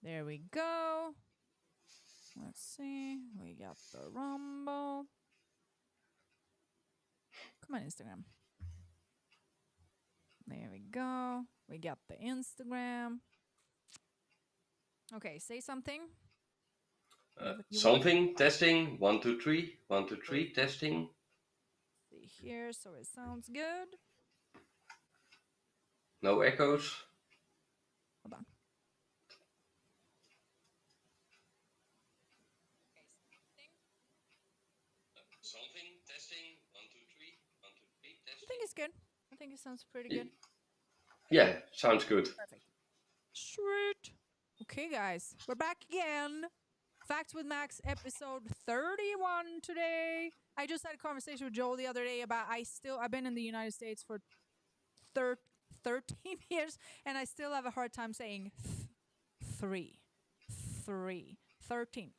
There we go. Let's see. We got the Rumble. Come on, Instagram. There we go. We got the Instagram. Okay, say something. Something, testing, 1, 2, 3, 1, 2, 3, testing. See here, so it sounds good. No echoes. Hold on. Something, testing, 1, 2, 3, 1, 2, 3, testing. I think it's good. I think it sounds pretty good. Yeah, sounds good. Perfect. Sweet. Okay, guys, we're back again. Facts with Maaxx, episode 31 today. I just had a conversation with Joel the other day about I've been in the United States for 13 years, and I still have a hard time saying 13.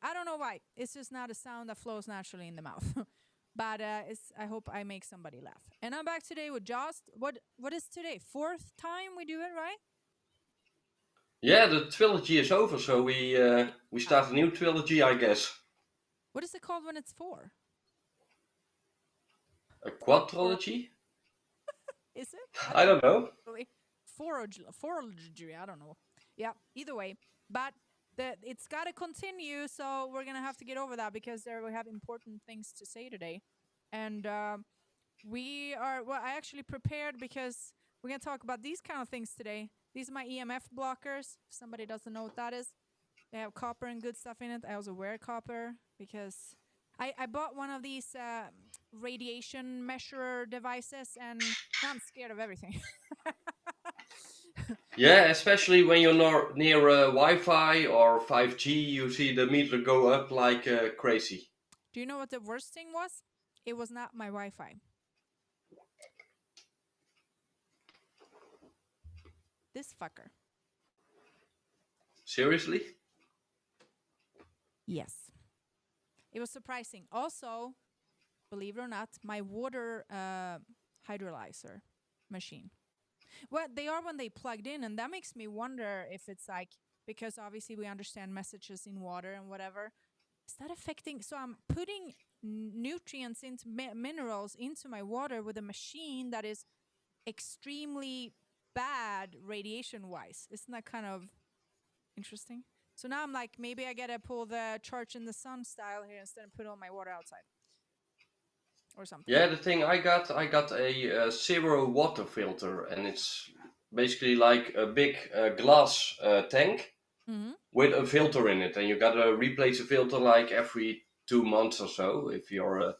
I don't know why. It's just not a sound that flows naturally in the mouth. But I hope I make somebody laugh. And I'm back today with Joost. What is today? 4th time we do it, right? Yeah, the trilogy is over, so we start a new trilogy, I guess. What is it called when it's 4? A quadrilogy? Is it? I don't know. Forology, I don't know. Yeah, either way. But it's got to continue, so we're going to have to get over that because we have important things to say today. And I actually prepared because we're going to talk about these kind of things today. These are my EMF blockers. If somebody doesn't know what that is, they have copper and good stuff in it. I also wear copper because I bought one of these radiation measurer devices, and now I'm scared of everything. Yeah, especially when you're near Wi-Fi or 5G, you see the meter go up like crazy. Do you know what the worst thing was? It was not my Wi-Fi. This fucker. Seriously? Yes. It was surprising. Also, believe it or not, my water hydrolyzer machine. Well, they are when they plugged in, and that makes me wonder if it's like, because obviously we understand messages in water and whatever. Is that affecting? So I'm putting nutrients into minerals into my water with a machine that is extremely bad radiation-wise. Isn't that kind of interesting? So now I'm like, maybe I gotta pull the charge in the sun style here instead of put all my water outside. Or something. Yeah, the thing I got a zero water filter, and it's basically like a big glass tank with a filter in it, and you gotta replace the filter like every 2 months or so if you're a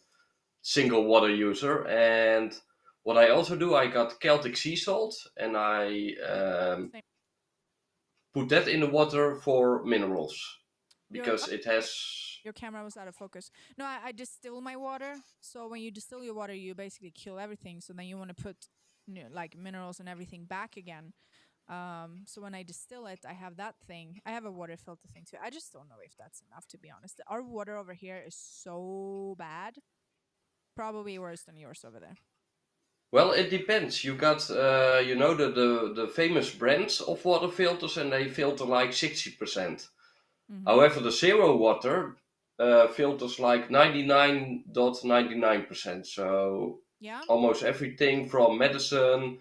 single water user. And what I also do, I got Celtic sea salt, and I put that in the water for minerals because it has. Your camera was out of focus. No, I distill my water. So when you distill your water, you basically kill everything. So then you want to put like minerals and everything back again. So when I distill it, I have that thing. I have a water filter thing too. I just don't know if that's enough, to be honest. Our water over here is so bad. Probably worse than yours over there. Well, it depends. You got, the famous brands of water filters, and they filter like 60%. However, the zero water filters like 99.99%. So yeah, almost everything from medicine.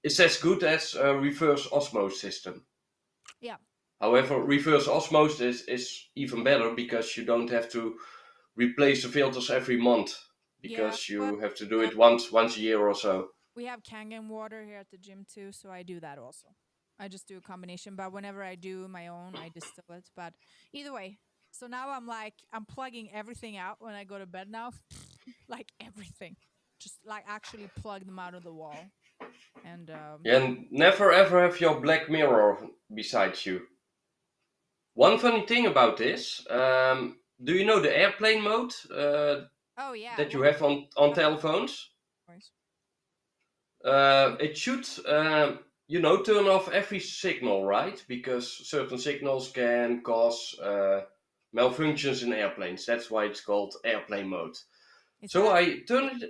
It's as good as a reverse osmosis system. Yeah. However, reverse osmosis is even better because you don't have to replace the filters every month, because you have to do it once a year or so. We have Kangen water here at the gym too, so I do that also. I just do a combination, but whenever I do my own, I distill it. But either way, so now I'm plugging everything out when I go to bed now. Like everything. Just like actually plug them out of the wall. And And never ever have your black mirror beside you. One funny thing about this, do you know the airplane mode that you have on telephones? It should, turn off every signal, right? Because certain signals can cause malfunctions in airplanes. That's why it's called airplane mode. So I turn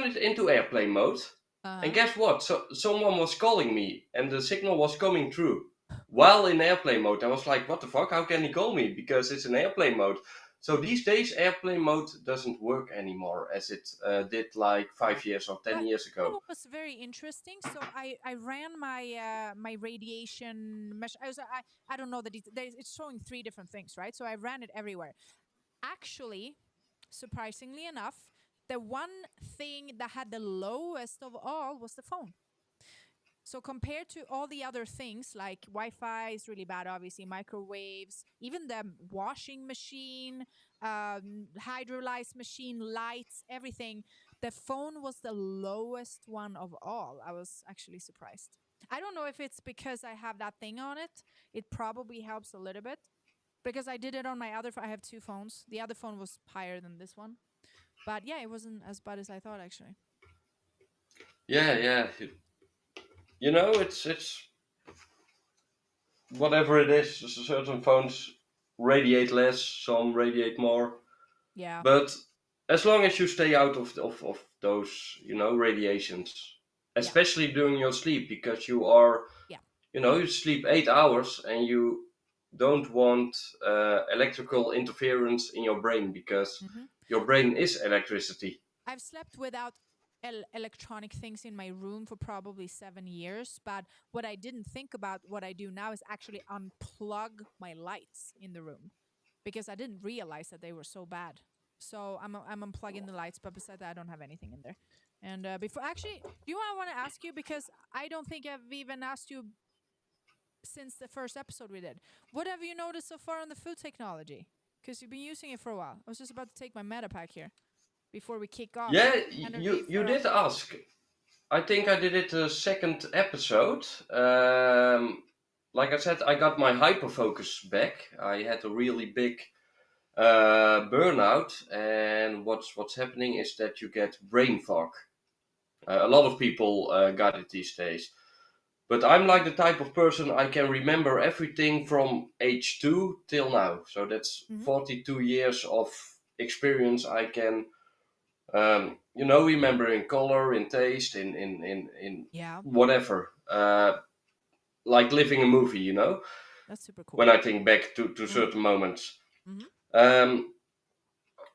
it into airplane mode, and guess what? So someone was calling me, and the signal was coming through. while in airplane mode. I was like, what the fuck? How can he call me? Because it's in airplane mode. So these days, airplane mode doesn't work anymore as it did like 5 years or 10 years You know ago. what was very interesting? So I ran my radiation mesh. I don't know that it's showing 3 different things, right? So I ran it everywhere. Actually, surprisingly enough, the one thing that had the lowest of all was the phone. So compared to all the other things, like Wi-Fi is really bad, obviously, microwaves, even the washing machine, hydrolyzed machine, lights, everything, the phone was the lowest one of all. I was actually surprised. I don't know if it's because I have that thing on it. It probably helps a little bit because I did it on my other. I have 2 phones. The other phone was higher than this one, but yeah, it wasn't as bad as I thought actually. Yeah, yeah. You know, it's whatever it is. Certain phones radiate less, some radiate more. Yeah. But as long as you stay out of those, radiations, Yeah. especially during your sleep, because you are, Yeah. you sleep 8 hours and you don't want electrical interference in your brain because Hmm. your brain is electricity. I've slept without electronic things in my room for probably 7 years. But what I didn't think about, what I do now, is actually unplug my lights in the room because I didn't realize that they were so bad. So I'm unplugging the lights, but besides that, I don't have anything in there. And before, actually, do you want to ask you, because I don't think I've even asked you since the first episode we did. What have you noticed so far on the food technology? Because you've been using it for a while. I was just about to take my meta pack here before we kick off Yeah, underneath you our did thing. ask. I think I did it the second episode. Like I said, I got my hyperfocus back. I had a really big burnout, and what's happening is that you get brain fog. A lot of people got it these days. But I'm like the type of person I can remember everything from age 2 till now. So that's Mm-hmm. 42 years of experience. I can, remember in color, in taste, in Yeah, whatever. Like living a movie, that's super when cool. I think back to Mm-hmm. certain moments. Mm-hmm. Um,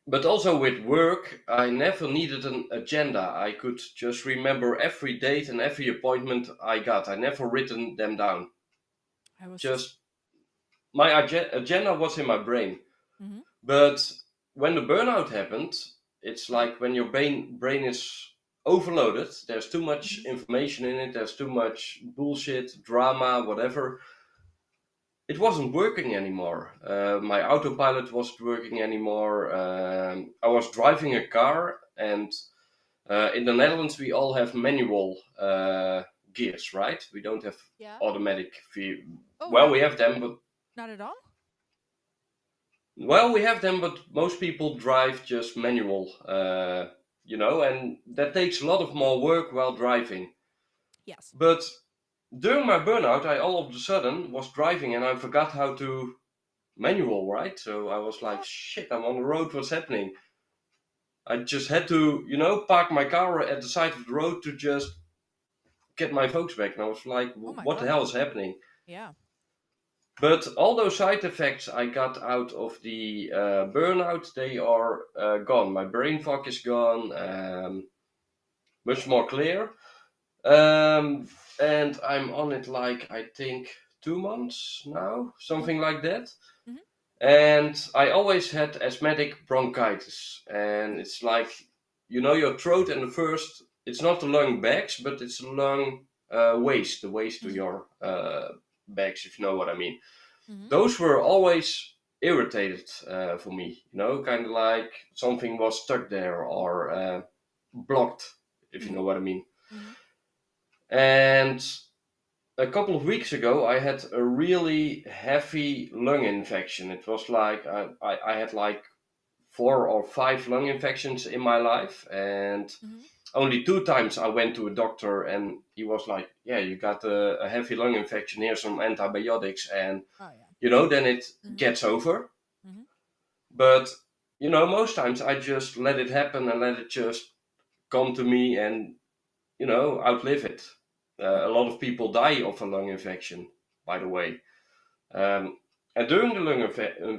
but also with work, I never needed an agenda. I could just remember every date and every appointment I got. I never written them down. I was just. Just my agenda was in my brain. Mm-hmm. But when the burnout happened, it's Mm-hmm. like when your brain is overloaded. There's too much Mm-hmm. information in it. There's too much bullshit, drama, whatever. It wasn't working anymore. My autopilot wasn't working anymore. I was driving a car, and in the Netherlands we all have manual gears, right? We don't have Yeah. automatic. Oh, Well, we really? have them, but Not at all. most people drive just manual. And that takes a lot of more work while driving. Yes. But during my burnout, I all of a sudden was driving and I forgot how to manual, right? So I was like, Oh, shit, I'm on the road, what's happening? I just had to, park my car at the side of the road to just get my focus back. And I was like, oh my what the God. hell is happening? Yeah. But all those side effects I got out of the burnout, they are gone. My brain fog is gone, much more clear. And I'm on it like, I think, 2 months now, something like that. Mm-hmm. And I always had asthmatic bronchitis. And it's like, your throat and the first, it's not the lung bags, but it's the lung waste, the waste to Mm-hmm. your bags, if you know what I mean. Mm-hmm. Those were always irritated for me, kind of like something was stuck there or blocked, if you Mm-hmm. know what I mean. Mm-hmm. And a couple of weeks ago, I had a really heavy lung infection. It was like I had like 4 or 5 lung infections in my life, and Mm-hmm. only 2 times I went to a doctor, and he was like, "Yeah, you got a heavy lung infection. Here's some antibiotics, and Oh yeah. then it Mm-hmm. gets over." Mm-hmm. But most times I just let it happen and let it just come to me and outlive it. A lot of people die of a lung infection. by the way. And during the lung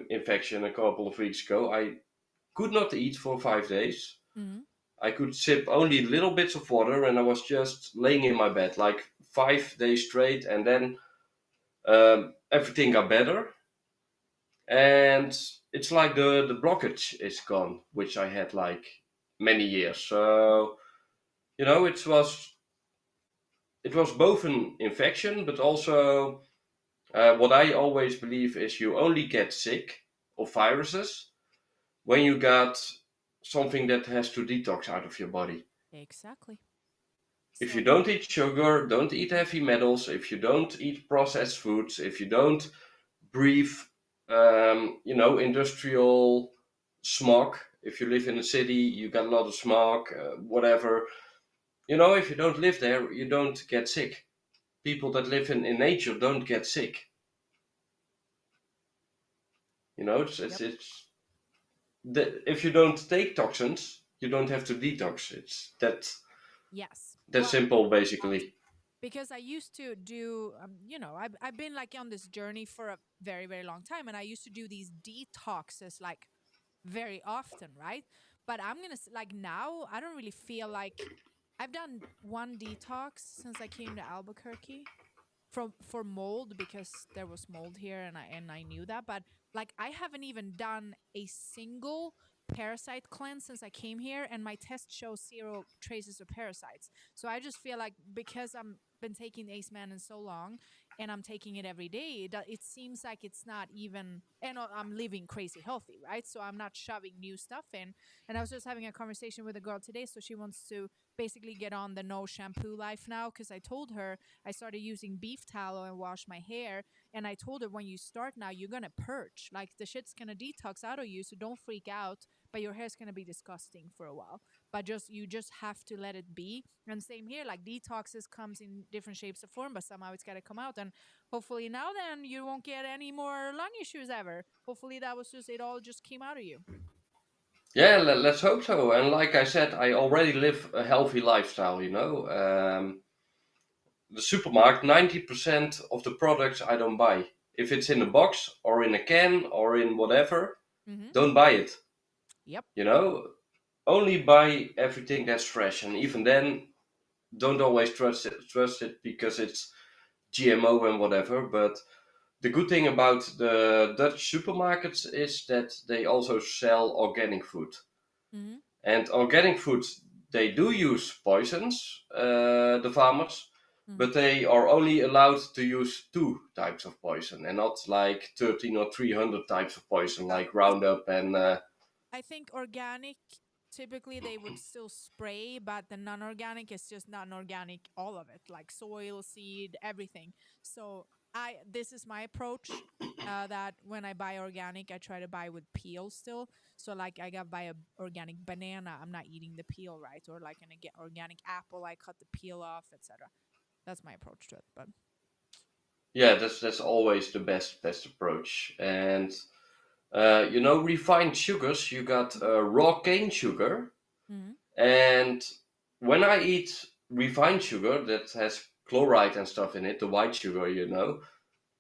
infection a couple of weeks ago, I could not eat for 5 days. Mm-hmm. I could sip only little bits of water, and I was just laying in my bed like 5 days straight, and then everything got better. And it's like the blockage is gone, which I had like many years. So, it was both an infection, but also what I always believe is you only get sick of viruses when you got something that has to detox out of your body. Exactly. If So you don't eat sugar, don't eat heavy metals, if you don't eat processed foods, if you don't breathe, industrial smog. If you live in a city, you got a lot of smog, whatever. If you don't live there, you don't get sick. People that live in nature don't get sick. yep. If you don't take toxins, you don't have to detox. It's Yes. that Well, simple, basically. because I used to do, I've been like on this journey for a very, very long time, and I used to do these detoxes like very often, right? But I'm gonna like now, I don't really feel like I've done one detox since I came to Albuquerque from for mold because there was mold here and I knew that, but like I haven't even done a single parasite cleanse since I came here, and my test shows zero traces of parasites. So I just feel like because I'm been taking Acemannan so long and I'm taking it every day, that it seems like it's not even, and I'm living crazy healthy, right? So I'm not shoving new stuff in. And I was just having a conversation with a girl today, so she wants to basically get on the no shampoo life now, because I told her I started using beef tallow and wash my hair. And I told her, when you start now, you're going to purge. Like the shit's going to detox out of you. So don't freak out. But your hair's going to be disgusting for a while. But you just have to let it be. And same here, like detoxes comes in different shapes of form, but somehow it's got to come out. And hopefully now then you won't get any more lung issues ever. Hopefully that was just, it all just came out of you. Yeah, let's hope so. And like I said, I already live a healthy lifestyle. The supermarket, 90% of the products I don't buy. If it's in a box or in a can or in whatever, Mm-hmm. don't buy it. Yep. Only buy everything that's fresh. And even then, don't always trust it because it's GMO and whatever. But the good thing about the Dutch supermarkets is that they also sell organic food. Mm-hmm. And organic food, they do use poisons, the farmers, Mm-hmm. but they are only allowed to use 2 types of poison and not like 13 or 300 types of poison like Roundup and. I think organic, typically they would still spray, but the non-organic is just non-organic, all of it, like soil, seed, everything. So this is my approach. That when I buy organic, I try to buy with peel still. So like I got buy a organic banana, I'm not eating the peel, right? Or like an organic apple, I cut the peel off, etc. That's my approach to it. But Yeah, that's always the best approach. And refined sugars, you got raw cane sugar. mm-hmm. And when I eat refined sugar that has chloride and stuff in it, the white sugar,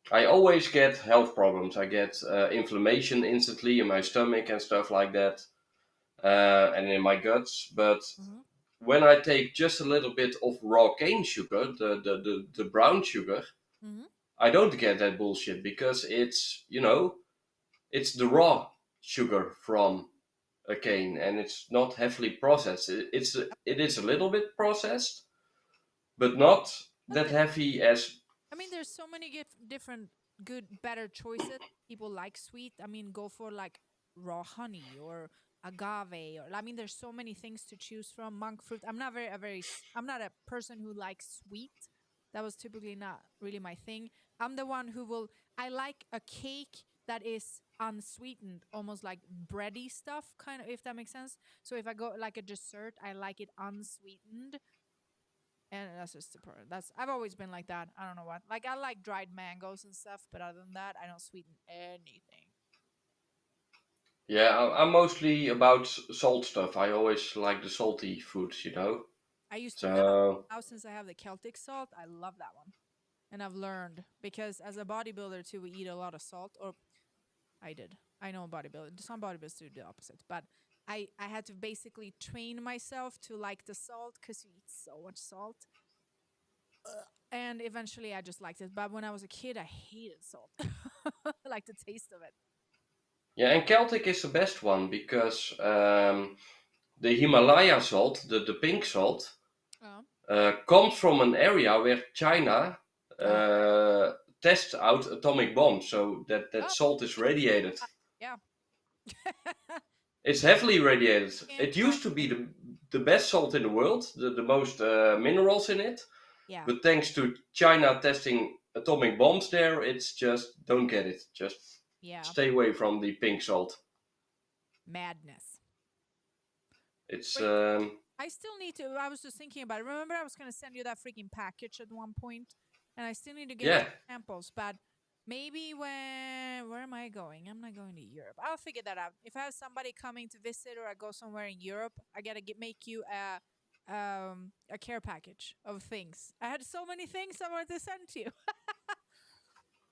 I always get health problems. I get inflammation instantly in my stomach and stuff like that, and in my guts. But Mm-hmm. when I take just a little bit of raw cane sugar, the brown sugar, Mm-hmm. I don't get that bullshit because it's the raw sugar from a cane and it's not heavily processed. It is a little bit processed, but not But that heavy as. I mean, there's so many different good, better choices. People like sweet. I mean, go for like raw honey or agave, or I mean, there's so many things to choose from. Monk fruit. I'm not I'm not a person who likes sweet. That was typically not really my thing. I'm the one who will. I like a cake that is unsweetened, almost like bready stuff, kind of, if that makes sense. So if I go like a dessert, I like it unsweetened, and that's just the part. That's I've always been like that. I don't know what. Like I like dried mangoes and stuff, but other than that, I don't sweeten anything. Yeah, I'm mostly about salt stuff. I always like the salty foods. I used to now So now since I have the Celtic salt, I love that one. And I've learned, because as a bodybuilder too, we eat a lot of salt, or I did. I know bodybuilding. Some bodybuilders do the opposite, but I had to basically train myself to like the salt, because you eat so much salt. And eventually I just liked it. But when I was a kid, I hated salt. I like the taste of it. Yeah, and Celtic is the best one because the Himalaya salt, the pink salt, comes from an area where China tests out atomic bombs, so that salt is radiated. Yeah. It's heavily radiated. It used to be the best salt in the world, the most minerals in it. Yeah. But thanks to China testing atomic bombs there, it's just, don't get it. Just stay away from the pink salt. Madness. It's I still need to. I was just thinking about it. Remember, I was going to send you that freaking package at one point, and I still need to get samples. But maybe where am I going? I'm not going to Europe. I'll figure that out. If I have somebody coming to visit, or I go somewhere in Europe, I gotta make you a care package of things. I had so many things I wanted to send to you.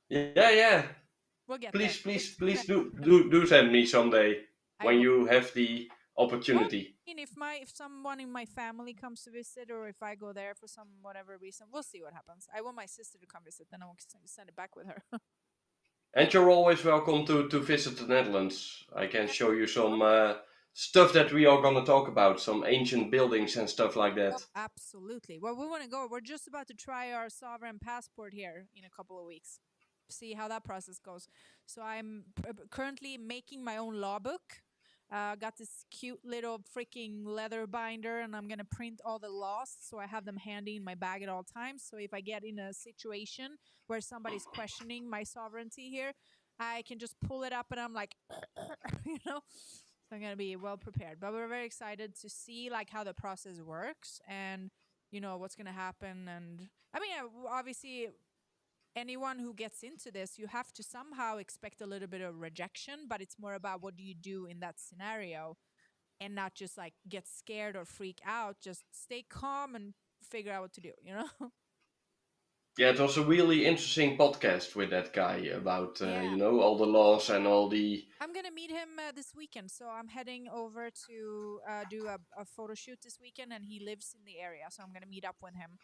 yeah. We'll get please, there. please do send me someday when you have the opportunity. Well, if someone in my family comes to visit, or if I go there for some whatever reason, we'll see what happens. I want my sister to come visit, then I will send it back with her. And you're always welcome to visit the Netherlands. I can show you some stuff that we are going to talk about, some ancient buildings and stuff like that. Oh, absolutely. Well, we want to go. We're just about to try our sovereign passport here in a couple of weeks. See how that process goes. So I'm currently making my own law book. Got this cute little freaking leather binder, and I'm going to print all the laws so I have them handy in my bag at all times. So if I get in a situation where somebody's questioning my sovereignty here, I can just pull it up and I'm like, So I'm going to be well prepared. But we're very excited to see like how the process works, and what's going to happen. And I mean, obviously, anyone who gets into this, you have to somehow expect a little bit of rejection, but it's more about what do you do in that scenario, and not just like get scared or freak out. Just stay calm and figure out what to do, Yeah, it was a really interesting podcast with that guy about, all the laws and all the... I'm going to meet him this weekend. So I'm heading over to do a photo shoot this weekend, and he lives in the area. So I'm going to meet up with him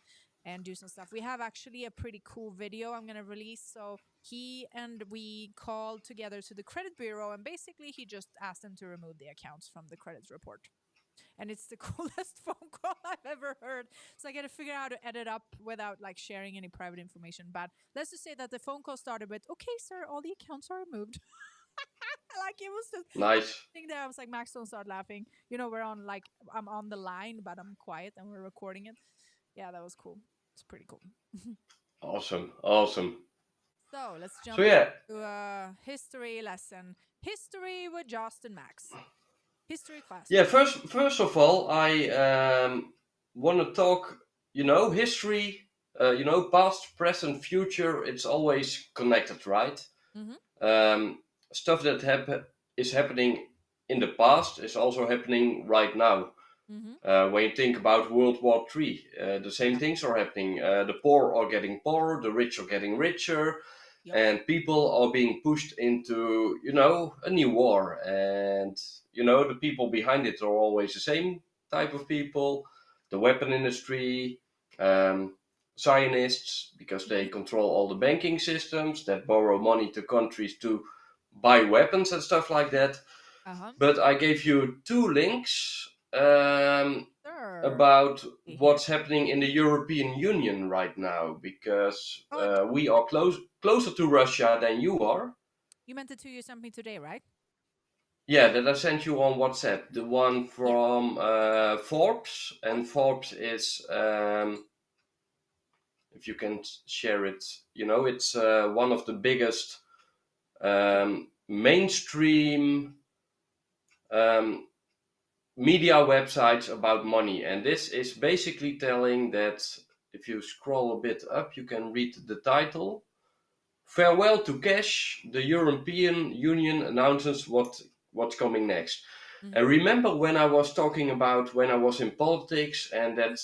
and do some stuff. We have actually a pretty cool video I'm going to release. So he and we called together to the credit bureau, and basically he just asked them to remove the accounts from the credit report. And it's the coolest phone call I've ever heard. So I got to figure out how to edit up without like sharing any private information. But let's just say that the phone call started with, "Okay, sir, all the accounts are removed." Like it was just nice. I think that I was like, Maaxx, don't start laughing. We're on I'm on the line, but I'm quiet and we're recording it. Yeah, that was cool. It's pretty cool. Awesome. So let's jump into a history lesson. History with Joost and Maaxx. History class. Yeah, first of all, I want to talk, history, past, present, future, it's always connected, right? Mm-hmm. Stuff that is happening in the past is also happening right now. Mm-hmm. When you think about World War III, the same things are happening. The poor are getting poorer, the rich are getting richer, and people are being pushed into, a new war. And, the people behind it are always the same type of people. The weapon industry, Zionists, because they control all the banking systems that borrow money to countries to buy weapons and stuff like that. Uh-huh. But I gave you 2 links about what's happening in the European Union right now, because we are closer to Russia than you are. You meant the 2 you sent me today, right? Yeah, that I sent you on WhatsApp. The one from Forbes, and Forbes is, if you can share it, it's one of the biggest mainstream media websites about money. And this is basically telling that, if you scroll a bit up, you can read the title. Farewell to cash, the European Union announces what's coming next. Mm-hmm. And remember when I was talking about when I was in politics, and that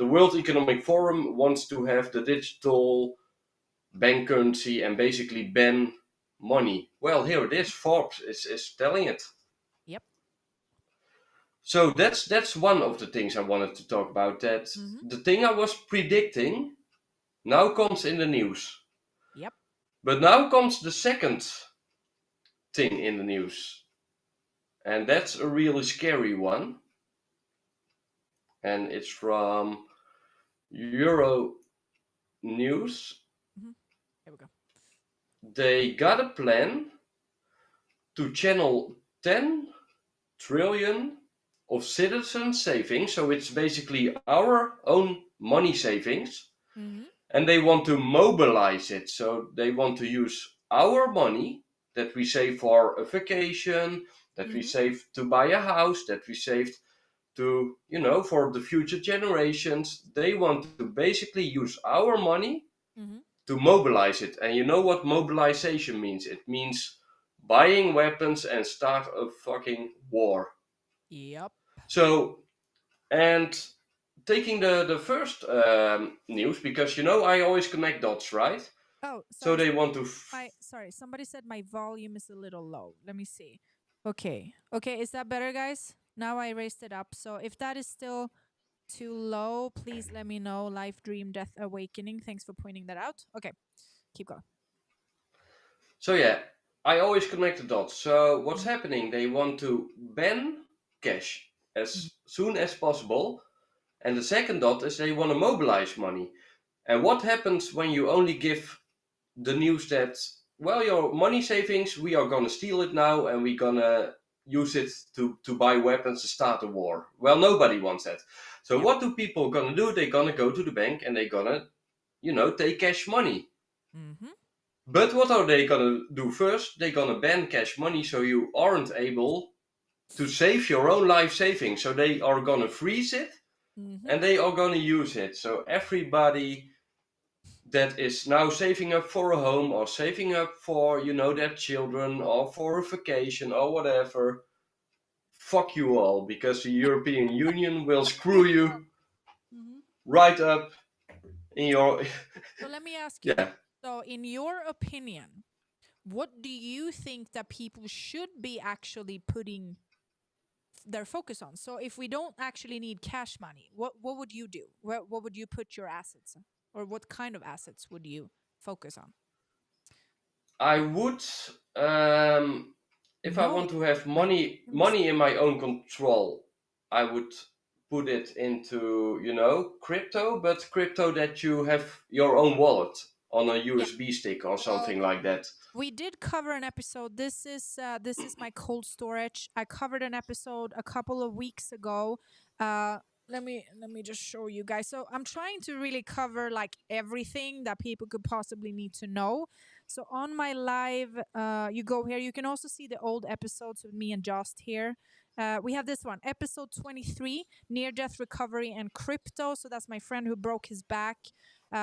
the World Economic Forum wants to have the digital bank currency and basically ban money. Well, here it is. Forbes is telling it. Yep. So that's one of the things I wanted to talk about. That the thing I was predicting now comes in the news. Yep. But now comes the second thing in the news. And that's a really scary one. And it's from Euro News. Here we go. They got a plan to channel 10 trillion of citizen savings. So it's basically our own money savings. And they want to mobilize it. So they want to use our money that we save for a vacation, that we save to buy a house, that we saved to, for the future generations. They want to basically use our money to mobilize it. And you know what mobilization means? It means buying weapons and start a fucking war. Yep. So, and taking the first news, because I always connect dots, right? Oh, So sorry. they want to. Sorry, somebody said my volume is a little low. Let me see. Okay, is that better, guys? Now I raised it up. So if that is still too low, please let me know. Life, dream, death, awakening. Thanks for pointing that out. Okay, keep going. So yeah, I always connect the dots. So what's happening? They want to ban cash as soon as possible. And the second dot is they want to mobilize money. And what happens when you only give the news that, well, your money savings, we are going to steal it now and we're going to use it to buy weapons to start a war? Well, nobody wants that. So what do people going to do? They're going to go to the bank and they're going to, take cash money. But what are they going to do first? They're going to ban cash money so you aren't able to save your own life savings. So they are going to freeze it and they are going to use it. So everybody that is now saving up for a home or saving up for, their children or for a vacation or whatever, fuck you all, because the European Union will screw you right up in your... So let me ask you, so in your opinion, what do you think that people should be actually putting their focus on? So if we don't actually need cash money, what would you do? What would you put your assets on? Or what kind of assets would you focus on? I would, if I want to have money in my own control, I would put it into, crypto, but crypto that you have your own wallet on a USB stick or something like that. We did cover an episode. This is my cold storage. I covered an episode a couple of weeks ago. Let me just show you guys. So I'm trying to really cover like everything that people could possibly need to know. So on my live, you go here. You can also see the old episodes with me and Joost here. We have this one, episode 23, near-death recovery and crypto. So that's my friend who broke his back.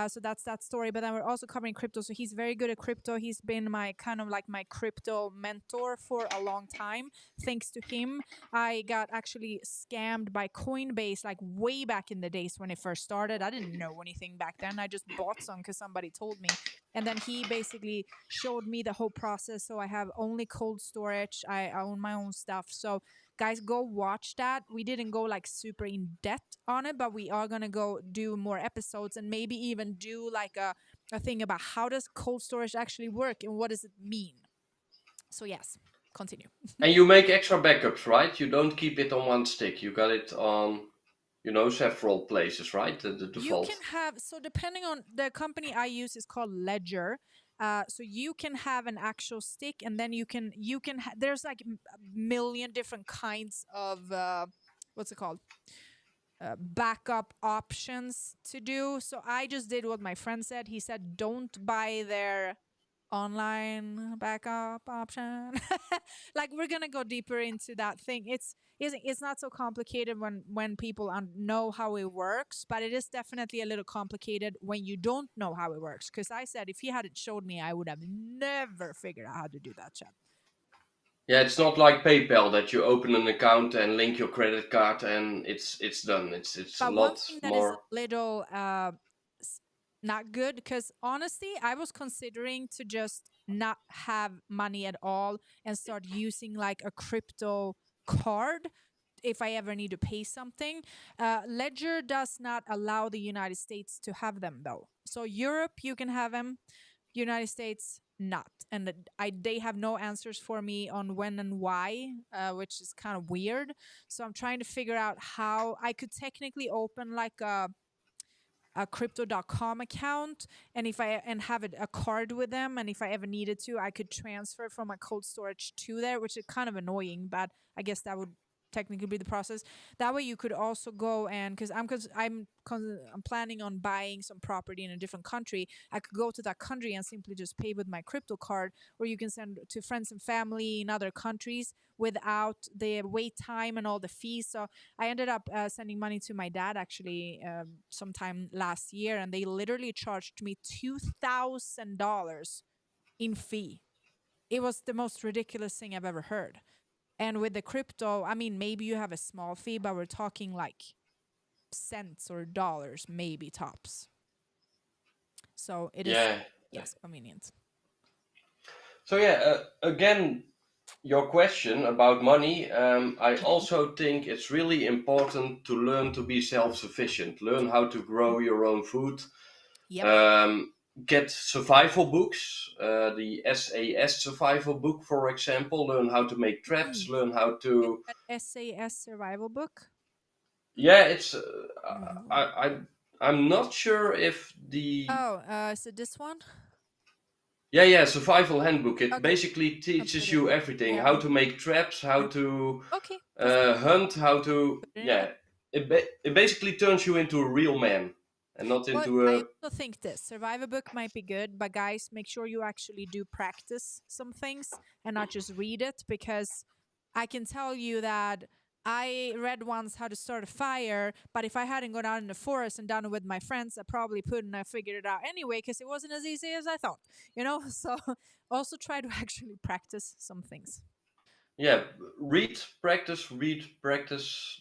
So that's that story. But then we're also covering crypto. So he's very good at crypto. He's been my kind of like my crypto mentor for a long time. Thanks to him, I got actually scammed by Coinbase like way back in the days when it first started. I didn't know anything back then. I just bought some because somebody told me. And then he basically showed me the whole process. So I have only cold storage. I own my own stuff. So guys, go watch that. We didn't go like super in depth on it, but we are going to go do more episodes and maybe even do like a thing about how does cold storage actually work and what does it mean. So yes, continue. And you make extra backups, right? You don't keep it on one stick. You got it on, several places, right? The default. You can have, so depending on the company I use is called Ledger. So you can have an actual stick, and then you can there's like a million different kinds of what's it called, backup options to do. So I just did what my friend said. He said don't buy their online backup option. Like we're gonna go deeper into that thing. It's not so complicated when people know how it works, but it is definitely a little complicated when you don't know how it works. Because I said if he hadn't showed me, I would have never figured out how to do that shit. Yeah, it's not like PayPal that you open an account and link your credit card and it's done. It's a But one lot thing that is a more. little not good, because honestly, I was considering to just not have money at all and start using like a crypto card if I ever need to pay something. Ledger does not allow the United States to have them though. So Europe, you can have them. United States, not. And they have no answers for me on when and why, which is kind of weird. So I'm trying to figure out how I could technically open like a crypto.com account, and if I and have a card with them, and if I ever needed to, I could transfer from my cold storage to there, which is kind of annoying, but I guess that would technically be the process. That way you could also go and I'm planning on buying some property in a different country. I could go to that country and simply just pay with my crypto card, or you can send to friends and family in other countries without the wait time and all the fees. So I ended up sending money to my dad actually sometime last year, and they literally charged me $2,000 in fee. It was the most ridiculous thing I've ever heard. And with the crypto, I mean, maybe you have a small fee, but we're talking like cents or dollars, maybe tops. So it is, Yeah. yes, convenient. So yeah, again, your question about money, I also think it's really important to learn to be self-sufficient, learn how to grow your own food, Yep. um, get survival books, the SAS Survival book, for example, learn how to make traps, learn how Is to. that SAS Survival book? Yeah, it's. Mhm. I'm not sure if the. Oh, is it this one? Yeah, survival handbook. It Okay, basically I'll put teaches it you in. everything: Yeah. how to make traps, how Yeah. to Okay, that's good. hunt, how to. Put it in. Yeah, it basically turns you into a real man and not Well, into I a. also think this survivor book might be good, but guys, make sure you actually do practice some things and not just read it, because I can tell you that I read once how to start a fire, but if I hadn't gone out in the forest and done it with my friends, I probably couldn't have figured it out anyway, because it wasn't as easy as I thought, you know? So also try to actually practice some things. Yeah, read, practice.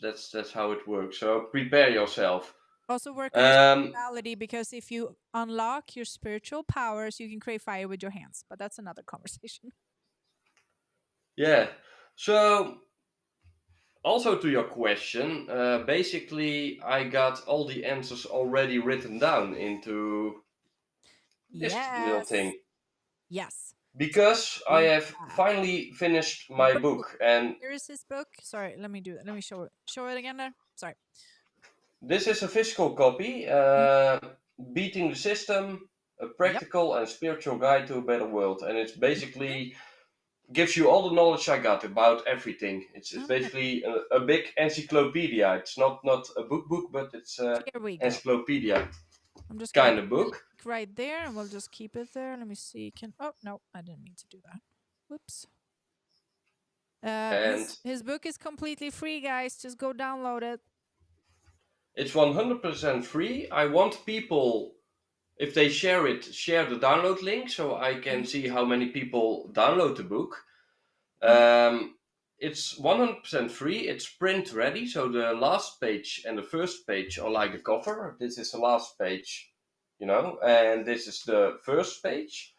That's how it works. So prepare yourself. Also work on your Um, spirituality, because if you unlock your spiritual powers, you can create fire with your hands, but that's another conversation. yeah. So also to your question, basically I got all the answers already written down into this little Yes. thing Yes. So because I we have have finally finished my boom. book, and Here is his book. Sorry, let me do it. Let me show it. Show it again there. Sorry. this is a physical copy, Mm, Beating the System, a yep. practical and spiritual guide to a better world. And it's Mhm. basically gives you all the knowledge I got about everything. It's I'm gonna, basically a big encyclopedia. It's not a book, but it's a here we go. encyclopedia I'm just gonna kind put of the book. link right there, and we'll just keep it there. Let me see. Can oh no, I didn't mean to do that. Whoops. And His book is completely free, guys. Just go download it. it's 100% free. I want people, if they share it, share the download link so I can Mm-hmm. see how many people download the book. Mm-hmm. It's 100% free. It's print ready. So the last page and the first page are like the cover. This is the last page, and this is the first page.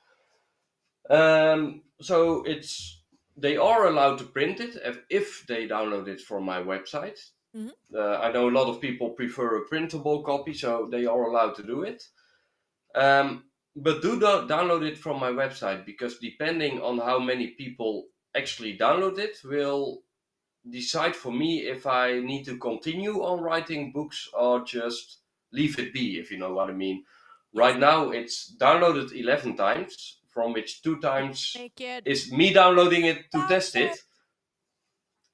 So they are allowed to print it if they download it from my website. Mm-hmm. I know a lot of people prefer a printable copy, so they are allowed to do it. Um, but do not download it from my website, because depending on how many people actually download it will decide for me if I need to continue on writing books or just leave it be, if you know what I mean. Yes. Right now it's downloaded 11 times, from which 2 times Make it is me downloading it to test 1,000. it.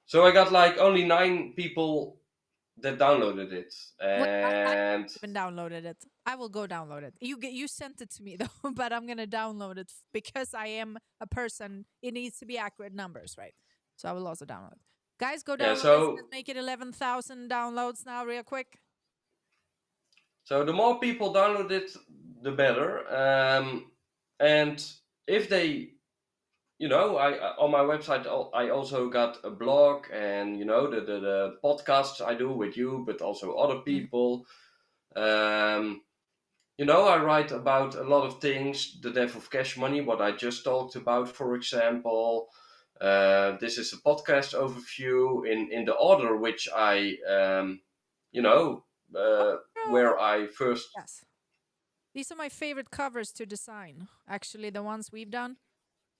So I got like only 9 people that downloaded it. Wait, I And even downloaded it. I will go download it. You sent it to me though, but I'm gonna download it because I am a person. It needs to be accurate numbers, right? So I will also download it. Guys, go yeah, download this. so Let's make it 11,000 downloads now, real quick. the more people download it, the better. And if they I on my website I also got a blog, and the podcasts I do with you, but also other people. Um, I write about a lot of things. The death of cash money, what I just talked about, for example. This is a podcast overview in the order which I, where I first. Yes. These are my favorite covers to design. Actually, the ones we've done.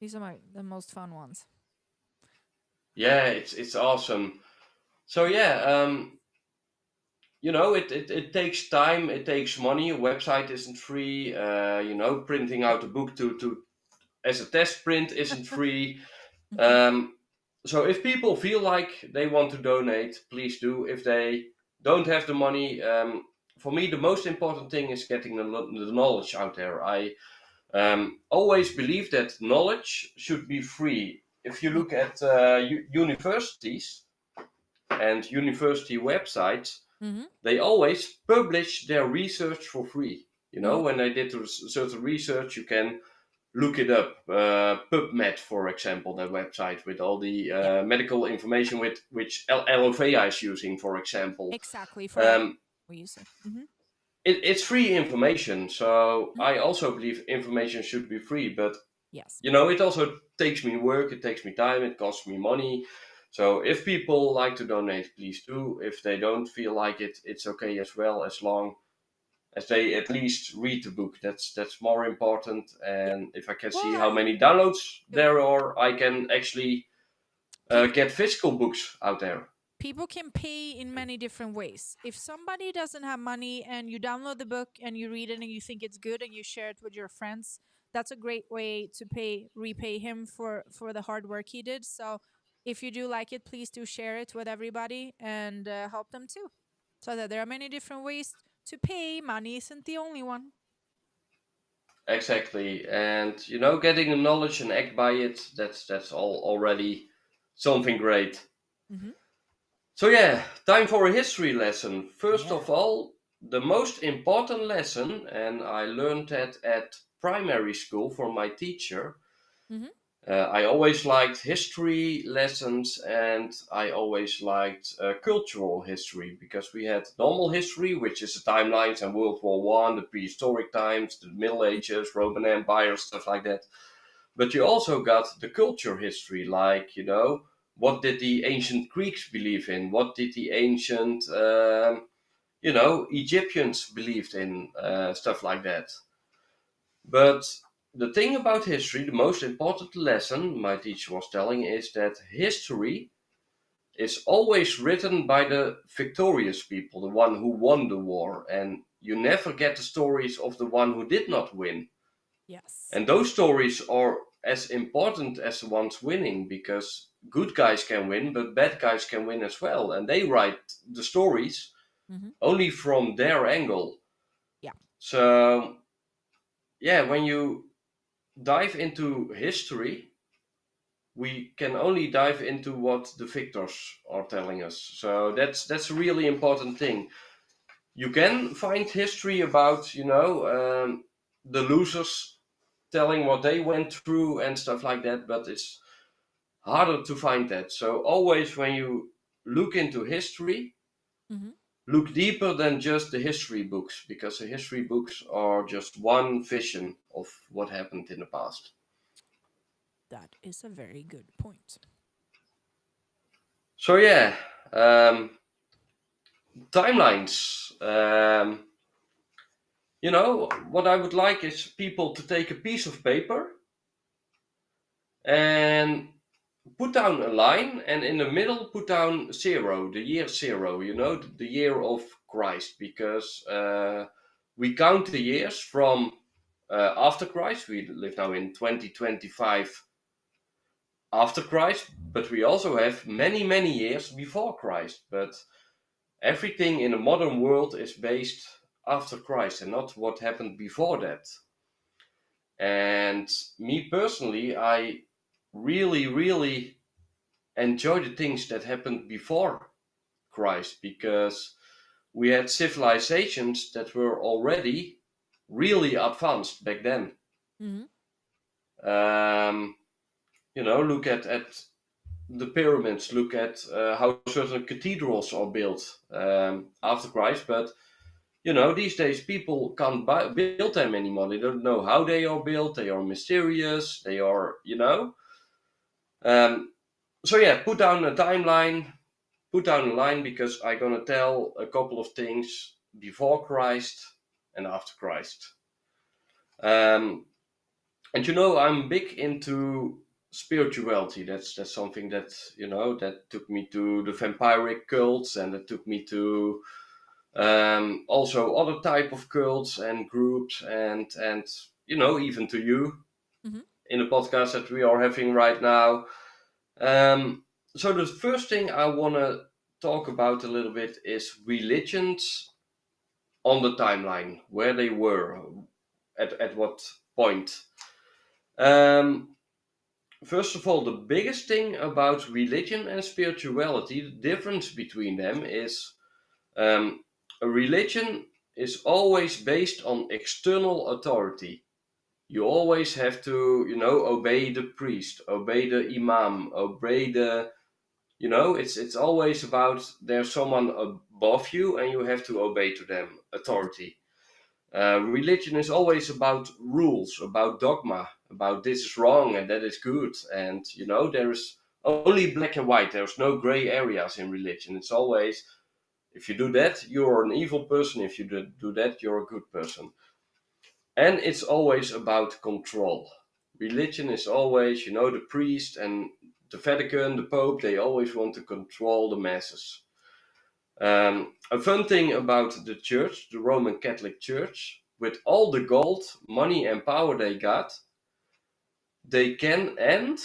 These are the most fun ones. Yeah, it's awesome. So yeah, it takes time, it takes money. A website isn't free. Printing out a book to as a test print isn't free. So if people feel like they want to donate, please do. If they don't have the money, for me the most important thing is getting the knowledge out there. I always believe that knowledge should be free. If you look at universities and university websites, they always publish their research for free. When they did certain research, you can look it up. PubMed, for example, the website with all the medical information which Alovea is using, for example. Exactly. For we use it. It's free information, so I also believe information should be free. But yes, it also takes me work, it takes me time, it costs me money. So if people like to donate, please do. If they don't feel like it, it's okay as well, as long as they at least read the book. That's more important. And if I can see how many downloads there are, I can actually get physical books out there. People can pay in many different ways. If somebody doesn't have money and you download the book and you read it and you think it's good and you share it with your friends, that's a great way to repay him for the hard work he did. So if you do like it, please do share it with everybody and help them too. So that there are many different ways to pay. Money isn't the only one. Exactly. And getting the knowledge and act by it, that's all already something great. So yeah, time for a history lesson. First of all, the most important lesson, and I learned that at primary school from my teacher. I always liked history lessons, and I always liked cultural history, because we had normal history, which is the timelines and World War One, the prehistoric times, the Middle Ages, Roman Empire, stuff like that. But you also got the culture history, like what did the ancient Greeks believe in? What did the ancient Egyptians believed in? Stuff like that. But the thing about history, the most important lesson my teacher was telling, is that history is always written by the victorious people, the one who won the war, and you never get the stories of the one who did not win. Yes. And those stories are as important as the ones winning, because good guys can win, but bad guys can win as well, and they write the stories only from their angle. Yeah. So yeah, when you dive into history, we can only dive into what the victors are telling us. So that's a really important thing. You can find history about the losers telling what they went through and stuff like that, but it's harder to find that. So always when you look into history, look deeper than just the history books, because the history books are just one vision of what happened in the past. That is a very good point. So yeah, timelines. What I would like is people to take a piece of paper and put down a line, and in the middle put down 0, the year 0, the year of Christ, because we count the years from after Christ. We live now in 2025 after Christ, but we also have many, many years before Christ. But everything in the modern world is based after Christ and not what happened before that. And me personally, I really, really enjoy the things that happened before Christ, because we had civilizations that were already really advanced back then. Um, look at the pyramids, look at how certain cathedrals are built after Christ. But these days people can't build them anymore. They don't know how they are built. They are mysterious. They are, So yeah, put down a timeline, put down a line, because I'm gonna tell a couple of things before Christ and after Christ. And I'm big into spirituality. That's something that that took me to the vampiric cults, and that took me to also other type of cults and groups, and even to you in the podcast that we are having right now. So the first thing I want to talk about a little bit is religions on the timeline, where they were, at what point. First of all, the biggest thing about religion and spirituality, the difference between them is a religion is always based on external authority. You always have to, obey the priest, obey the imam, obey the, it's always about there's someone above you and you have to obey to them, authority. Religion is always about rules, about dogma, about this is wrong and that is good. And, there is only black and white. There's no gray areas in religion. It's always, if you do that, you're an evil person. If you do that, you're a good person. And it's always about control. Religion is always, the priest and the Vatican, the Pope, they always want to control the masses. A fun thing about the church, the Roman Catholic Church, with all the gold, money and power they got, they can end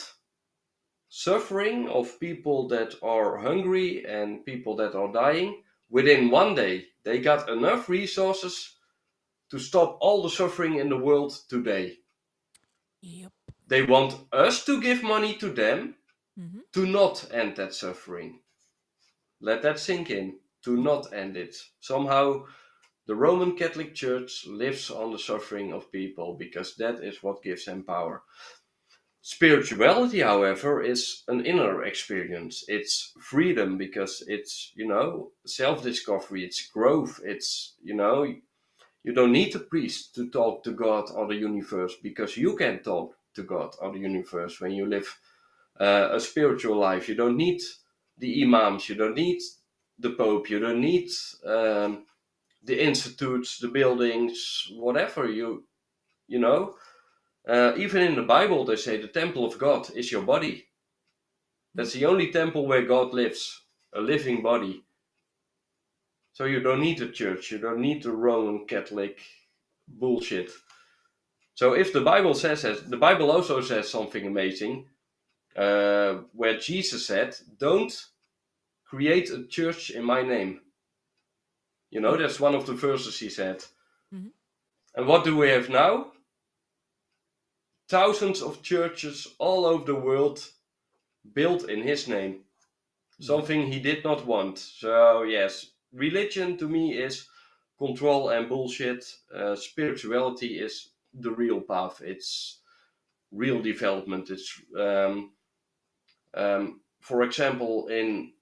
suffering of people that are hungry and people that are dying within one day. They got enough resources to stop all the suffering in the world today. Yep. They want us to give money to them to not end that suffering. Let that sink in. To not end it. Somehow the Roman Catholic Church lives on the suffering of people because that is what gives them power. Spirituality, however, is an inner experience. It's freedom because it's, self-discovery, it's growth, it's, you don't need a priest to talk to God or the universe because you can talk to God or the universe when you live a spiritual life. You don't need the imams, you don't need the Pope, you don't need the institutes, the buildings, whatever even in the Bible they say the temple of God is your body. That's the only temple where God lives, a living body. So you don't need a church, you don't need the Roman Catholic bullshit. So if the Bible says, the Bible also says something amazing, where Jesus said, don't create a church in my name. That's one of the verses he said. And what do we have now? Thousands of churches all over the world built in his name. Something he did not want. So yes, religion to me is control and bullshit. Spirituality is the real path. It's real development. It's for example, in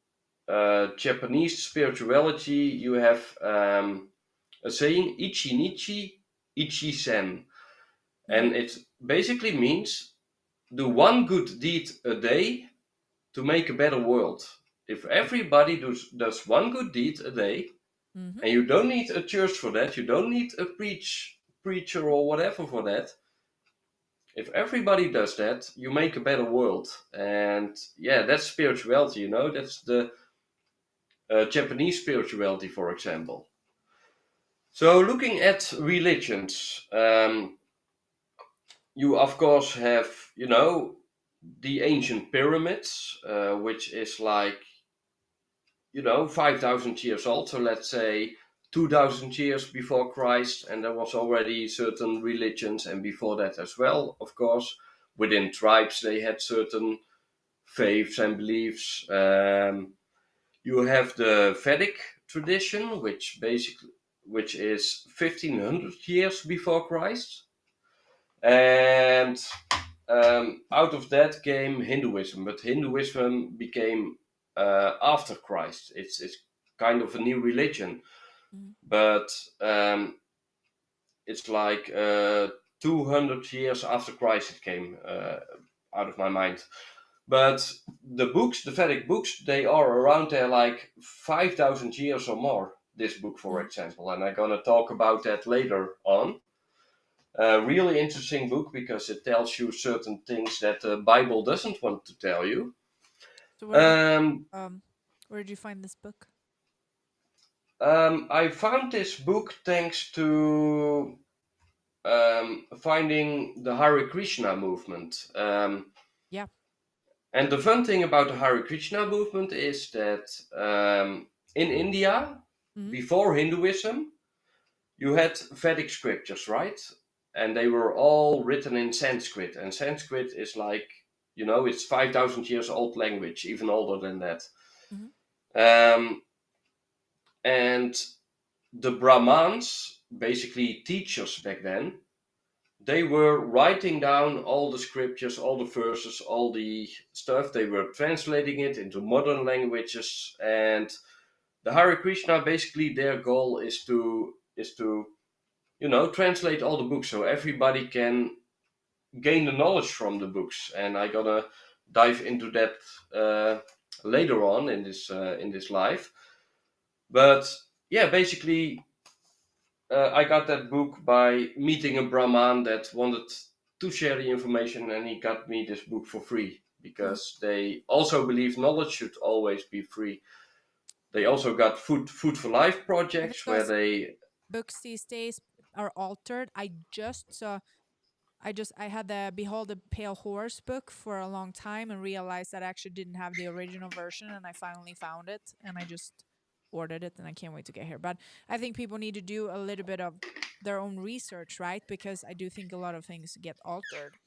Japanese spirituality, you have a saying, ichi nichi, ichi sen. And it basically means do one good deed a day to make a better world. If everybody does one good deed a day, and you don't need a church for that, you don't need a preacher or whatever for that. If everybody does that, you make a better world. And yeah, that's spirituality, that's the Japanese spirituality, for example. So looking at religions, you of course have, the ancient pyramids, which is like, 5,000 years old. So let's say 2,000 years before Christ, and there was already certain religions, and before that as well, of course, within tribes they had certain faiths and beliefs. You have the Vedic tradition, which is 1500 years before Christ, and out of that came Hinduism, but Hinduism became after Christ. It's kind of a new religion, but it's like 200 years after Christ it came out of my mind. But the books, the Vedic books, they are around there like 5,000 years or more. This book, for example, and I'm gonna talk about that later on. A really interesting book because it tells you certain things that the Bible doesn't want to tell you. So where did you find this book? I found this book thanks to finding the Hare Krishna movement. Yeah. And the fun thing about the Hare Krishna movement is that in India, before Hinduism, you had Vedic scriptures, right? And they were all written in Sanskrit. And Sanskrit is like, it's 5,000 years old language, even older than that. And the Brahmans, basically teachers back then, they were writing down all the scriptures, all the verses, all the stuff. They were translating it into modern languages. And the Hare Krishna, basically their goal is to translate all the books so everybody can gain the knowledge from the books. And I'm gonna dive into that later on in this live. But yeah, basically, I got that book by meeting a Brahman that wanted to share the information, and he got me this book for free because they also believe knowledge should always be free. They also got Food for Life projects where they books these days are altered. I had the Behold the Pale Horse book for a long time and realized that I actually didn't have the original version, and I finally found it and I just ordered it and I can't wait to get here. But I think people need to do a little bit of their own research, right? Because I do think a lot of things get altered.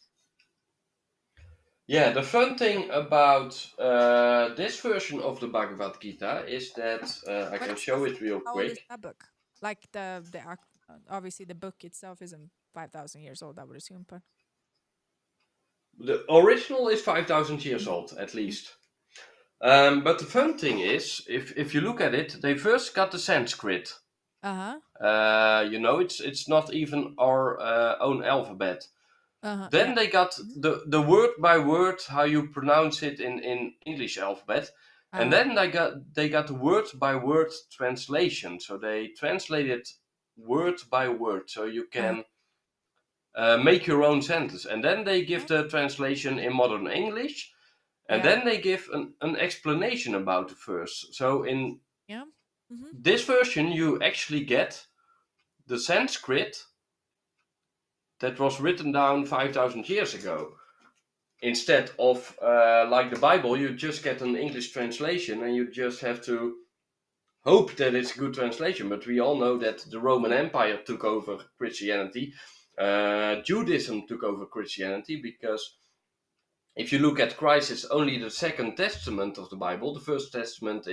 Yeah, the fun thing about this version of the Bhagavad-gita is that I can show it real How old is quick. that book? Like obviously the book itself isn't 5,000 years old, I would assume, but The original is 5,000 years old, at least. But the fun thing is, if you look at it, they first got the Sanskrit. It's not even our own alphabet. Then they got the word by word how you pronounce it in English alphabet, and then they got the word by word translation. So they translated word by word, so you can make your own sentence. And then they give the translation in modern English, and then they give an explanation about the verse. So in this version, you actually get the Sanskrit that was written down 5,000 years ago. Instead of, like the Bible, you just get an English translation and you just have to hope that it's a good translation. But we all know that the Roman Empire took over Christianity. Judaism took over Christianity because if you look at Christ, it's only the Second Testament of the Bible. The First Testament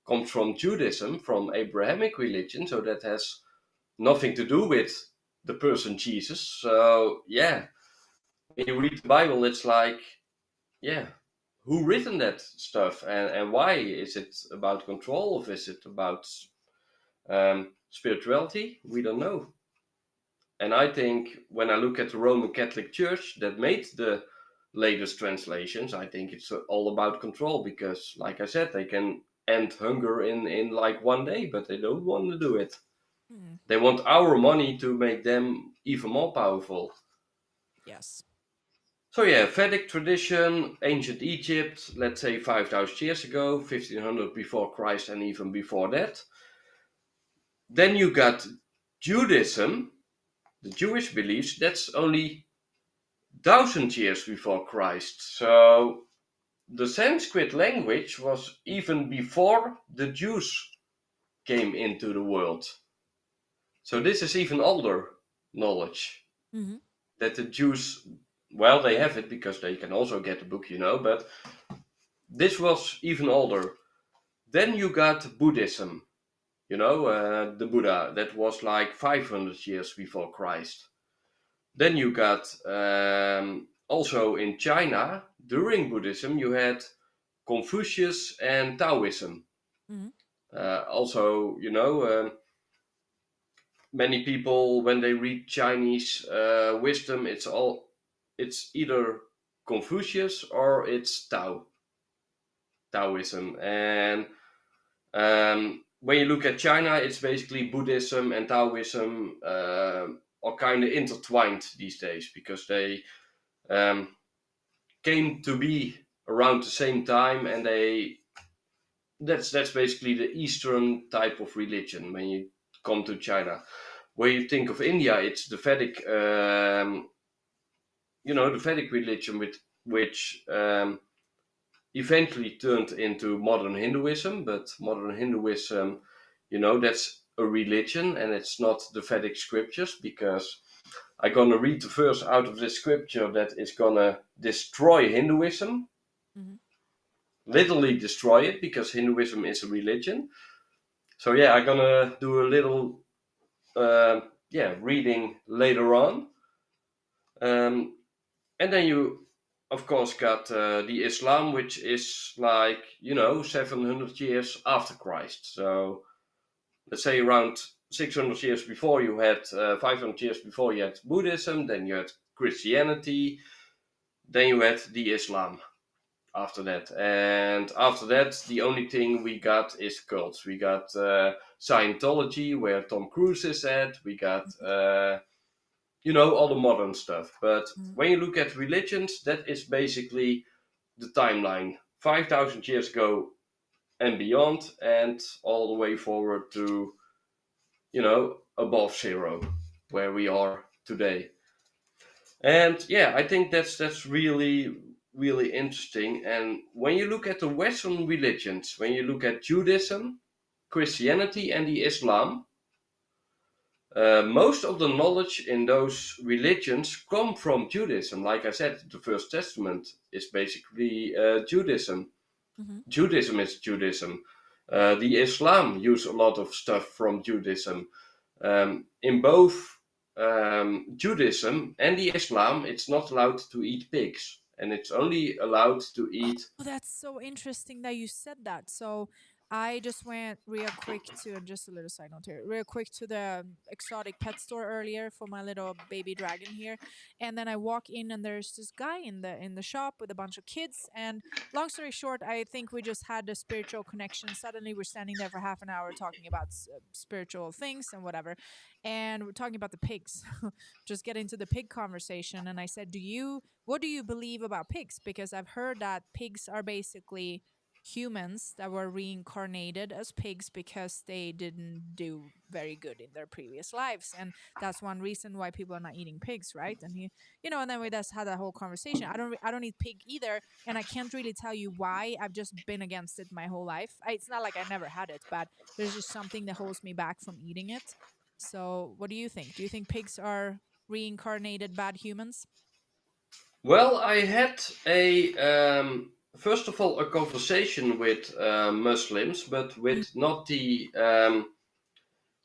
comes from Judaism, from Abrahamic religion, so that has nothing to do with the person Jesus. So yeah, when you read the Bible, it's like, yeah, who written that stuff and why? Is it about control or is it about spirituality? We don't know. And I think when I look at the Roman Catholic Church that made the latest translations, I think it's all about control because, like I said, they can end hunger in like one day, but they don't want to do it. They want our money to make them even more powerful. Yes. So yeah, Vedic tradition, ancient Egypt, let's say 5,000 years ago, 1500 before Christ and even before that. Then you got Judaism, the Jewish beliefs, that's only 1,000 years before Christ. So the Sanskrit language was even before the Jews came into the world. So this is even older knowledge. That the Jews, well, they have it because they can also get the book, but this was even older. Then you got Buddhism, the Buddha, that was like 500 years before Christ. Then you got also in China, during Buddhism, you had Confucius and Taoism. Mm-hmm. Also, many people, when they read Chinese wisdom, it's either Confucius or it's Taoism. And when you look at China, it's basically Buddhism and Taoism are kind of intertwined these days, because they came to be around the same time, and that's basically the Eastern type of religion when you come to China. When you think of India, it's the Vedic, the Vedic religion, which eventually turned into modern Hinduism. But modern Hinduism, that's a religion, and it's not the Vedic scriptures, because I'm gonna read the verse out of this scripture that is gonna destroy Hinduism. Mm-hmm. Literally destroy it, because Hinduism is a religion. So yeah, I'm gonna do a little reading later on. And then you, of course, got the Islam, which is like 700 years after Christ. So let's say around 600 years before, you had 500 years before, you had Buddhism, then you had Christianity, then you had the Islam after that. And after that, the only thing we got is cults. We got Scientology, where Tom Cruise is at. We got all the modern stuff. But when you look at religions, that is basically the timeline 5,000 years ago and beyond, and all the way forward to above zero, where we are today. And yeah, I think that's really really interesting. And when you look at the Western religions, when you look at Judaism, Christianity, and the Islam, most of the knowledge in those religions come from Judaism. Like I said, the First Testament is basically Judaism. Mm-hmm. Judaism is Judaism. The Islam use a lot of stuff from Judaism. In both Judaism and the Islam, it's not allowed to eat pigs, and it's only allowed to eat. Oh, that's so interesting that you said that. So I just went real quick to just a little side note here, real quick to the exotic pet store earlier for my little baby dragon here, and then I walk in and there's this guy in the shop with a bunch of kids. And long story short, I think we just had a spiritual connection. Suddenly, we're standing there for half an hour talking about spiritual things and whatever, and we're talking about the pigs. Just get into the pig conversation, and I said, what do you believe about pigs? Because I've heard that pigs are basically humans that were reincarnated as pigs because they didn't do very good in their previous lives, and that's one reason why people are not eating pigs, right? And and then we just had that whole conversation. I don't eat pig either, and I can't really tell you why. I've just been against it my whole life. It's not like I never had it, but there's just something that holds me back from eating it. So what do you think? Do you think pigs are reincarnated bad humans? Well, I had a first of all a conversation with Muslims, but with not the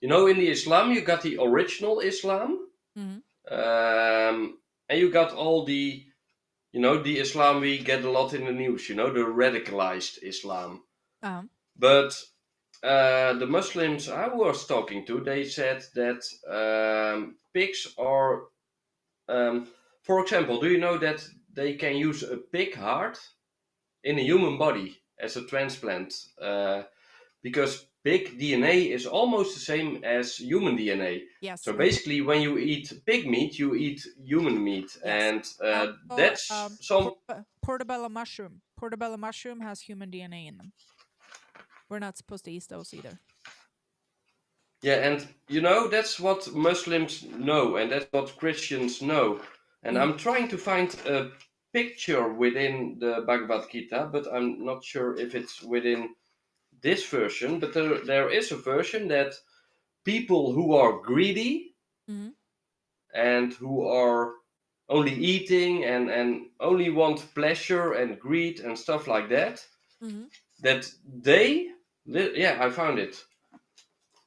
in the Islam you got the original Islam, Mm-hmm. and you got all the the Islam we get a lot in the news, the radicalized Islam. Um, But the Muslims I was talking to, they said that pigs are, for example, do you know that they can use a pig heart in a human body as a transplant? Because pig DNA is almost the same as human DNA. yes. So Mm-hmm. basically, when you eat pig meat, you eat human meat, Yes. and Also, that's some. portobello mushroom. Portobello mushroom has human DNA in them. We're not supposed to eat those either. Yeah, and that's what Muslims know, and that's what Christians know. And Mm-hmm. I'm trying to find a picture within the Bhagavad-gita, but I'm not sure if it's within this version. But there is a version that people who are greedy Mm-hmm. and who are only eating and only want pleasure and greed and stuff like that, Mm-hmm. that they, yeah, I found it,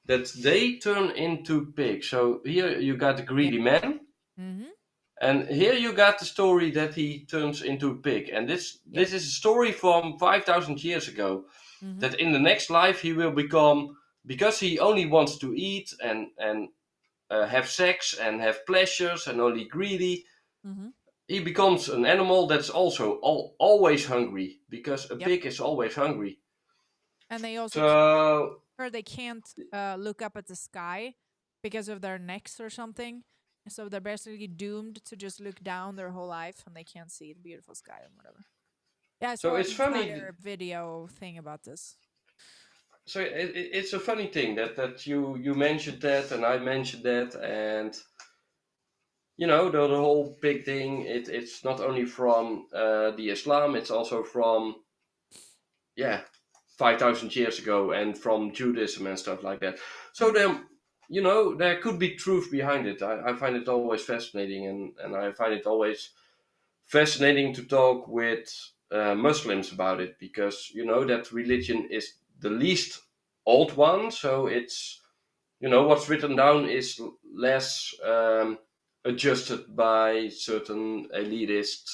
that they turn into pigs. So here you got the Yeah. greedy man, Mm-hmm. And here you got the story that he turns into a pig. And this is a story from 5,000 years ago. Mm-hmm. That in the next life he will become, because he only wants to eat and have sex and have pleasures and only greedy. Mm-hmm. He becomes an animal that's also always hungry, because a Yep. pig is always hungry. And they also So they can't look up at the sky because of their necks or something. So they're basically doomed to just look down their whole life, and they can't see the beautiful sky and whatever. Yeah, I saw an it's funny. entire video thing about this. So it's a funny thing that you mentioned that and I mentioned that, and the whole pig thing. It's not only from the Islam. It's also from 5,000 years ago, and from Judaism and stuff like that. So then, there could be truth behind it. I find it always fascinating, and I find it always fascinating to talk with Muslims about it, because that religion is the least old one. So it's what's written down is less adjusted by certain elitist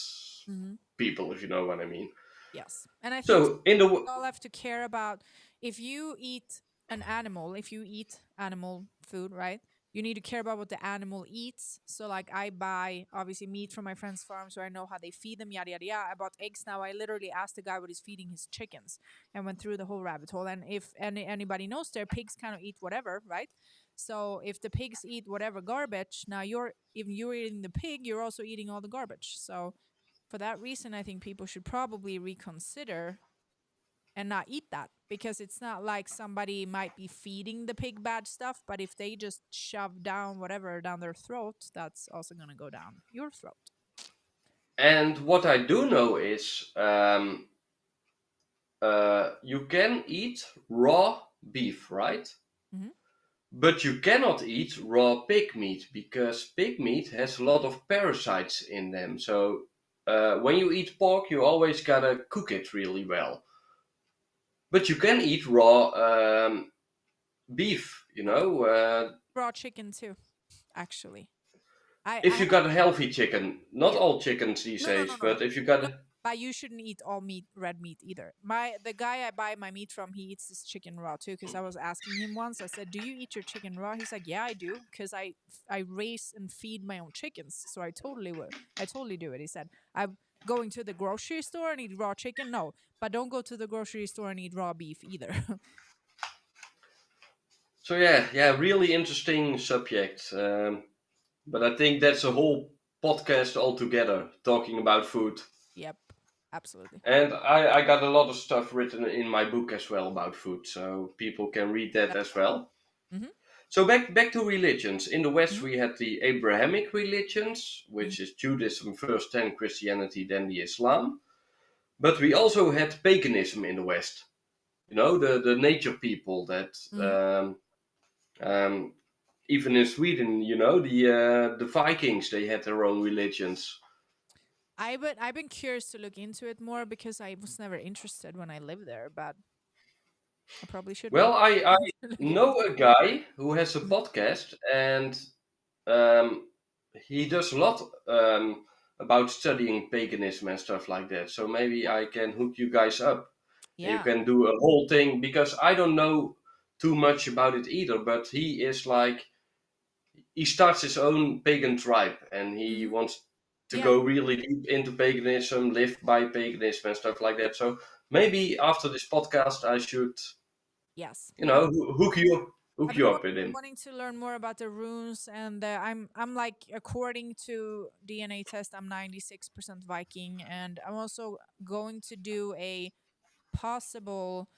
Mm-hmm. people, if you know what I mean. Yes. And I think So in the we all have to care about, if you eat an animal, if you eat animal food, right? You need to care about what the animal eats. So, like, I buy obviously meat from my friend's farm, so I know how they feed them, yada yada yada. I bought eggs now. I literally asked the guy what he's feeding his chickens, and went through the whole rabbit hole. And if anybody knows, their pigs kind of eat whatever, right? So if the pigs eat whatever garbage, now if you're eating the pig, you're also eating all the garbage. So for that reason, I think people should probably reconsider and not eat that, because it's not like somebody might be feeding the pig bad stuff, but if they just shove down whatever down their throat, that's also going to go down your throat. And what I do know is you can eat raw beef, right? Mm-hmm. But you cannot eat raw pig meat, because pig meat has a lot of parasites in them. So when you eat pork, you always gotta cook it really well. But you can eat raw beef, Raw chicken too, actually. I if you have got a healthy chicken. Not Yeah. all chickens these No, no, no, days, no, no. but if you got No, but you shouldn't eat all meat, red meat either. The guy I buy my meat from, he eats this chicken raw too. Because I was asking him once, I said, "Do you eat your chicken raw?" He's like, "Yeah, I do, because I raise and feed my own chickens, so I totally would. I totally do it." He said, "I'm going to the grocery store and eat raw chicken. No, but don't go to the grocery store and eat raw beef either." So yeah, really interesting subject. But I think that's a whole podcast altogether, talking about food. Yep, absolutely. And I got a lot of stuff written in my book as well about food, so people can read that That's as well. mm-hmm, So back to religions. In the West, mm-hmm, we had the Abrahamic religions, mm-hmm, which is Judaism first, then Christianity, then the Islam. But we also had paganism in the West. The nature people that mm-hmm. um, even in Sweden, the Vikings, they had their own religions. I've been curious to look into it more, because I was never interested when I lived there, but I probably should Well, be. I Look know into a guy who has a it. podcast, and um, he does a lot about studying paganism and stuff like that. So maybe I can hook you guys up. And you Yeah. can do a whole thing, because I don't know too much about it either. But he is like, he starts his own pagan tribe, and he Hmm. wants to Yeah. go really deep into paganism, live by paganism and stuff like that. So maybe after this podcast, I should, Yes. hook you I've hook been you up with him. wanting to learn more about the runes, and I'm like, according to DNA test, I'm 96% Viking, and I'm also going to do a possible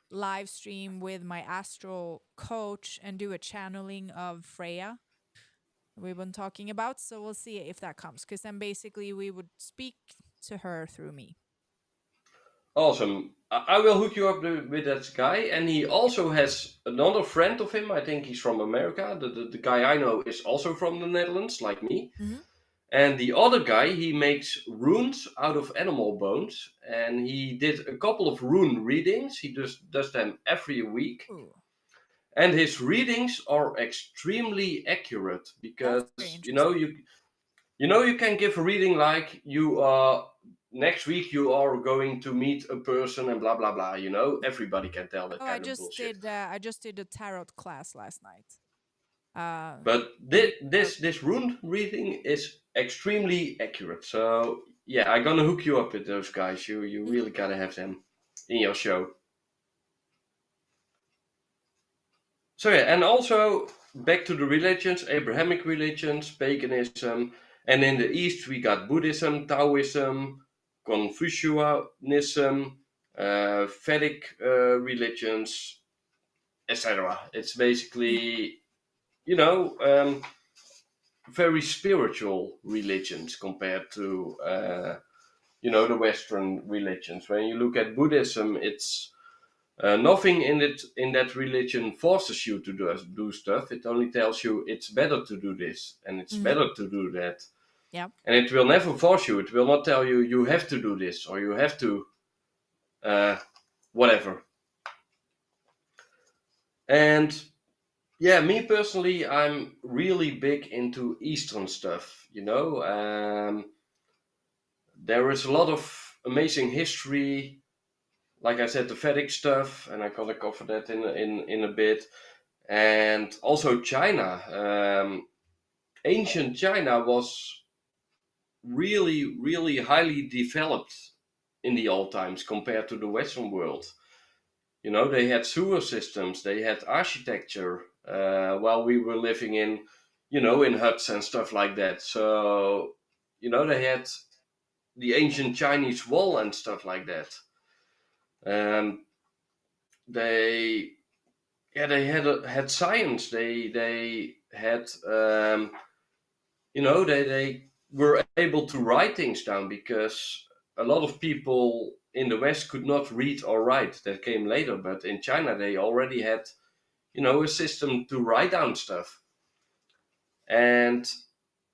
live stream with my astral coach and do a channeling of Freya we've been talking about. So we'll see if that comes, because then basically we would speak to her through me. Awesome. I will hook you up with that guy, and he also has another friend of him. I think he's from America. The guy I know is also from the Netherlands, like me. Mm-hmm. And the other guy, he makes runes out of animal bones, and he did a couple of rune readings. He just does them every week, Ooh, and his readings are extremely accurate, that's because very interesting. You can give a reading like you are next week you are going to meet a person and blah blah blah. Everybody can tell that Oh, kind of bullshit. I just did a tarot class last night. But I read this rune reading is extremely accurate. So yeah, I'm gonna hook you up with those guys. You really gotta have them in your show. So yeah, and also back to the religions, Abrahamic religions, paganism, and in the East we got Buddhism, Taoism, Confucianism, Vedic religions, etc. It's basically, very spiritual religions compared to, the Western religions. When you look at Buddhism, it's nothing in that religion forces you to do stuff. It only tells you it's better to do this and it's better to do that. Yeah. And it will never force you. It will not tell you you have to do this or you have to whatever. And yeah, me personally, I'm really big into Eastern stuff. There is a lot of amazing history. Like I said, the Vedic stuff, and I'm gonna cover that in a bit. And also China. Ancient China was really, really highly developed in the old times compared to the Western world. They had sewer systems, they had architecture, while we were living in huts and stuff like that. So, they had the ancient Chinese wall and stuff like that. Um, they they had science. They had they were able to write things down because a lot of people in the West could not read or write. That came later, but in China they already had a system to write down stuff. And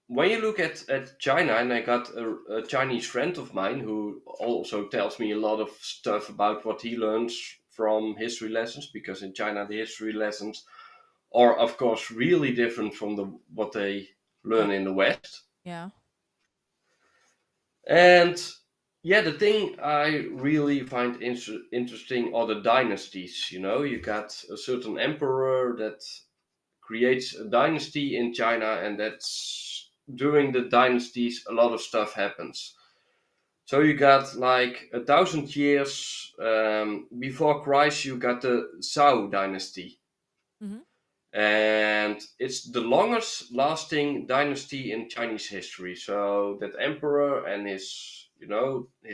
when you look at China, and I got a Chinese friend of mine who also tells me a lot of stuff about what he learns from history lessons, because in China the history lessons are of course really different from what they learn in the West. Yeah. And yeah, the thing I really find interesting are the dynasties. You got a certain emperor that creates a dynasty in China, and that's during the dynasties a lot of stuff happens. So you got like 1,000 years before Christ, you got the Zhou dynasty. Mm-hmm. And it's the longest lasting dynasty in Chinese history. So that emperor and his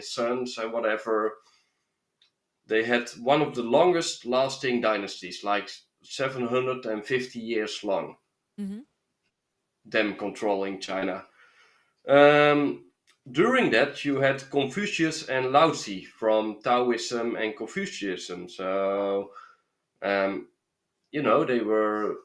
sons and whatever, they had one of the longest lasting dynasties, like 750 years long, Mm-hmm. them controlling China. Um, During that, you had Confucius and Laozi from Taoism and Confucianism. So, they were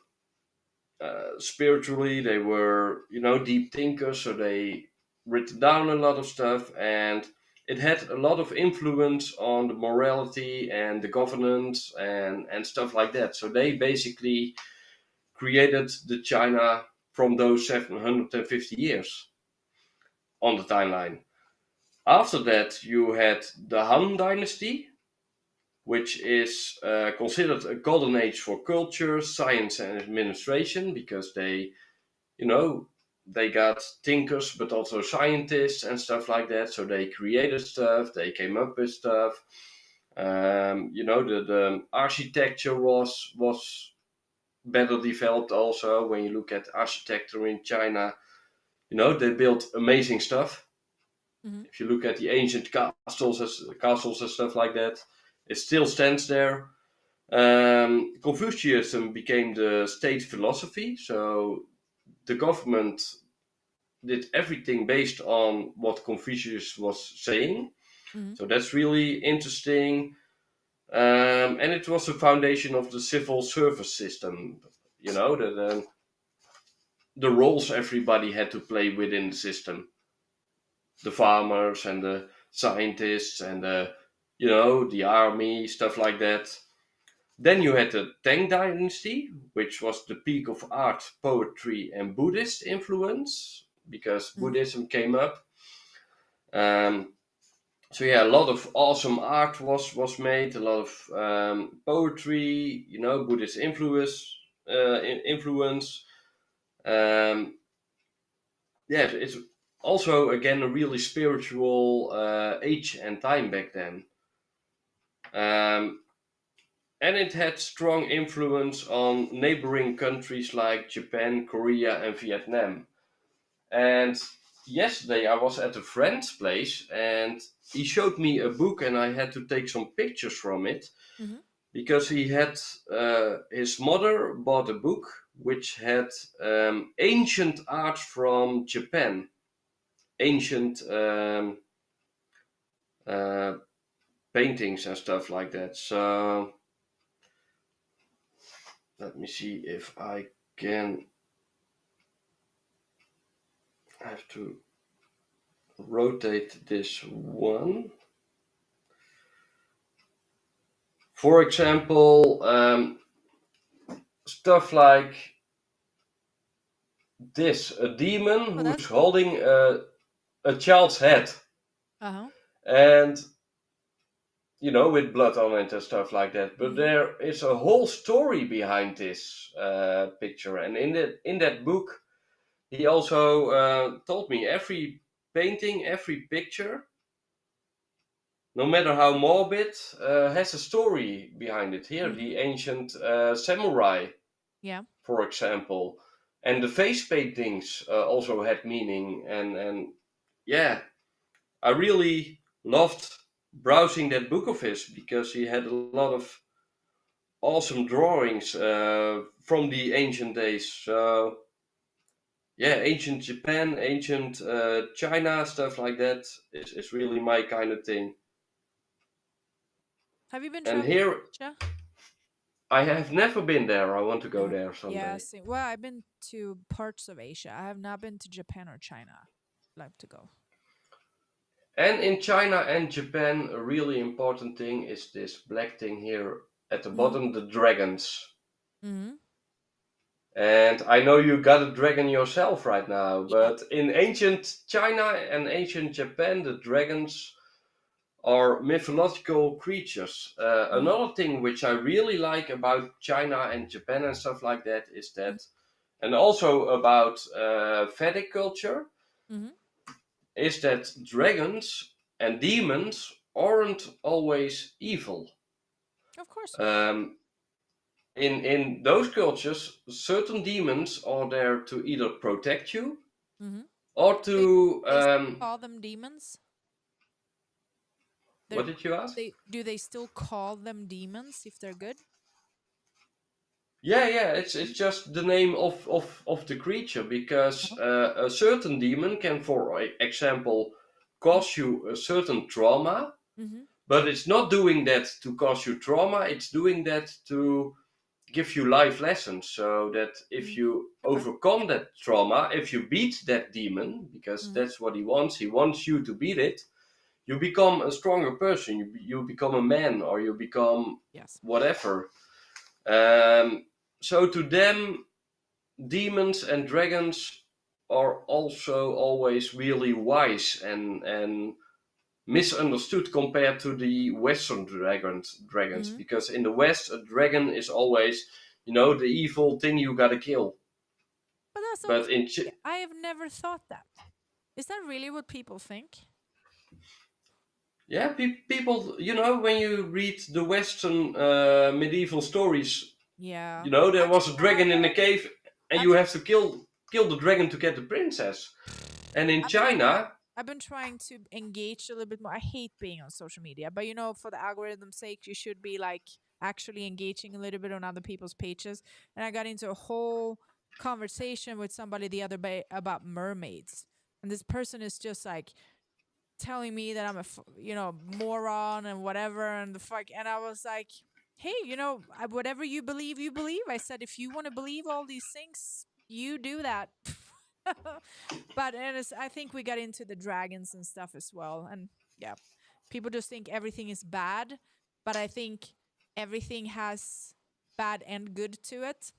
spiritually, they were deep thinkers, so they written down a lot of stuff, and it had a lot of influence on the morality and the governance and stuff like that. So they basically created the China from those 750 years on the timeline. After that, you had the Han dynasty, which is considered a golden age for culture, science, and administration, because they got thinkers, but also scientists and stuff like that. So they created stuff, they came up with stuff. The architecture was better developed also. When you look at architecture in China, they built amazing stuff. Mm-hmm. If you look at the ancient castles and stuff like that, it still stands there. Confucianism became the state philosophy, so the government did everything based on what Confucius was saying. Mm-hmm. So that's really interesting. And it was the foundation of the civil service system. The roles everybody had to play within the system. The farmers and the scientists and the army, stuff like that. Then you had the Tang Dynasty, which was the peak of art, poetry, and Buddhist influence. because Buddhism came up. So yeah, a lot of awesome art was made, a lot of poetry, Buddhist influence. Yeah, it's also again a really spiritual age and time back then. And it had strong influence on neighboring countries like Japan, Korea, and Vietnam. And yesterday I was at a friend's place and he showed me a book and I had to take some pictures from it because he had his mother bought a book which had ancient art from Japan, ancient paintings and stuff like that. So let me see if I can. I have to rotate this one. For example, stuff like this: a demon who's holding a child's head, and with blood on it and stuff like that. But there is a whole story behind this picture, and in that book, he also told me every painting, every picture, no matter how morbid, has a story behind it. Here, the ancient samurai, for example, and the face paintings also had meaning. And yeah, I really loved browsing that book of his because he had a lot of awesome drawings from the ancient days. So yeah, ancient Japan, ancient China, stuff like that is really my kind of thing. Have you been And traveling here, to Asia? I have never been there. I want to go there someday. Yeah, well, I've been to parts of Asia. I have not been to Japan or China. I'd like to go. And in China and Japan, a really important thing is this black thing here at the bottom, the dragons. And I know you got a dragon yourself right now, but in ancient China and ancient Japan, the dragons are mythological creatures. Another thing which I really like about China and Japan and stuff like that is that, and also about Vedic culture, is that dragons and demons aren't always evil. Of course. In those cultures, certain demons are there to either protect you or to. They call them demons. What did you ask? Do they still call them demons if they're good? Yeah. It's just the name of the creature because a certain demon can, for example, cause you a certain trauma, but it's not doing that to cause you trauma. It's doing that to give you life lessons, so that if you overcome that trauma, if you beat that demon, because that's what he wants you to beat it, you become a stronger person. You become a man, or you become whatever. So to them, demons and dragons are also always really wise and misunderstood compared to the Western dragons, because in the West, a dragon is always, the evil thing you gotta kill. But I have never thought that. Is that really what people think? Yeah, people, when you read the Western medieval stories, there was a dragon in a cave, and you have to kill the dragon to get the princess. And in China, I've been trying to engage a little bit more. I hate being on social media, but for the algorithm's sake, you should be like actually engaging a little bit on other people's pages. And I got into a whole conversation with somebody the other day about mermaids, and this person is just like telling me that I'm a moron and whatever and the fuck. And I was like, hey, whatever you believe, you believe. I said, if you want to believe all these things, you do that. But I think we got into the dragons and stuff as well. And yeah, people just think everything is bad, but I think everything has bad and good to it.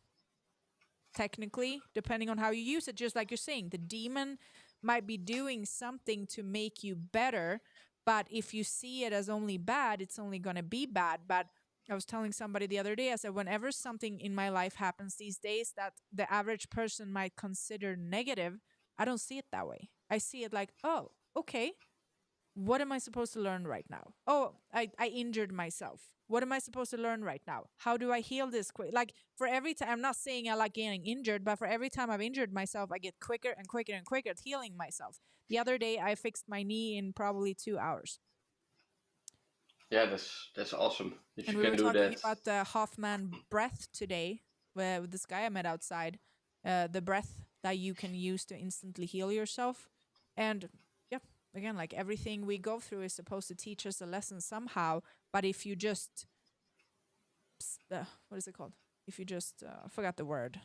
technically, depending on how you use it. Just like you're saying, the demon might be doing something to make you better, but if you see it as only bad, it's only going to be bad. But I was telling somebody the other day, I said, whenever something in my life happens these days that the average person might consider negative, I don't see it that way. I see it like, oh, okay, what am I supposed to learn right now? Oh, I injured myself. What am I supposed to learn right now? How do I heal this quick? Like for every time, I'm not saying I like getting injured, but for every time I've injured myself, I get quicker and quicker and quicker at healing myself. The other day, I fixed my knee in probably 2 hours. Yeah, that's awesome if And you we can were do talking that. about the Hoffman breath today, with this guy I met outside, the breath that you can use to instantly heal yourself. And yeah, again, like everything we go through is supposed to teach us a lesson somehow. But if you just, what is it called? If you just, I forgot the word.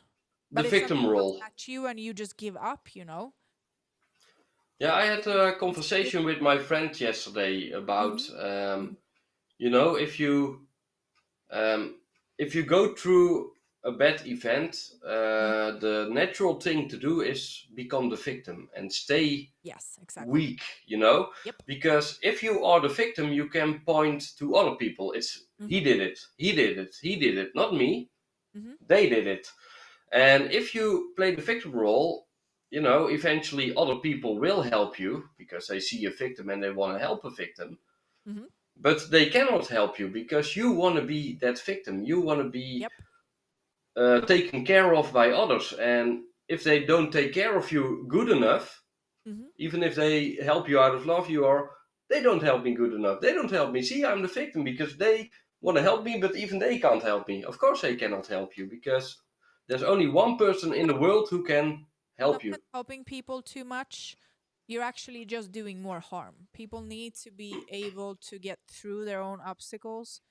The But if something victim comes role. at you and you just give up, Yeah, I had a it's- conversation with my friend yesterday about, Mhm. you know, if you go through a bad event, Mhm. the natural thing to do is become the victim and stay Yes, exactly. weak, you know, Yep. because if you are the victim, you can point to other people. It's Mm-hmm. he did it, he did it, he did it, not me. Mm-hmm. They did it. And if you play the victim role, you know, eventually other people will help you because they see a victim and they want to help a victim. Mm-hmm. But they cannot help you because you want to be that victim. You want to be Yep. taken care of by others. And if they don't take care of you good enough, Mm-hmm. even if they help you out of love, they don't help me good enough. They don't help me. See, I'm the victim because they want to help me, but even they can't help me. Of course, they cannot help you because there's only one person in the world who can help you. Sometimes helping people too much, you're actually just doing more harm. People need to be able to get through their own obstacles.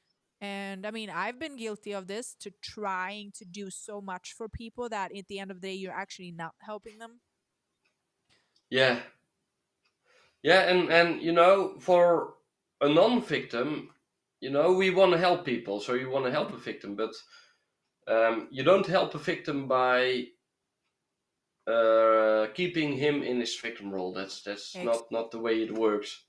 And I mean, I've been guilty of this, to trying to do so much for people that at the end of the day, you're actually not helping them. Yeah, yeah, and you know, for a non-victim, you know, we want to help people, so you want to help Mhm. a victim, but you don't help a victim by keeping him in his victim role. That's Ex- not the way it works.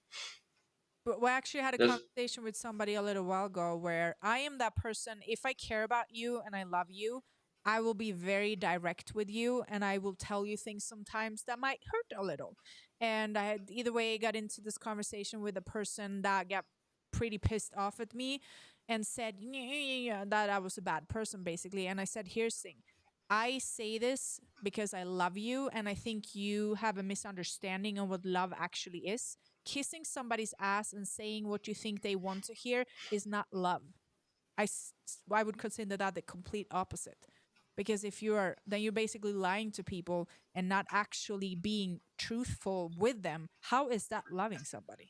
But we actually had a There's conversation with somebody a little while ago where I am that person. If I care about you and I love you, I will be very direct with you and I will tell you things sometimes that might hurt a little. And I had either way got into this conversation with a person that got pretty pissed off at me and said, "Yeah, yeah, yeah," that I was a bad person basically. And I said, here's the thing. I say this because I love you and I think you have a misunderstanding of what love actually is. Kissing somebody's ass and saying what you think they want to hear is not love. I would consider that the complete opposite. Because if you are, then you're basically lying to people and not actually being truthful with them. How is that loving somebody?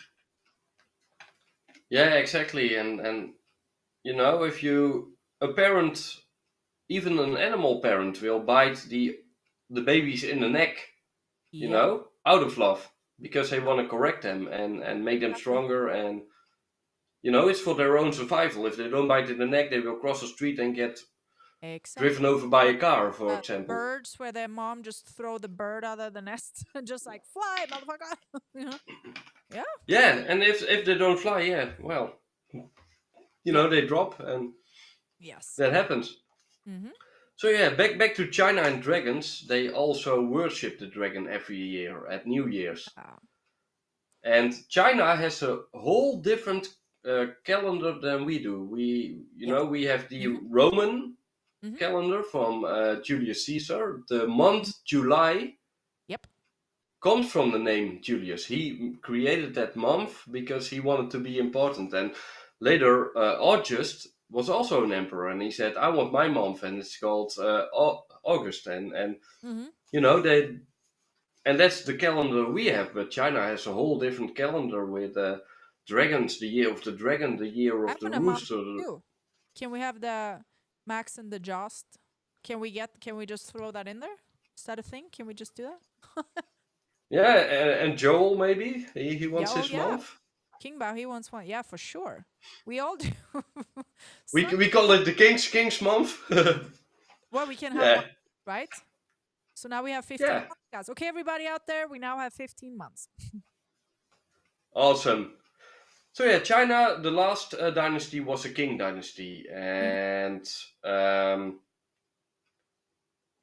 Yeah, exactly, and you know, if you a parent, even an animal parent, will bite the babies in the neck, you Yep, know, out of love because they want to correct them and make them exactly. stronger, and you know, it's for their own survival. If they don't bite in the neck, they will cross the street and get driven Exactly. over by Like a car, for the example. birds where their mom just throw the bird out of the nest and just like fly, motherfucker. you know? Yeah. Yeah, and if they don't fly, yeah, well, you Yep. know, they drop, and Yes. that happens. Mm-hmm. So yeah, back to China and dragons. They also worship the dragon every year at New Year's, and China has a whole different calendar than we do. You Yep. know, we have the Mm-hmm. Roman Mm-hmm. calendar from Julius Caesar. The Mm-hmm. month July Yep. comes from the name Julius. He created that month because he wanted to be important. And later, August was also an emperor, and he said, "I want my month," and it's called August. And Mm-hmm. you know, and that's the calendar we have. But China has a whole different calendar with dragons, the year of the dragon, the year I of the want a month rooster. too. Can we have the Maaxx and the Joost? Can we just throw that in there? Is that a thing? Can we just do that? Yeah, and Joel maybe he Yeah, wants oh his yeah. month. King Bao, he wants one. Yeah, for sure. We all do. We Some call it the King's month. well, we can have Yeah. one. right? So now we have 15 Yeah, months, guys. Okay, everybody out there, we now have 15 months. awesome. So yeah, China, the last dynasty was a Qing dynasty, and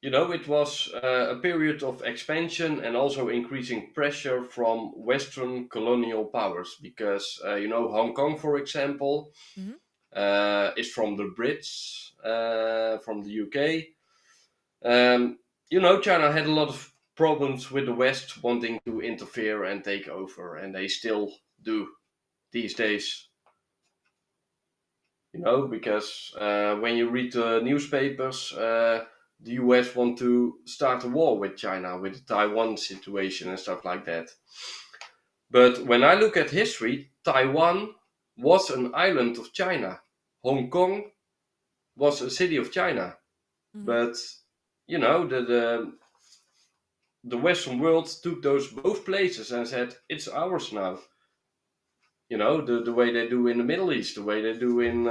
it was a period of expansion and also increasing pressure from Western colonial powers because Hong Kong, for example, is from the Brits, from the UK. China had a lot of problems with the West wanting to interfere and take over, and they still do these days. Because when you read the newspapers, the US want to start a war with China, with the Taiwan situation and stuff like that. But when I look at history, Taiwan was an island of China. Hong Kong was a city of China. But, the Western world took those both places and said, it's ours now. The way they do in the Middle East, the way they do in...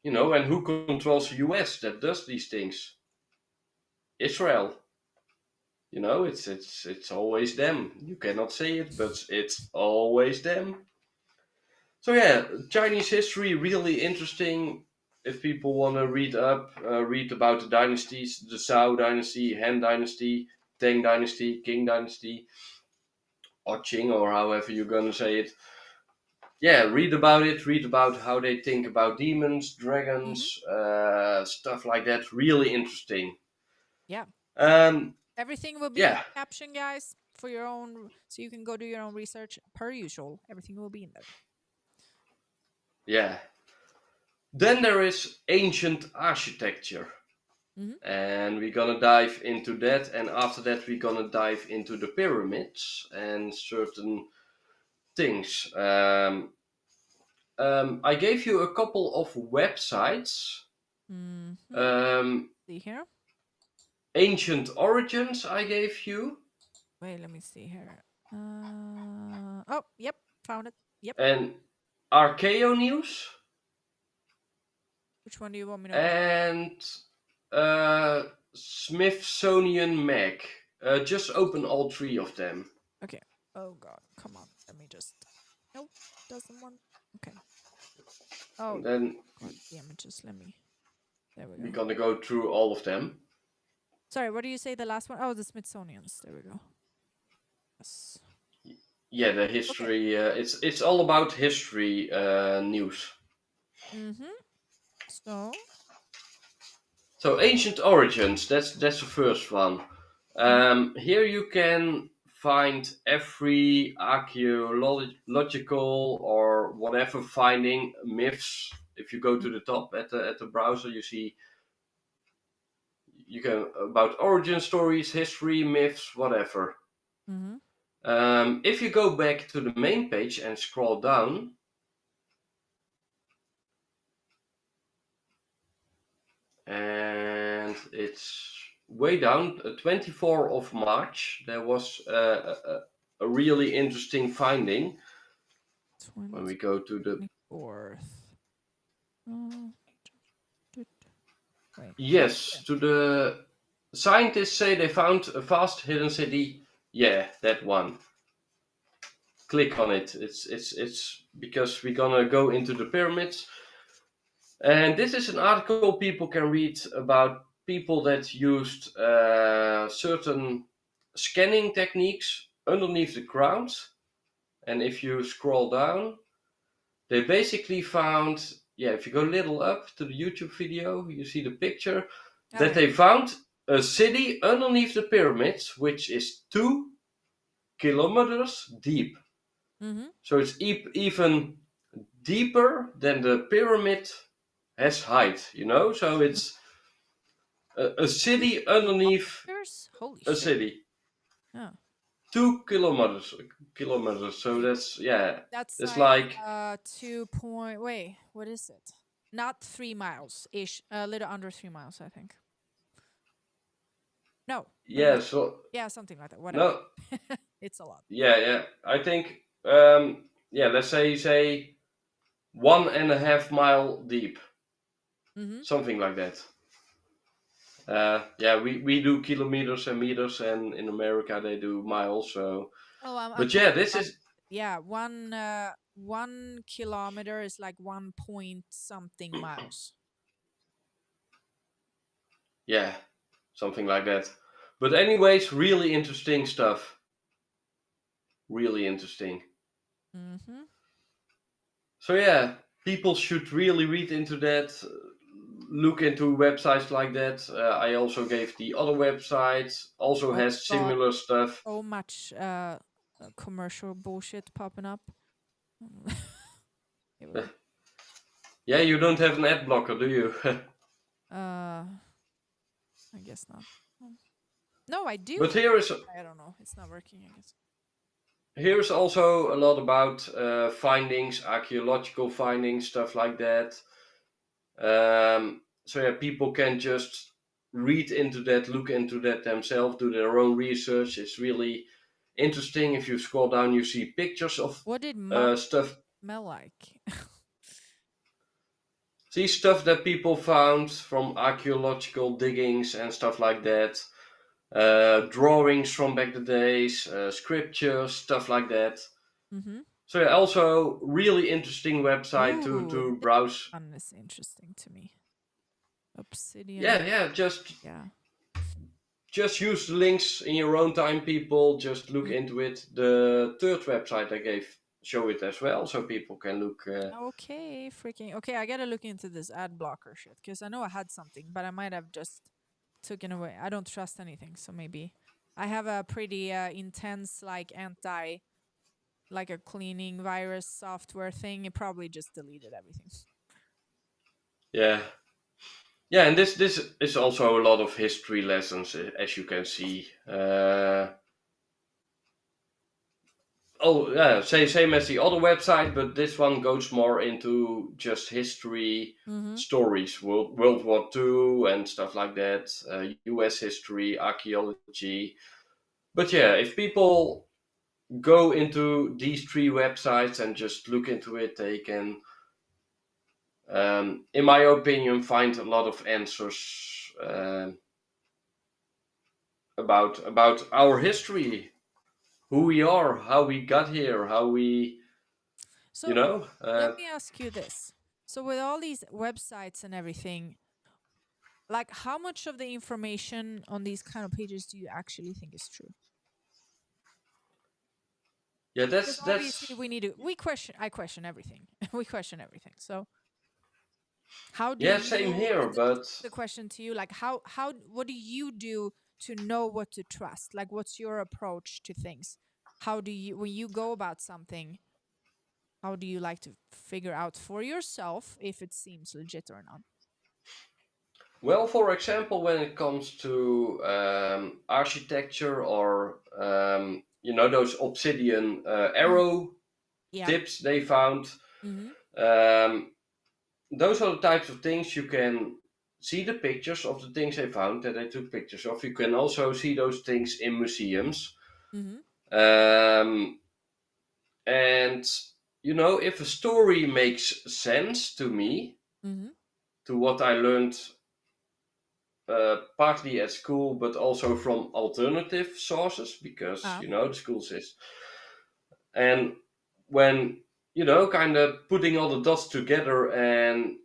and who controls the US that does these things? Israel. It's always them. You cannot say it, but it's always them. So yeah, Chinese history really interesting. If people want to read about the dynasties, the Zhou dynasty, Han dynasty, Tang dynasty, Qing dynasty, or Qing, or however you're gonna say it. Yeah, read about it. Read about how they think about demons, dragons, stuff like that. Really interesting. Yeah. Everything will be captioned, guys, for your own, so you can go do your own research per usual. Everything will be in there. Yeah. Then there is ancient architecture. And we're gonna dive into that, and after that we're gonna dive into the pyramids and certain things. I gave you a couple of websites. See here. Ancient Origins I gave you. Wait, let me see here. Oh, yep, found it. Yep. And Archaeo News. Which one do you want me to open? And Smithsonian Mag. Just open all three of them. Okay. Oh God, come on. Let me just. Nope, doesn't want. Okay. Oh. And then God, the images. Let me. There we go. We're gonna go through all of them. Sorry, what do you say? The last one? Oh, the Smithsonian's. There we go. Yes. Yeah, the history. Okay. It's all about history news. So ancient origins. That's the first one. Here you can find every archaeological or whatever finding, myths. If you go to the top at the browser, you see. You can about origin stories, history, myths, whatever. If you go back to the main page and scroll down, and it's way down, 24th of March, there was a really interesting finding. When we go to the 24th. Yes, to the scientists say they found a vast hidden city. Yeah, that one. Click on it. It's because we're gonna go into the pyramids. And this is an article people can read about people that used certain scanning techniques underneath the ground. And if you scroll down, they basically found, if you go a little up to the YouTube video, you see the picture, that they found a city underneath the pyramids, which is 2 kilometers deep. So it's even deeper than the pyramid has height, so it's a city underneath a city. 2 kilometers. So that's it's like 2 point. Wait, what is it? Not 3 miles ish. A little under 3 miles, I think. No. Yeah. So. Yeah, something like that. Whatever. No. It's a lot. Yeah. I think. Let's say 1.5 mile deep. Something like that. we do kilometers and meters, and in America they do miles. So, Oh, I'm but yeah, totally this lost. is Yeah, 1 kilometer is like 1 point something miles. yeah, something like that. But anyways, really interesting stuff. Really interesting. Mm-hmm. So yeah, people should really read into that. Look into websites like that. I also gave the other website. Also Oh has God, similar stuff. so much commercial bullshit popping up. Here we go. Yeah, you don't have an ad blocker, do you? Uh, I guess not. No, I do. But here is I don't know. It's not working, I guess. here's also a lot about findings, archaeological findings, stuff like that. So yeah, people can just read into that, look into that themselves, do their own research. It's really interesting. If you scroll down, you see pictures of What did mud stuff. smell like? See stuff that people found from archaeological diggings and stuff like that. Drawings from back the days, scriptures, stuff like that. Mm-hmm. So yeah, also really interesting website Ooh, to this browse. one is interesting to me. Obsidian. Yeah, Yeah. just use the links in your own time, people. Just look Mm. into it. The third website I gave show it as well, so people can look. Okay, freaking. Okay, I gotta look into this ad blocker shit because I know I had something, but I might have just taken away. I don't trust anything, so maybe I have a pretty intense like like a cleaning virus software thing. It probably just deleted everything. Yeah, yeah, and this is also a lot of history lessons, as you can see. Oh yeah, same as the other website, but this one goes more into just history Mm-hmm. stories, World War II and stuff like that, U.S. history, archaeology. But yeah, if people go into these three websites and just look into it, they can, in my opinion, find a lot of answers about our history, who we are, how we got here, how we, you So know. let me ask you this. So with all these websites and everything, like how much of the information on these kind of pages do you actually think is true? Yeah, Because that's obviously we question I question everything. We question everything. So how do yeah, same you here. this But is the question to you, like how what do you do to know what to trust? Like what's your approach to things? How do you when you go about something, how do you like to figure out for yourself if it seems legit or not? well, for example, when it comes to architecture or those obsidian arrow Yeah. tips they found, Mm-hmm. um, those are the types of things you can see the pictures of the things they found that they took pictures of. You can also see those things in museums. Mm-hmm. Um, and if a story makes sense to me, Mm-hmm. to what I learned partly at school, but also from alternative sources, because Ah. the school system. And when kind of putting all the dots together and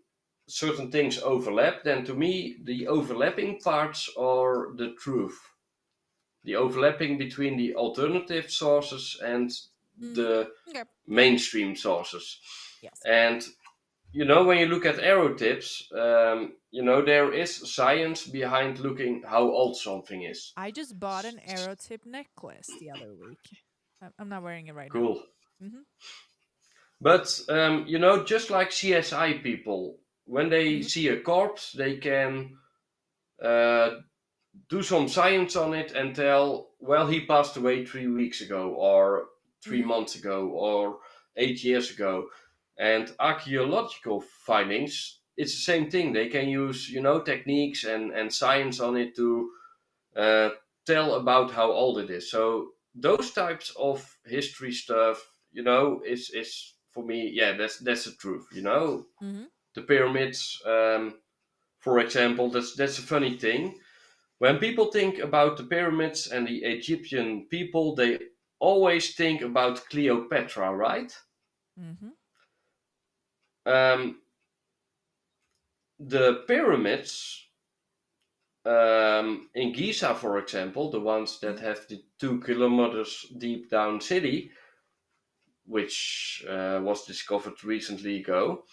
certain things overlap, then to me the overlapping parts are the truth. The overlapping between the alternative sources and Mm-hmm. the Okay. Yeah. mainstream sources. Yes. And when you look at arrow tips, there is science behind looking how old something is. I just bought an arrow tip necklace the other week. I'm not wearing it right now. Cool. Mm-hmm. But just like CSI people, when they Mm-hmm. see a corpse, they can uh, do some science on it and tell, well, he passed away 3 weeks ago, or three Mm-hmm. months ago, or 8 years ago. And archaeological findings, it's the same thing. They can use, techniques and science on it to uh, tell about how old it is. So those types of history stuff, is for me, yeah, that's the truth. Mm-hmm. The pyramids, for example, that's a funny thing. When people think about the pyramids and the Egyptian people, they always think about Cleopatra, right? Mm-hmm. The pyramids in Giza, for example, the ones that have the 2 kilometers deep down city, which was discovered recently ago,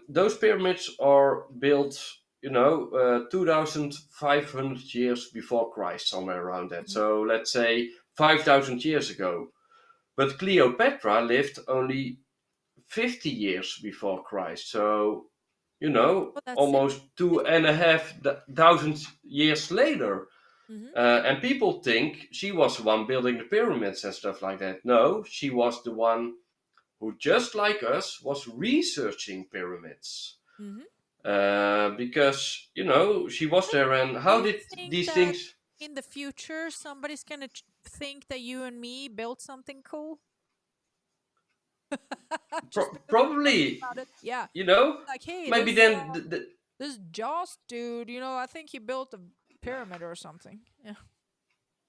those pyramids are built, 2,500 years before Christ, somewhere around that. So let's say 5,000 years ago. But Cleopatra lived only 50 years before Christ. So, That's it. almost 2,500 years later. And people think she was the one building the pyramids and stuff like that. No, she was the one who, just like us, was researching pyramids. Because, she was there, and Do how you did think these that things... in the future somebody's gonna think that you and me built something cool? Just because we're talking Probably, about it. Yeah. Like, hey, maybe this then this Joost dude, I think he built a pyramid or something. Yeah.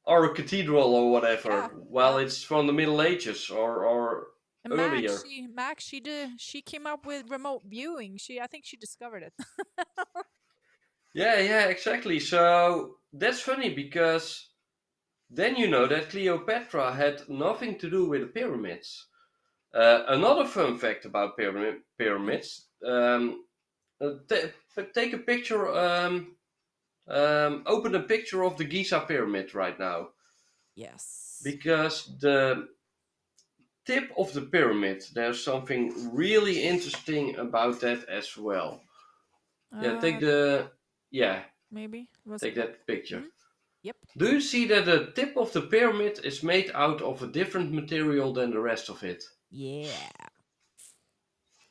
or a cathedral or Yeah. whatever. Well, Yeah. it's from the Middle Ages or And earlier. She came up with remote viewing. I think she discovered it. Yeah, exactly. So that's funny, because then you know that Cleopatra had nothing to do with the pyramids. Another fun fact about pyramids: take a picture. Open a picture of the Giza pyramid right now, Yes. because the tip of the pyramid, there's something really interesting about that as well. Yeah, Maybe was take it? that picture. Yep. Do you see that the tip of the pyramid is made out of a different material than the rest of it? Yeah.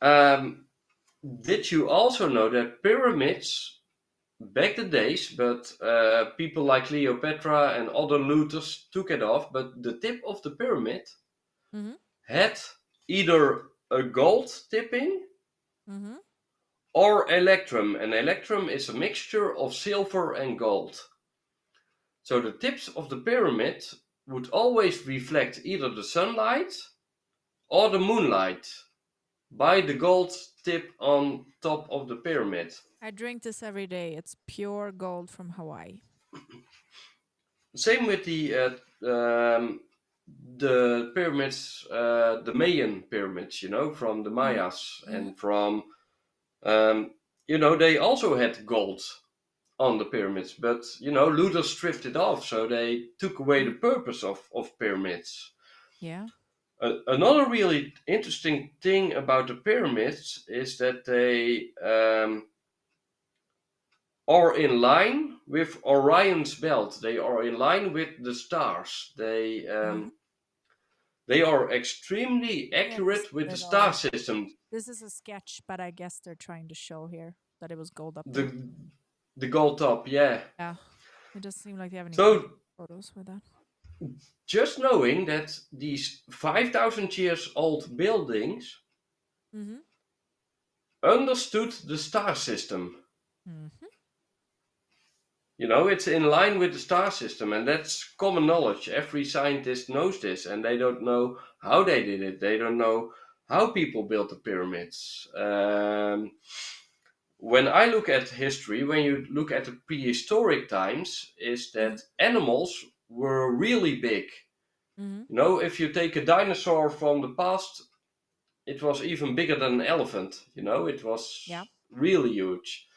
Um, did you also know that pyramids back the days, but people like Cleopatra and other looters took it off, but the tip of the pyramid had either a gold tipping or electrum. An electrum is a mixture of silver and gold. So the tips of the pyramid would always reflect either the sunlight or the moonlight by the gold tip on top of the pyramid. I drink this every day. It's pure gold from Hawaii. Same with the pyramids, the Mayan pyramids, from the Mayas, and from they also had gold on the pyramids, but Luther stripped it off, so they took away the purpose of pyramids. Yeah. Another really interesting thing about the pyramids is that they are in line with Orion's belt. They are in line with the stars. They are extremely Yeah, this accurate with the it star all. system. This is a sketch, but I guess they're trying to show here that it was gold up there. The gold top, yeah. Yeah. It doesn't seem like they have any So photos with that. just knowing that these 5,000 years old buildings understood the star system. It's in line with the star system, and that's common knowledge. Every scientist knows this, and they don't know how they did it. They don't know how people built the pyramids. When I look at history, when you look at the prehistoric times, is that animals were really big. If you take a dinosaur from the past, it was even bigger than an elephant. It was really huge.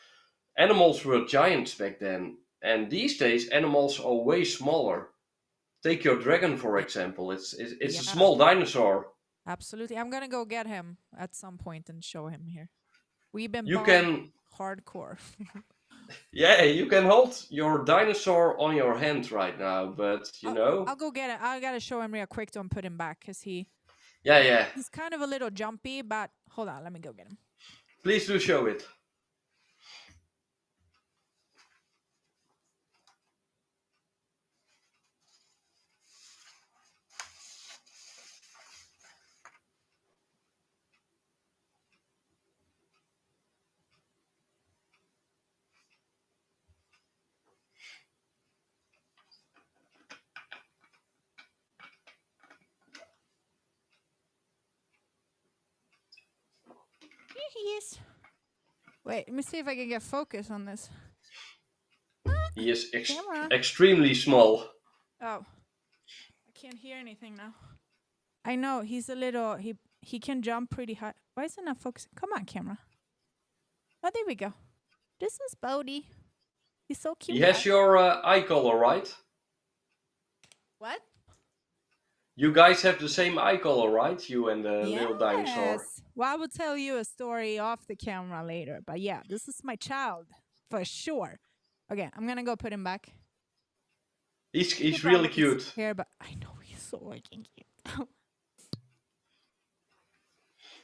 Animals were giants back then, and these days animals are way smaller. Take your dragon, for example. It's a small dinosaur. Absolutely. I'm gonna go get him at some point and show him here. We've been You bonding can, hardcore. yeah, you can hold your dinosaur on your hand right now, but I'll go get it. I gotta show him real quick. Don't put him back because yeah. he's kind of a little jumpy. But hold on, let me go get him. Please do show it. he is. Wait, let me see if I can get focus on this. He is Camera. extremely small. Oh, I can't hear anything now. I know he's a little. He can jump pretty high. Why is it not focusing? Come on, camera. Oh, there we go. This is Bodhi. He's so cute. He has your eye color, right? What? You guys have the same eye color, right? You and the little dinosaur. Well, I will tell you a story off the camera later. But yeah, this is my child for sure. Okay, I'm gonna go put him back. He's really cute. Here, but I know he's so fucking cute. I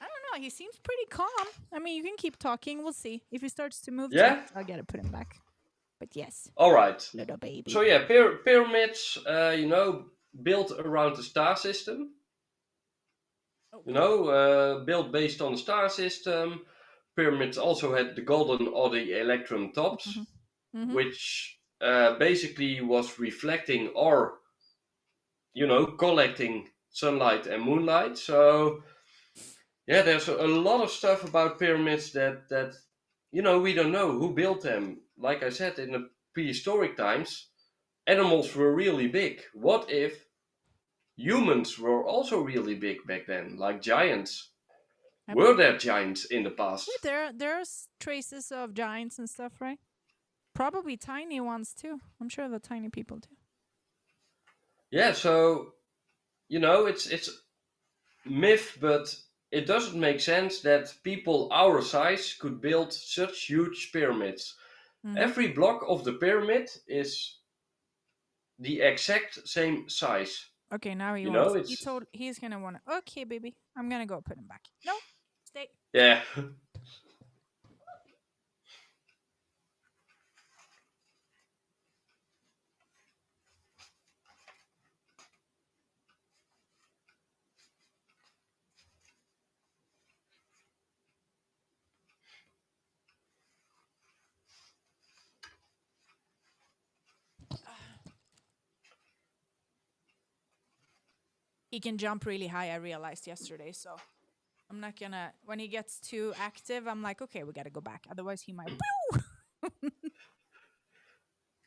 don't know. He seems pretty calm. I mean, you can keep talking. We'll see if he starts to move. Yeah, I'll gotta put him back. But yes. All right. Little baby. So yeah, pyramids. Built around the star system. Okay. Built based on the star system. Pyramids also had the golden or the electrum tops, which basically was reflecting or, collecting sunlight and moonlight. So, yeah, there's a lot of stuff about pyramids that we don't know who built them. Like I said, in the prehistoric times, animals were really big. What if humans were also really big back then, like giants? Were there giants in the past? Yeah, there's traces of giants and stuff, right? Probably tiny ones too. I'm sure the tiny people too. Yeah, so it's myth, but it doesn't make sense that people our size could build such huge pyramids. Every block of the pyramid is the exact same size. Okay, now he wants. He's gonna want to. Okay, baby, I'm gonna go put him back. No, stay. Yeah. He can jump really high, I realized yesterday, so I'm not gonna, when he gets too active, I'm like, okay, we gotta go back. Otherwise he might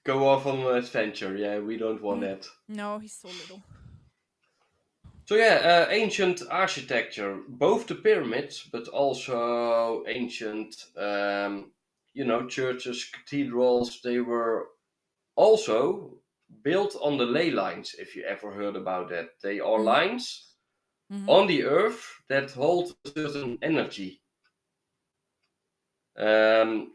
Go off on an adventure. Yeah, we don't want that. No, he's so little. So yeah, ancient architecture, both the pyramids, but also ancient, churches, cathedrals, they were also built on the ley lines, if you ever heard about that. They are lines on the earth that hold a certain energy. And,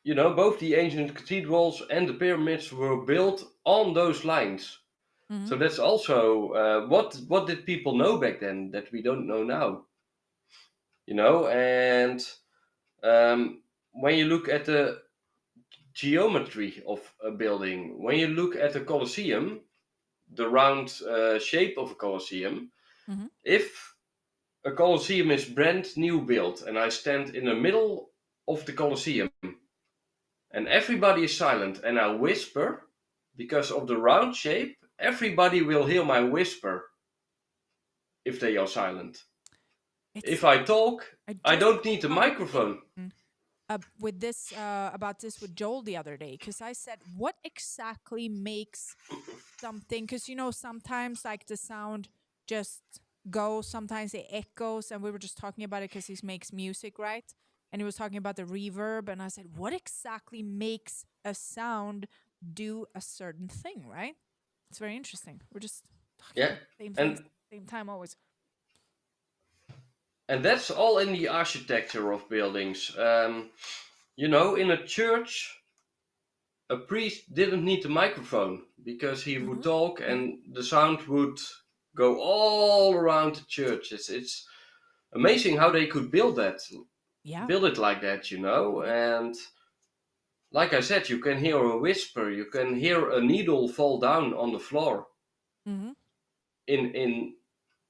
both the ancient cathedrals and the pyramids were built on those lines. So that's also, what did people know back then that we don't know now? And when you look at the geometry of a building, when you look at a Colosseum, the round shape of a Colosseum, if a Colosseum is brand new built and I stand in the middle of the Colosseum and everybody is silent and I whisper, because of the round shape, everybody will hear my whisper if they are silent. If I talk, I don't need a microphone. With this, about this with Joel the other day, because I said, what exactly makes something, because sometimes like the sound just goes, sometimes it echoes, and we were just talking about it because he makes music, right? And he was talking about the reverb, and I said, what exactly makes a sound do a certain thing, right? It's very interesting. We're just talking about the same time always. And that's all in the architecture of buildings. In a church, a priest didn't need a microphone because he would talk and the sound would go all around the church. It's amazing how they could build that. Yeah. Build it like that, and like I said, you can hear a whisper, you can hear a needle fall down on the floor in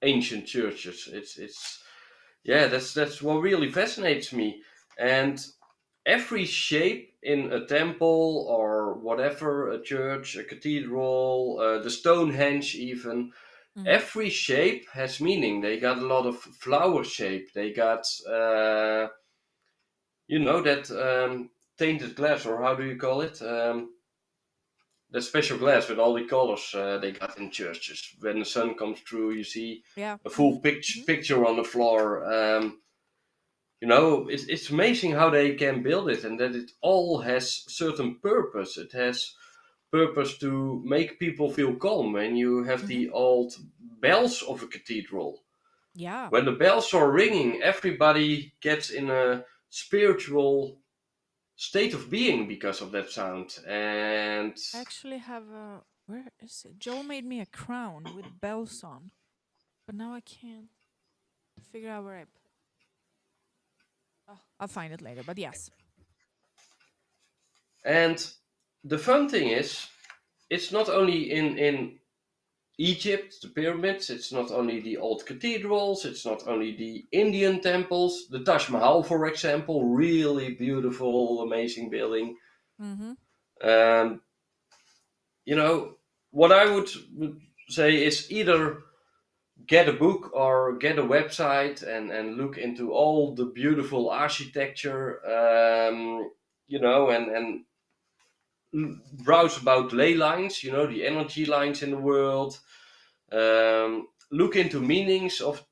ancient churches. That's what really fascinates me. And every shape in a temple or whatever, a church, a cathedral, the Stonehenge even, every shape has meaning. They got a lot of flower shape. They got, that tainted glass, or how do you call it? That special glass with all the colors they got in churches. When the sun comes through, you see a full picture on the floor. It's amazing how they can build it, and that it all has certain purpose. It has purpose to make people feel calm. When you have the old bells of a cathedral, when the bells are ringing, everybody gets in a spiritual state of being because of that sound. And I actually have a. Where is it? Joel made me a crown with bells on, but now I can't figure out where I put. Oh, I'll find it later. But yes. And the fun thing is, it's not only in Egypt, the pyramids, it's not only the old cathedrals, it's not only the Indian temples, the Taj Mahal, for example, really beautiful, amazing building. What I would say is either get a book or get a website and look into all the beautiful architecture, and browse about ley lines, the energy lines in the world. Look into meanings of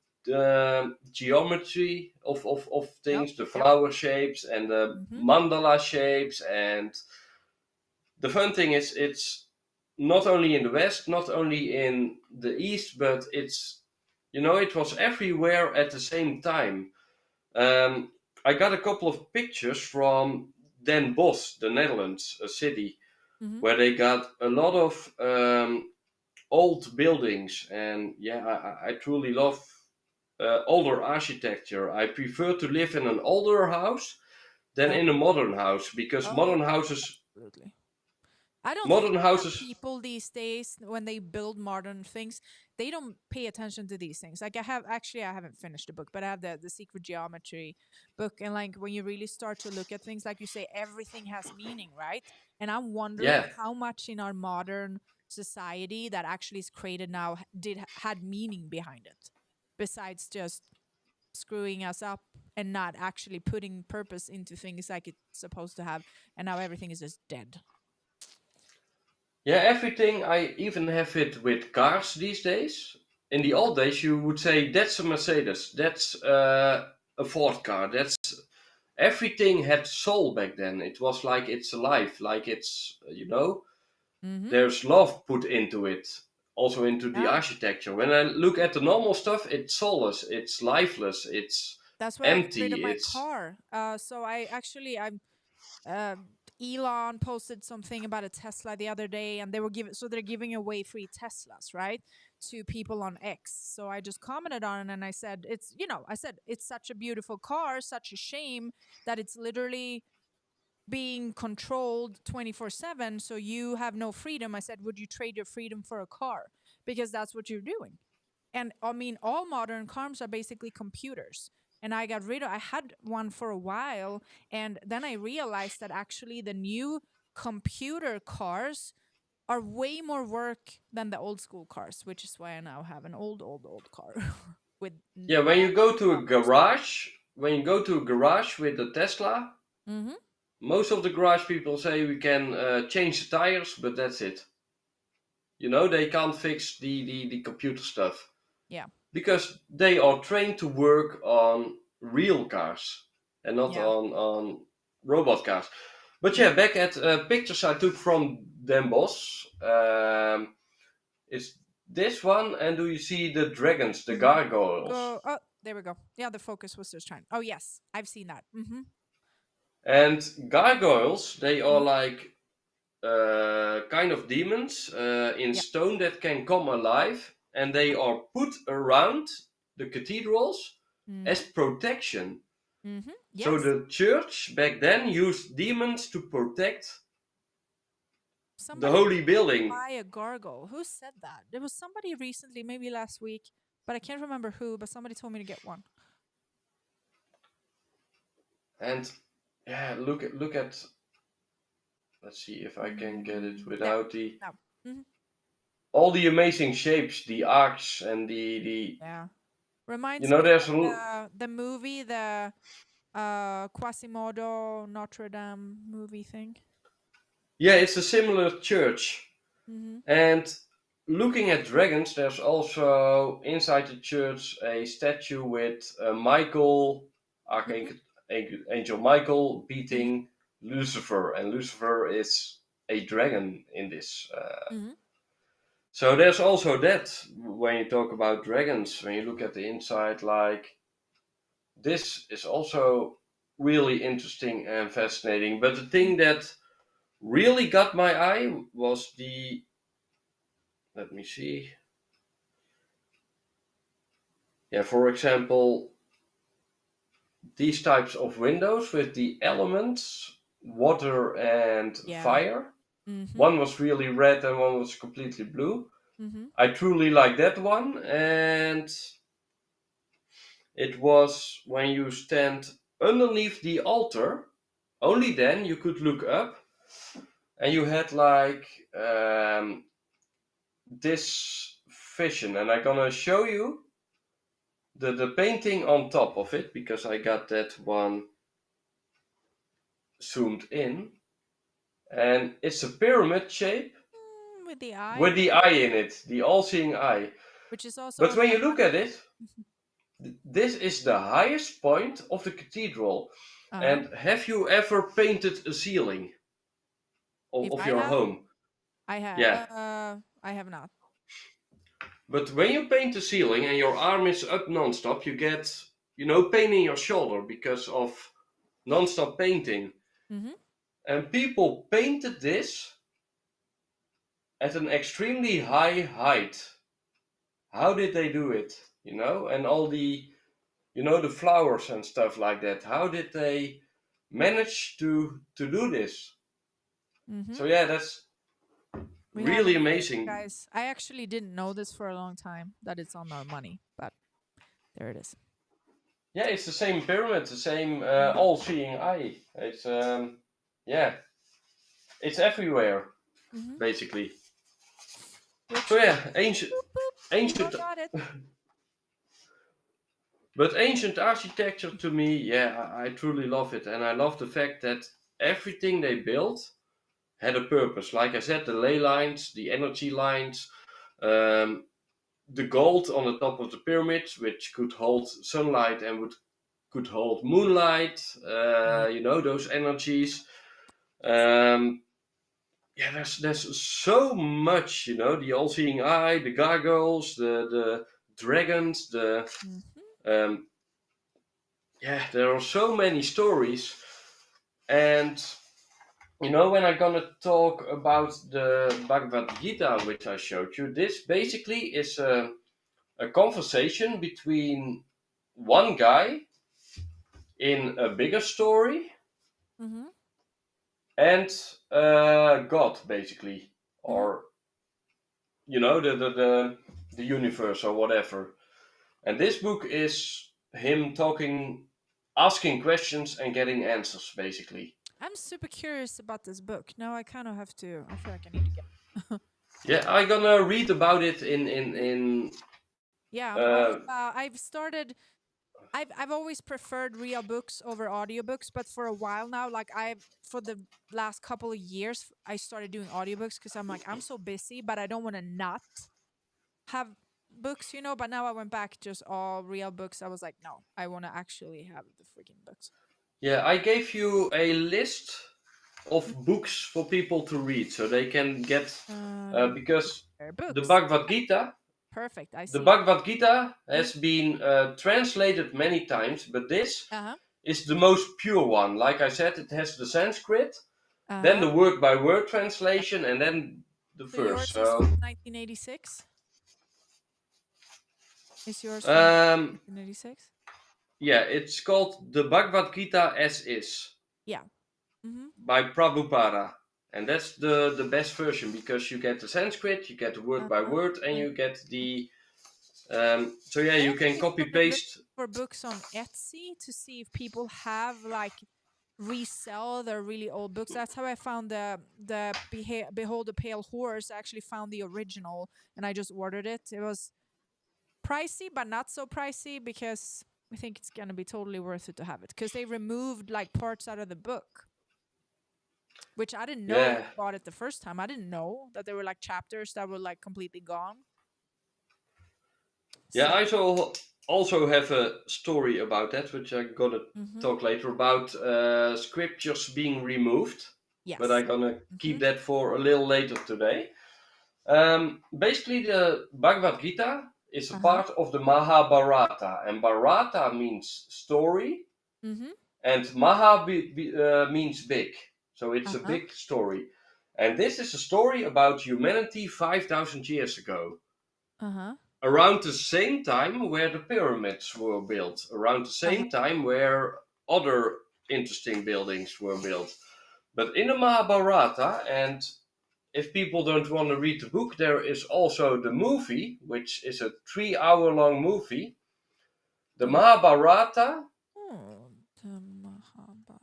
geometry of things, the flower shapes and the mandala shapes. And the fun thing is, it's not only in the West, not only in the East, but it was everywhere at the same time. I got a couple of pictures from Den Bosch, the Netherlands, a city, where they got a lot of old buildings. And I truly love older architecture. I prefer to live in an older house than in a modern house, because modern houses. Absolutely. I don't Modern think houses. people these days, when they build modern things, they don't pay attention to these things. Like I haven't finished the book, but I have the Secret Geometry book, and like when you really start to look at things, like you say, everything has meaning, right? And I'm wondering how much in our modern society that actually is created now had meaning behind it, besides just screwing us up and not actually putting purpose into things like it's supposed to have, and now everything is just dead. Yeah, everything. I even have it with cars these days. In the old days, you would say that's a Mercedes, that's a Ford car. That's everything had soul back then. It was like it's alive, like it's there's love put into it, also into the architecture. When I look at the normal stuff, it's soulless, it's lifeless, it's That's why I got rid of empty. my It's car. So I'm uh, Elon posted something about a Tesla the other day, and they're giving away free Teslas, right, to people on X. So I just commented on it, and I said it's such a beautiful car, such a shame that it's literally being controlled 24/7, so you have no freedom. I said, would you trade your freedom for a car? Because that's what you're doing. And I mean, all modern cars are basically computers. And I had one for a while, and then I realized that actually the new computer cars are way more work than the old school cars, which is why I now have an old car with when you go to a problems. garage, with a Tesla. Mm-hmm. Most of the garage people say we can change the tires, but that's it. They can't fix the computer stuff. Yeah. Because they are trained to work on real cars and not on robot cars. But back at pictures I took from Den Bosch. It's this one, and do you see the dragons, the gargoyles? Oh, there we go. Yeah, the focus was just trying. Oh, yes, I've seen that. Mm-hmm. And gargoyles, they are like kind of demons in stone that can come alive, and they are put around the cathedrals as protection. Mm-hmm. Yes. So the church back then used demons to protect the holy building. Buy a gargoyle. Who said that? There was somebody recently, maybe last week, but I can't remember who, but somebody told me to get one. And look at. Let's see if I can get it without the. No. Mm-hmm. all the amazing shapes, the arcs and the Yeah. Reminds you know, me there's of the movie, the Quasimodo Notre Dame movie thing. yeah, it's a similar church. Mm-hmm. And looking at dragons, there's also inside the church a statue with Michael, Archangel Angel Michael, beating Lucifer, and Lucifer is a dragon in this. Mm-hmm. So there's also that when you talk about dragons, when you look at the inside, like this is also really interesting and fascinating. But the thing that really got my eye was the, let me see. Yeah, for example, these types of windows with the elements, water and Yeah. fire. Mm-hmm. One was really red and one was completely blue. Mm-hmm. I truly like that one. And it was when you stand underneath the altar, only then you could look up, and you had like this vision. And I'm gonna show you the painting on top of it, because I got that one zoomed in, and it's a pyramid shape With the eye, with the eye in it, the all-seeing eye. which is also But on when my you look at it, this is the highest point of the cathedral. And have you ever painted a ceiling If of I your have, home? I have. Yeah. I have not. But when you paint the ceiling and your arm is up non-stop, you get, pain in your shoulder because of non-stop painting. Mm-hmm. And people painted this at an extremely high height. How did they do it? And all the, the flowers and stuff like that. How did they manage to do this? Mm-hmm. So yeah, that's We have really it here, amazing. guys. I actually didn't know this for a long time, that it's on our money, but there it is. Yeah, it's the same pyramid, the same Mhm. all-seeing eye. It's yeah, it's everywhere Mm-hmm. basically. Which So yeah, ancient, boop, boop, we all ancient, got it. but ancient architecture to me, yeah, I truly love it, and I love the fact that everything they built had a purpose. Like I said, the ley lines, the energy lines, um, the gold on the top of the pyramid, which could hold sunlight and could hold moonlight. Yeah. Those energies. Yeah, there's so much. The all-seeing eye, the gargoyles, the dragons, the Mm-hmm. um, yeah, there are so many stories. And when I'm gonna talk about the Bhagavad-gita, which I showed you, this basically is a conversation between one guy in a bigger story Mm-hmm. and God, basically, Mm-hmm. or the universe or whatever. And this book is him talking, asking questions and getting answers, basically. I'm super curious about this book. Now I kind of have to. I feel like I need to get. Yeah, I'm gonna read about it in Yeah, I'm all uh, about. I've started. I've always preferred real books over audiobooks, but for a while now, like for the last couple of years, I started doing audiobooks because I'm like I'm so busy, but I don't want to not have books, But now I went back just all real books. I was like, no, I want to actually have the freaking books. yeah, I gave you a list of books for people to read so they can get Let me because the books. Bhagavad Gita Perfect. I the see. Bhagavad Gita has been translated many times, but this Uh huh. is the most pure one. Like I said, it has the Sanskrit, Uh then huh. the word by word translation, and then the So verse. yours is So from 1986. Is yours from um, 1986? yeah, it's called the Bhagavad Gita As Is Yeah. Mm-hmm. by Prabhupada. And that's the best version because you get the Sanskrit, you get the word by Uh-huh. word, and you get the so yeah, I you can actually copy started looking paste. for books on Etsy to see if people have like resell their really old books. That's how I found the Behold the Pale Horse. I actually found the original and I just ordered it. It was pricey, but not so pricey because I think it's gonna be totally worth it to have it because they removed like parts out of the book, which I didn't know when Yeah. I bought it the first time. I didn't know that there were like chapters that were like completely gone. Yeah, So, I also have a story about that, which I'm gonna talk later about scriptures being removed. But yes. I'm gonna keep that for a little later today. Basically, the Bhagavad-gita is a part of the Mahabharata, and Bharata means story, and means big. So it's a big story. And this is a story about humanity 5,000 years ago. Around the same time where the pyramids were built, around the same time where other interesting buildings were built. But in the Mahabharata, and if people don't want to read the book, there is also the movie, which is a 3-hour long movie. The Mahabharata. Oh, the Mahabharata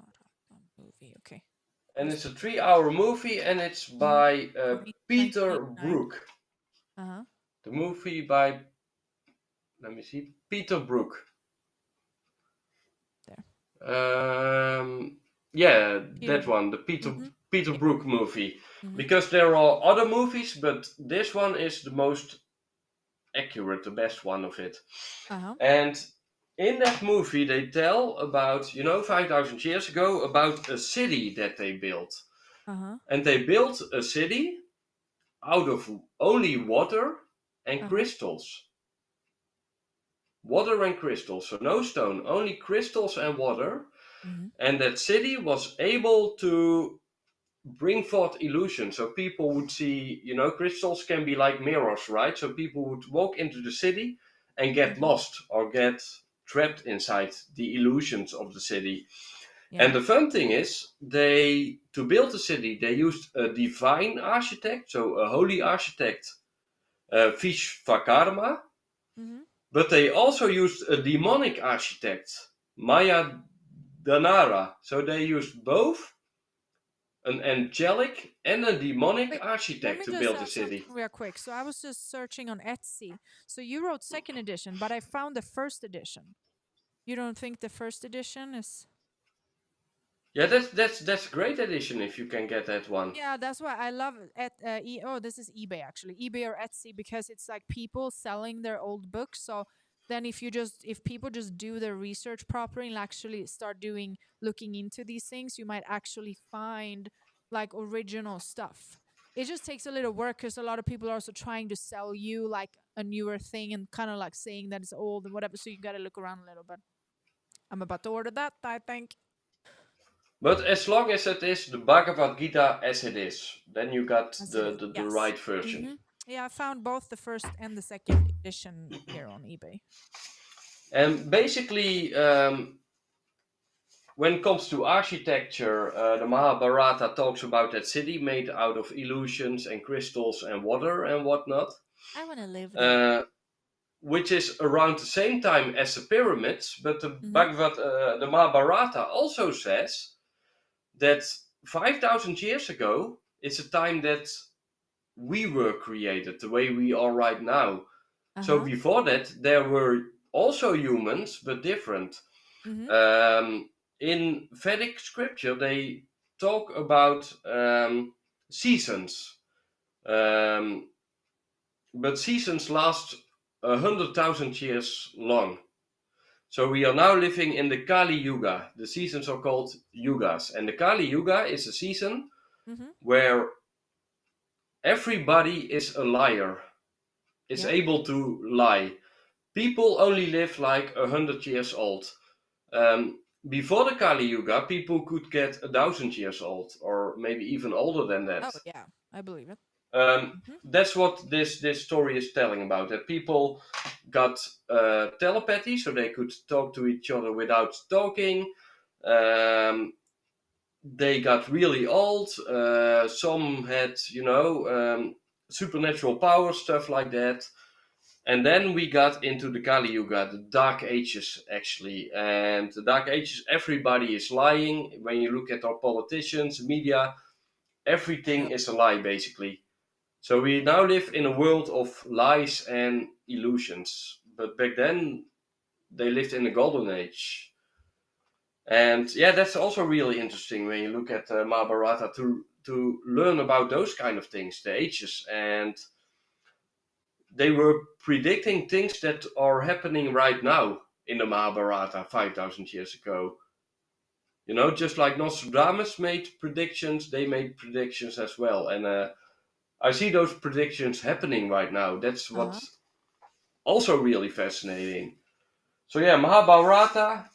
movie. Okay. And it's a 3-hour movie, and it's by Peter 1989. Brook. The movie by, let me see, Peter Brook. Yeah, that one, the Peter Brook movie. Because there are other movies, but this one is the most accurate, the best one of it. And in that movie, they tell about, 5,000 years ago, about a city that they built. And they built a city out of only water and crystals. Water and crystals, so no stone, only crystals and water. And that city was able to bring forth illusion. So people would see, crystals can be like mirrors, right? So people would walk into the city and get lost or get trapped inside the illusions of the city. Yeah. And the fun thing is, to build the city, they used a divine architect, so a holy architect, Vishvakarma. But they also used a demonic architect, Maya Danara. So they used both an angelic and a demonic architect to build the city. Real quick. So I was just searching on Etsy. So you wrote second edition, but I found the first edition. You don't think the first edition is? Yeah, that's a great edition if you can get that one. Yeah, that's why I love this is eBay actually, eBay or Etsy, because it's like people selling their old books. So then if people just do their research properly and actually start looking into these things, you might actually find like original stuff. It just takes a little work because a lot of people are also trying to sell you like a newer thing and kind of like saying that it's old and whatever. So you got to look around a little bit. I'm about to order that, I think. But as long as it is the Bhagavad-gita As It Is, then you got the right version. Yeah, I found both the first and the second edition here on eBay. And basically, when it comes to architecture, the Mahabharata talks about that city made out of illusions and crystals and water and whatnot. I want to live there. Which is around the same time as the pyramids, but the the Mahabharata also says that 5,000 years ago is a time that we were created the way we are right now. So before that, there were also humans, but different. In Vedic scripture, they talk about seasons. But seasons last 100,000 years long. So we are now living in the Kali Yuga. The seasons are called yugas. And the Kali Yuga is a season where everybody is a liar, is able to lie. People only live like 100 years old. Before the Kali Yuga, people could get 1,000 years old, or maybe even older than that. Oh yeah, I believe it. That's what this story is telling about. That people got telepathy, so they could talk to each other without talking. They got really old. Some had, supernatural powers, stuff like that. And then we got into the Kali Yuga, the Dark Ages, actually. And the Dark Ages, everybody is lying. When you look at our politicians, media, everything is a lie, basically. So we now live in a world of lies and illusions. But back then, they lived in the golden age. And yeah, that's also really interesting when you look at Mahabharata to learn about those kind of things, the ages. And they were predicting things that are happening right now in the Mahabharata 5,000 years ago. You know, just like Nostradamus made predictions, they made predictions as well. And I see those predictions happening right now. That's what's also really fascinating. So yeah, Mahabharata,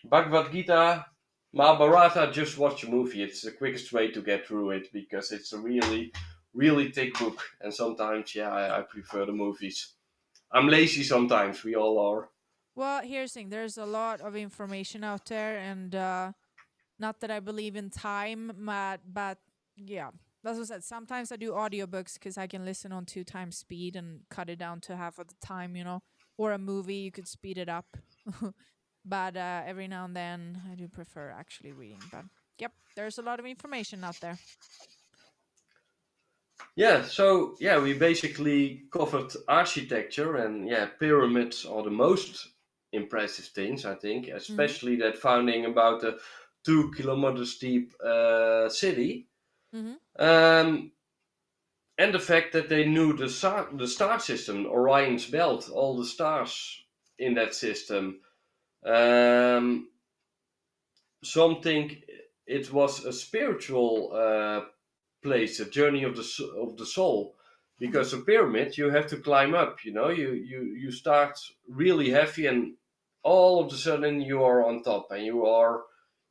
Bhagavad-gita, Mahabharata, just watch a movie. It's the quickest way to get through it because it's a really, really thick book. And sometimes, yeah, I prefer the movies. I'm lazy sometimes. We all are. Well, here's the thing. There's a lot of information out there, and not that I believe in time, but yeah. That's what I said. Sometimes I do audiobooks because I can listen on 2 times speed and cut it down to half of the time, you know. Or a movie, you could speed it up. But every now and then, I do prefer actually reading. But yep, there's a lot of information out there. Yeah, so yeah, we basically covered architecture, and yeah, pyramids are the most impressive things, I think, Mm-hmm. especially that founding about a 2 kilometers deep city. Mm-hmm. Um, and the fact that they knew the star system, Orion's belt, all the stars in that system. Um, some think it was a spiritual place, a journey of the soul, Mm-hmm. because a pyramid you have to climb up. You know, you start really heavy, and all of a sudden you are on top, and you are,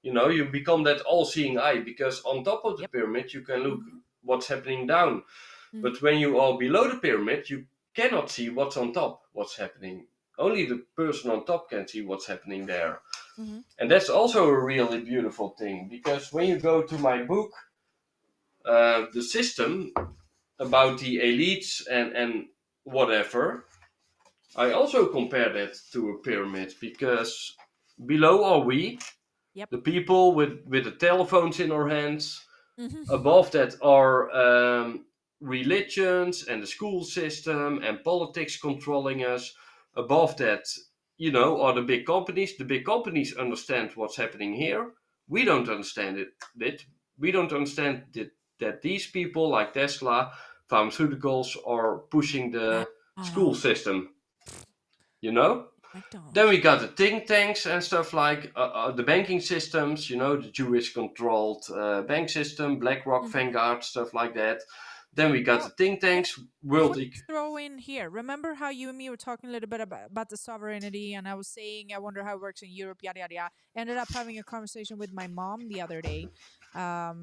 you know, you become that all-seeing eye because on top of the Yep. pyramid you can look Mm-hmm. what's happening down, Mm-hmm. but when you are below the pyramid you cannot see what's on top, what's happening. Only the person on top can see what's happening there. Mm-hmm. And that's also a really beautiful thing because when you go to my book, the system about the elites and whatever, I also compare that to a pyramid because below are we, Yep. the people with the telephones in our hands. Mm-hmm. Above that are religions and the school system and politics controlling us. Above that, you know, are the big companies. The big companies understand what's happening here. We don't understand it. We don't understand that these people like Tesla, pharmaceuticals, are pushing the school McDonald's. system. You know. Then McDonald's. we got the think tanks and stuff like the banking systems, you know, the Jewish controlled bank system, BlackRock, Mm-hmm. Vanguard, stuff like that. Then we got the Well, think can tanks, quick World throw in here. Remember how you and me were talking a little bit about the sovereignty, and I was saying I wonder how it works in Europe, yada yada yada. Ended up having a conversation with my mom the other day. I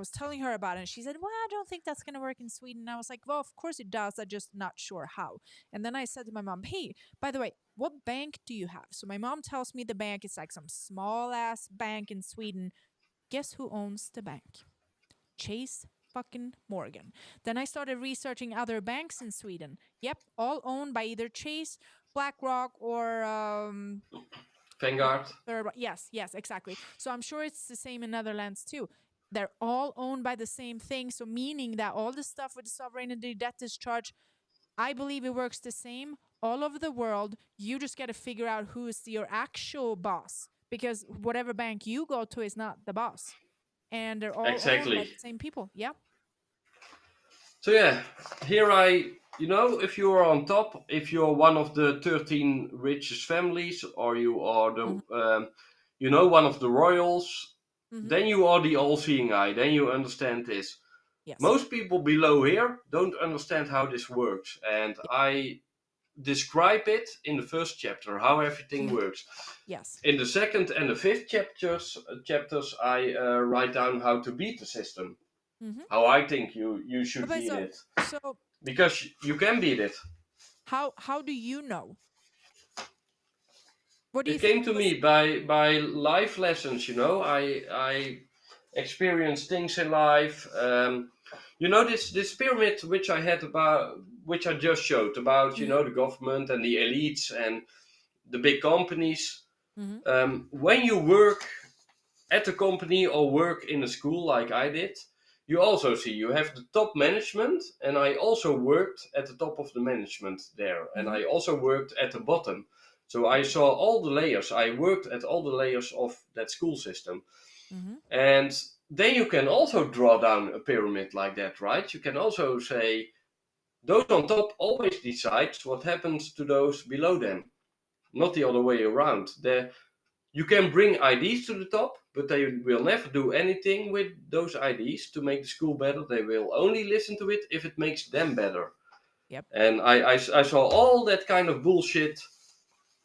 was telling her about it, and she said, "Well, I don't think that's gonna work in Sweden." And I was like, "Well, of course it does. I'm just not sure how." And then I said to my mom, "Hey, by the way, what bank do you have?" So my mom tells me the bank is like some small ass bank in Sweden. Guess who owns the bank? Chase fucking Morgan. Then I started researching other banks in Sweden. Yep, all owned by either Chase, BlackRock, or what Vanguard. third one? Yes, yes, exactly. So I'm sure it's the same in Netherlands too. They're all owned by the same thing. So meaning that all the stuff with the sovereignty debt discharge, I believe it works the same all over the world. You just got to figure out who is your actual boss because whatever bank you go to is not the boss. And they're all owned by Exactly. the same people. Yeah. So yeah, here you know, if you are on top, if you're one of the 13 richest families, or you are Mm-hmm. you know, one of the royals, Mm-hmm. then you are the all-seeing eye. Then you understand this. Yes. Most people below here don't understand how this works, and Yeah. I describe it in the first chapter how everything Mm-hmm. works. Yes. In the second and the fifth chapters I write down how to beat the system, Mm-hmm. how I think you should But beat so it, so because you can beat it. how do you know? What do you It came think to was? me by life lessons. You know, I experienced things in life. You know, this pyramid which I had about which I just showed about, the government and the elites and the big companies. When you work at a company or work in a school like I did, you also see you have the top management, and I also worked at the top of the management there, and I also worked at the bottom. So I saw all the layers. I worked at all the layers of that school system. And then you can also draw down a pyramid like that, right? You can also say those on top always decides what happens to those below them, not the other way around. You can bring ideas to the top, but they will never do anything with those ideas to make the school better. They will only listen to it if it makes them better. Yep. And I saw all that kind of bullshit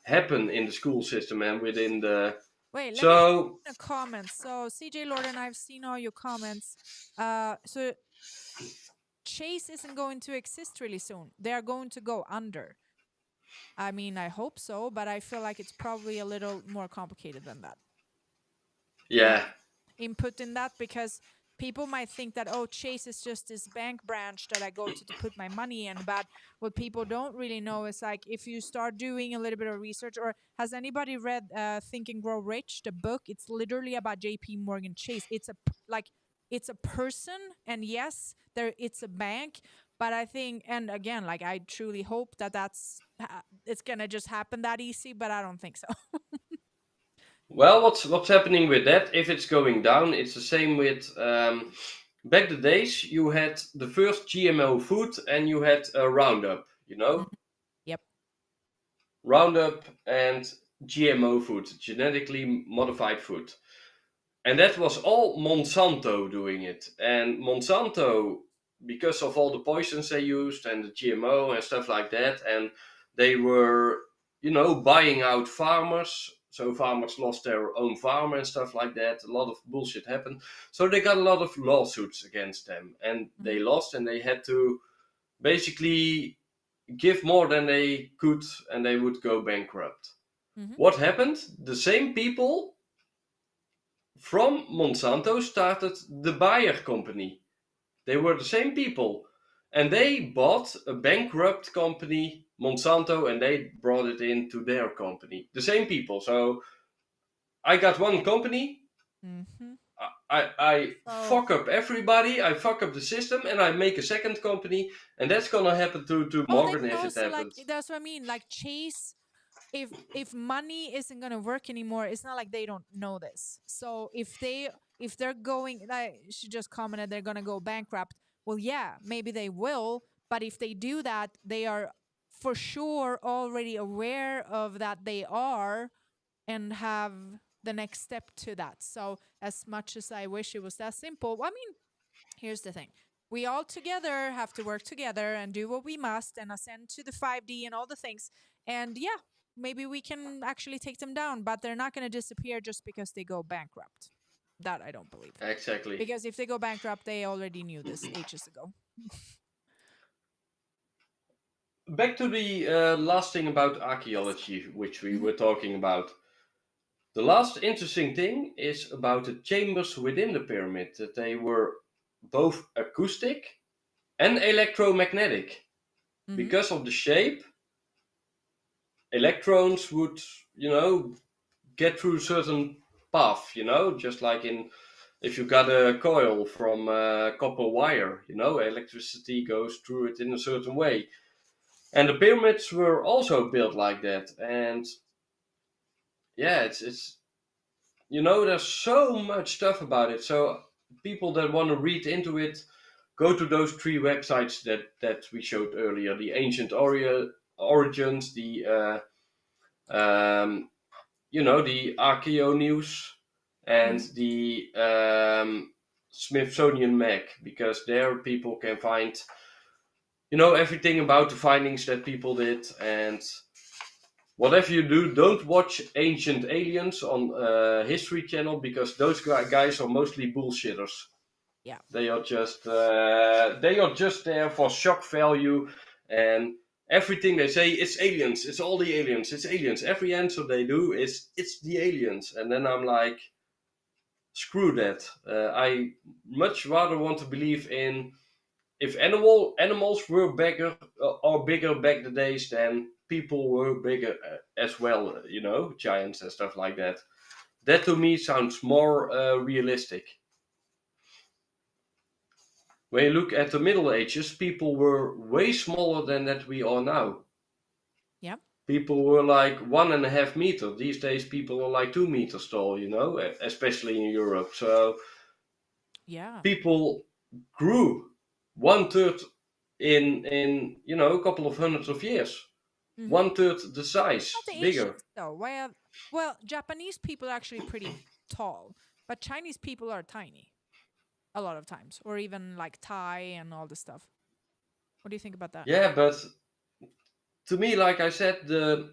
happen in the school system and within the... Wait, let me see the comments. So CJ Lord and I've seen all your comments. So Chase isn't going to exist really soon. They are going to go under. I mean, I hope so, but I feel like it's probably a little more complicated than that. Yeah. Input in that, because people might think that, oh, Chase is just this bank branch that I go to put my money in. But what people don't really know is, like, if you start doing a little bit of research, or has anybody read Think and Grow Rich, the book? It's literally about JP Morgan Chase. It's a person, and yes, it's a bank. But I think, and again, like, I truly hope that's it's gonna just happen that easy, but I don't think so. Well, what's happening with that? If it's going down, it's the same with back the days. You had the first GMO food, and you had Roundup. Yep. Roundup and GMO food, genetically modified food, and that was all Monsanto doing it. And Monsanto, because of all the poisons they used and the GMO and stuff like that, and they were, buying out farmers. So farmers lost their own farm and stuff like that. A lot of bullshit happened. So they got a lot of lawsuits against them, and they lost, and they had to basically give more than they could, and they would go bankrupt. What happened? The same people from Monsanto started the Bayer company. They were the same people. And they bought a bankrupt company, Monsanto, and they brought it into their company. The same people. So I got one company. I fuck up everybody. I fuck up the system, and I make a second company. And that's gonna happen to Morgan if it happens. Like, that's what I mean. Like, Chase, if money isn't gonna work anymore, it's not like they don't know this. So if they're going, like she just commented, they're gonna go bankrupt. Well, yeah, maybe they will, but if they do that, they are for sure already aware of that they are, and have the next step to that. So as much as I wish it was that simple, I mean, here's the thing. We all together have to work together and do what we must, and ascend to the 5D and all the things. And yeah, maybe we can actually take them down, but they're not going to disappear just because they go bankrupt. That I don't believe. Exactly. Because if they go bankrupt, they already knew this ages ago. Back to the last thing about archaeology, which we were talking about. The last interesting thing is about the chambers within the pyramid, that they were both acoustic and electromagnetic. Because of the shape, electrons would, get through a certain path, just like if you got a coil from copper wire, electricity goes through it in a certain way. And the pyramids were also built like that. And yeah, it's there's so much stuff about it. So people that want to read into it, go to those 3 websites that we showed earlier: the Ancient Origins, the the Archaeo News, and the Smithsonian Mag, because there people can find everything about the findings that people did. And whatever you do, don't watch Ancient Aliens on History Channel, because those guys are mostly bullshitters. Yeah. They are just there for shock value, and everything they say, it's aliens, it's all the aliens, it's aliens. Every answer they do is, it's the aliens. And then I'm like, screw that. I much rather want to believe in if animals were bigger or bigger back the days, then people were bigger as well. Giants and stuff like that. That to me sounds more realistic. When you look at the Middle Ages, people were way smaller than that we are now. Yeah. People were like 1.5 meters. These days, people are like 2 meters tall. Especially in Europe. So Yeah. people grew 1/3 in a couple of hundreds of years. Mm-hmm. 1/3 the size, Not the bigger. Asians though. Well, Japanese people are actually pretty tall, but Chinese people are tiny a lot of times, or even like Thai and all this stuff. What do you think about that? Yeah, but to me, like I said, the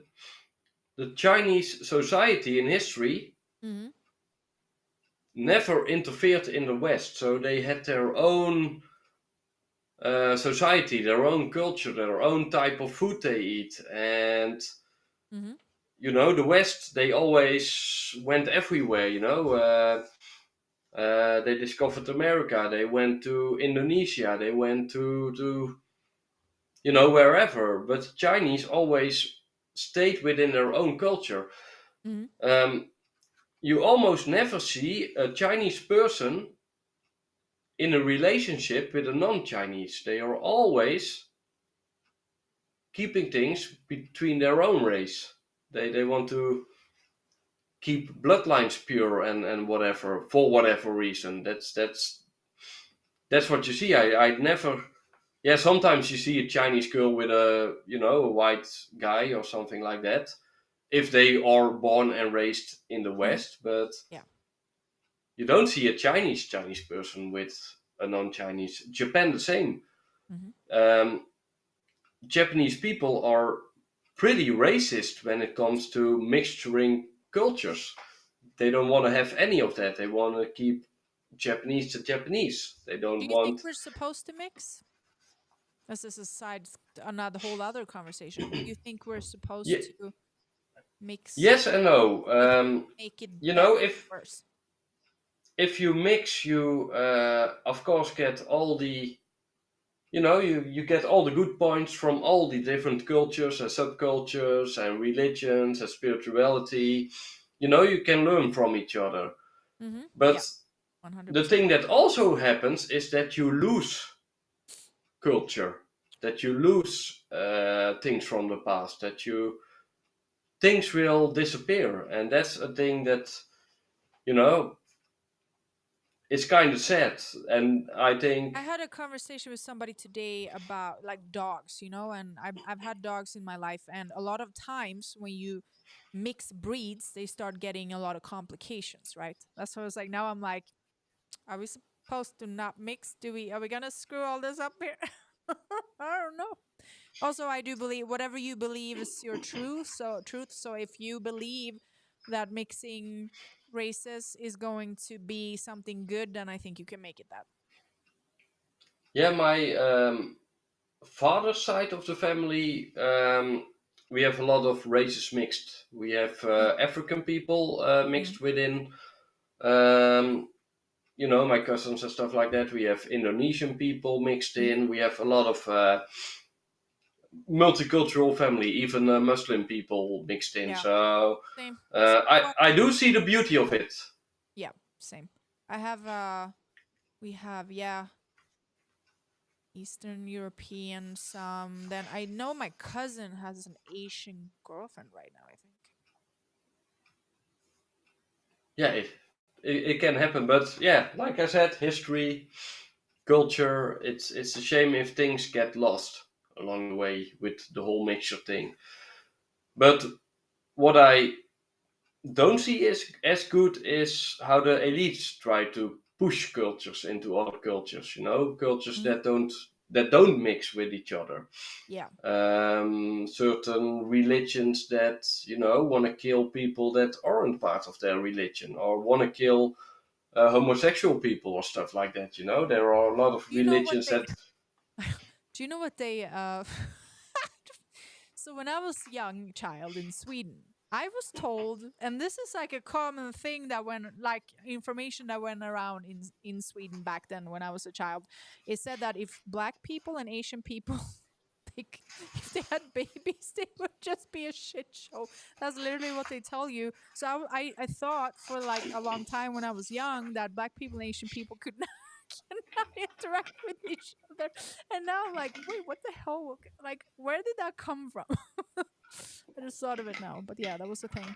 Chinese society in history Mm-hmm. never interfered in the West, so they had their own society, their own culture, their own type of food they eat, and Mm-hmm. the West, they always went everywhere. They discovered America. They went to Indonesia. They went to wherever. But Chinese always stayed within their own culture. Mm-hmm. You almost never see a Chinese person in a relationship with a non-Chinese. They are always keeping things between their own race. They want to keep bloodlines pure and whatever, for whatever reason. That's what you see. I never. Yeah, sometimes you see a Chinese girl with a white guy or something like that, if they are born and raised in the Mm-hmm. West. But Yeah. you don't see a Chinese person with a non-Chinese. Japan the same. Mm-hmm. Um, Japanese people are pretty racist when it comes to mixturing cultures. They don't want to have any of that. They want to keep Japanese to Japanese. They Do don't you think want. we're supposed to mix? This is another whole other conversation. Do you think we're Yeah, supposed to mix? yes and no. Which make it You better know, or worse? if you mix, you of course get all the you get all the good points from all the different cultures and subcultures and religions and spirituality. You can learn from each other. Mm-hmm. Yeah. But the 100%. thing that also happens is that you lose culture, that you lose things from the past, that things will disappear, and that's a thing that you know is kind of sad. And I I think, had a conversation with somebody today about like dogs, and I've had dogs in my life, and a lot of times when you mix breeds, they start getting a lot of complications, right? That's what I was like. Now I'm like, are we supposed to not mix? Are we gonna screw all this up here? I don't know. Also, I do believe whatever you believe is your truth. So if you believe that mixing races is going to be something good, then I think you can make it that. yeah, my father's side of the family, we have a lot of races mixed. We have African people Mm-hmm. mixed within, um, my cousins and stuff like that. We have Indonesian people mixed Mm-hmm. in. We have a lot of multicultural family, even Muslim people mixed in. Yeah, So same. That's I what. I do see the beauty of it. Yeah, same. I have. We have, yeah, Eastern European. Some. Then I know my cousin has an Asian girlfriend right now. I think. Yeah, it can happen, but yeah, like I said, history, culture. It's a shame if things get lost along the way with the whole mixture thing. But what I don't see is as good is how the elites try to push cultures into other cultures. Cultures Mm-hmm. that don't mix with each other. Yeah. Certain religions that want to kill people that aren't part of their religion, or want to kill homosexual people or stuff like that. There are a lot of Do you know what religions they? that. Do you know what they? So when I was young child in Sweden, I was told, and this is like a common thing that information that went around in Sweden back then when I was a child. It said that if black people and Asian people, if they had babies, they would just be a shit show. That's literally what they tell you. So I thought for like a long time when I was young that black people and Asian people could not cannot interact with each other. And now I'm like, wait, what the hell? Like, where did that come from? I just thought of it now, but yeah, that was the thing.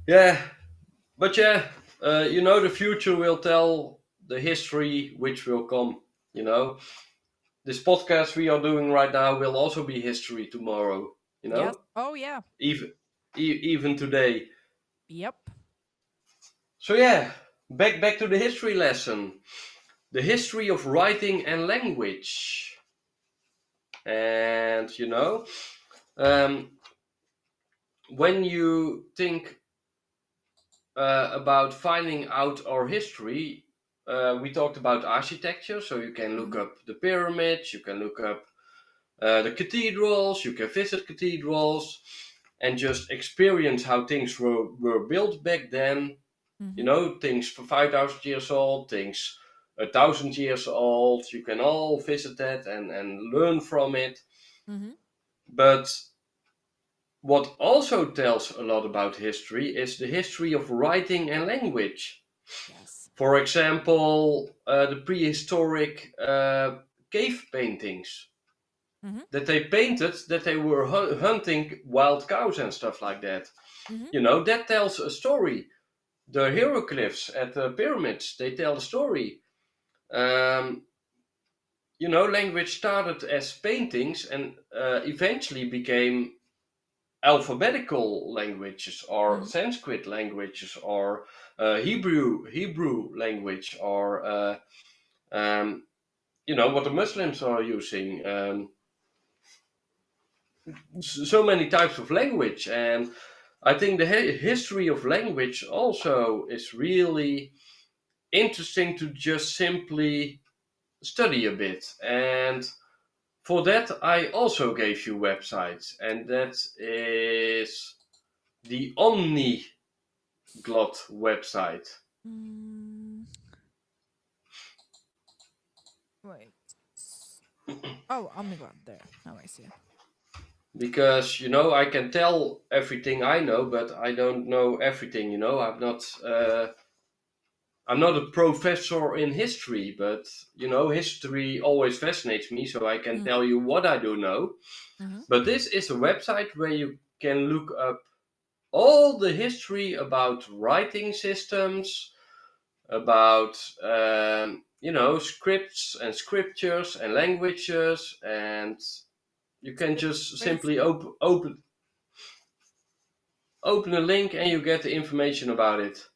Yeah, but yeah, the future will tell the history which will come. This podcast we are doing right now will also be history tomorrow. Yes. Oh yeah. Even today. Yep. So yeah, back to the history lesson. The history of writing and language. And when you think about finding out our history, we talked about architecture, so you can look up the pyramids, you can look up the cathedrals, you can visit cathedrals, and just experience how things were built back then. Things for 5,000 years old, things 1,000 years old. You can all visit that and learn from it. But what also tells a lot about history is the history of writing and language. Yes. For example, the prehistoric cave paintings that they painted, that they were hunting wild cows and stuff like that. That tells a story. The hieroglyphs at the pyramids, they tell the story. Language started as paintings and eventually became alphabetical languages or Sanskrit languages or Hebrew language or what the Muslims are using. So many types of language, and I think the history of language also is really interesting to just simply study a bit. And for that, I also gave you websites, and that is the Omniglot website. Wait. Oh, Omniglot there. Now I see it. Because I can tell everything I know, but I don't know everything. I'm not a professor in history, but history always fascinates me, so I can tell you what I do know. But this is a website where you can look up all the history about writing systems, about scripts and scriptures and languages, and you can just simply open a link and you get the information about it.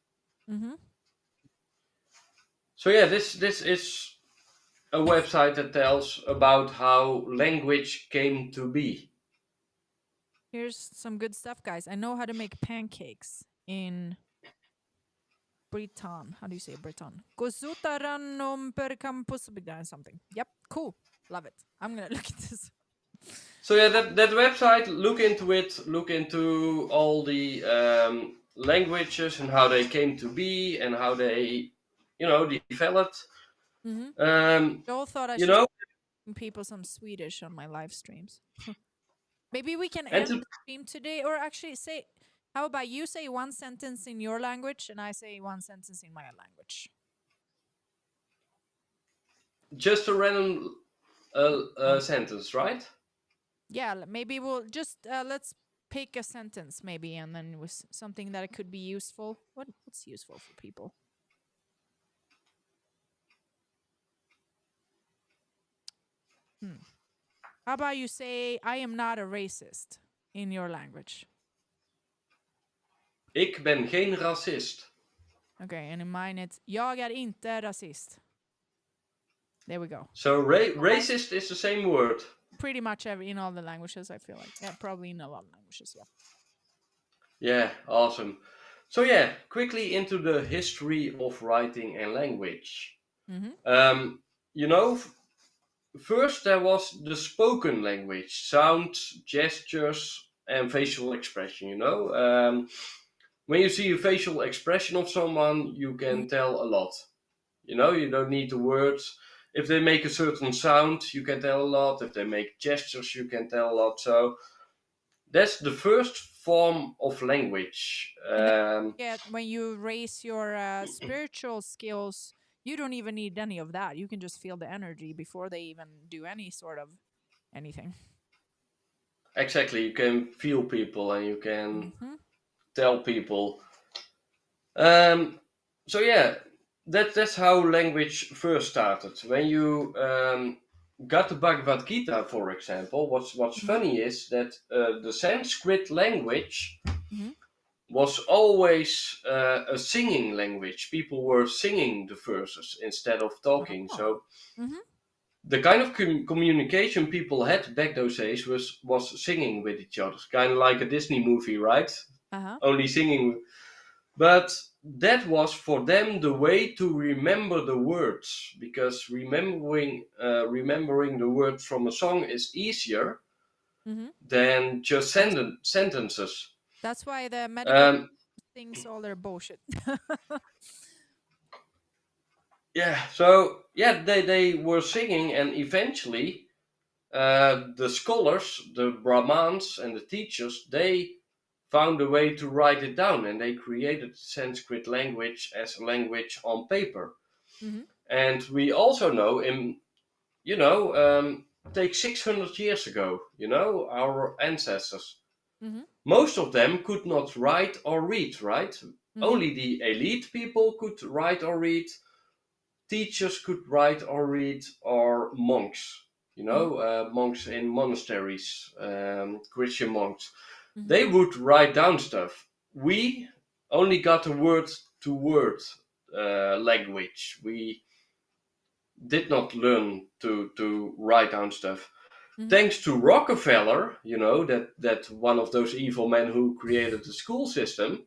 So yeah, this is a website that tells about how language came to be. Here's some good stuff, guys. I know how to make pancakes in Briton. How do you say Briton? Something. Yep, cool. Love it. I'm gonna look at this. So yeah, that website, look into it. Look into all the languages and how they came to be and how they, developed. Joel thought I should people some Swedish on my live streams. Maybe we can end the stream today, or actually say, how about you say one sentence in your language and I say one sentence in my language? Just a random sentence, right? Yeah, maybe we'll just let's pick a sentence maybe, and then with something that could be useful. What's useful for people? How about you say, I am not a racist in your language? Ik ben geen racist. Okay, and in mine it's, jag är inte rasist. There we go. So racist is the same word. Pretty much in all the languages, I feel like. Yeah, probably in a lot of languages, yeah. Yeah, awesome. So yeah, quickly into the history of writing and language. First there was the spoken language, sounds, gestures, and facial expression. When you see a facial expression of someone, you can tell a lot. You don't need the words. If they make a certain sound, you can tell a lot. If they make gestures, you can tell a lot. So that's the first form of language. And when you raise your spiritual skills, you don't even need any of that. You can just feel the energy before they even do any sort of anything. Exactly, you can feel people and you can tell people. So yeah, that's how language first started. When you got the Bhagavad-gita, for example, what's funny is that the Sanskrit language was always a singing language. People were singing the verses instead of talking. So the kind of communication people had back those days was singing with each other, kind of like a Disney movie, right? Only singing. But that was for them the way to remember the words, because remembering the words from a song is easier than just sentences. That's why the medical things all their bullshit. They were singing, and eventually the scholars, the Brahmans and the teachers, they found a way to write it down, and they created Sanskrit language as a language on paper. And we also know take 600 years ago, our ancestors, most of them could not write or read, right? Only the elite people could write or read. Teachers could write or read, or monks, monks in monasteries, Christian monks. They would write down stuff. We only got a word-to-word language. We did not learn to write down stuff. Thanks to Rockefeller, that one of those evil men who created the school system,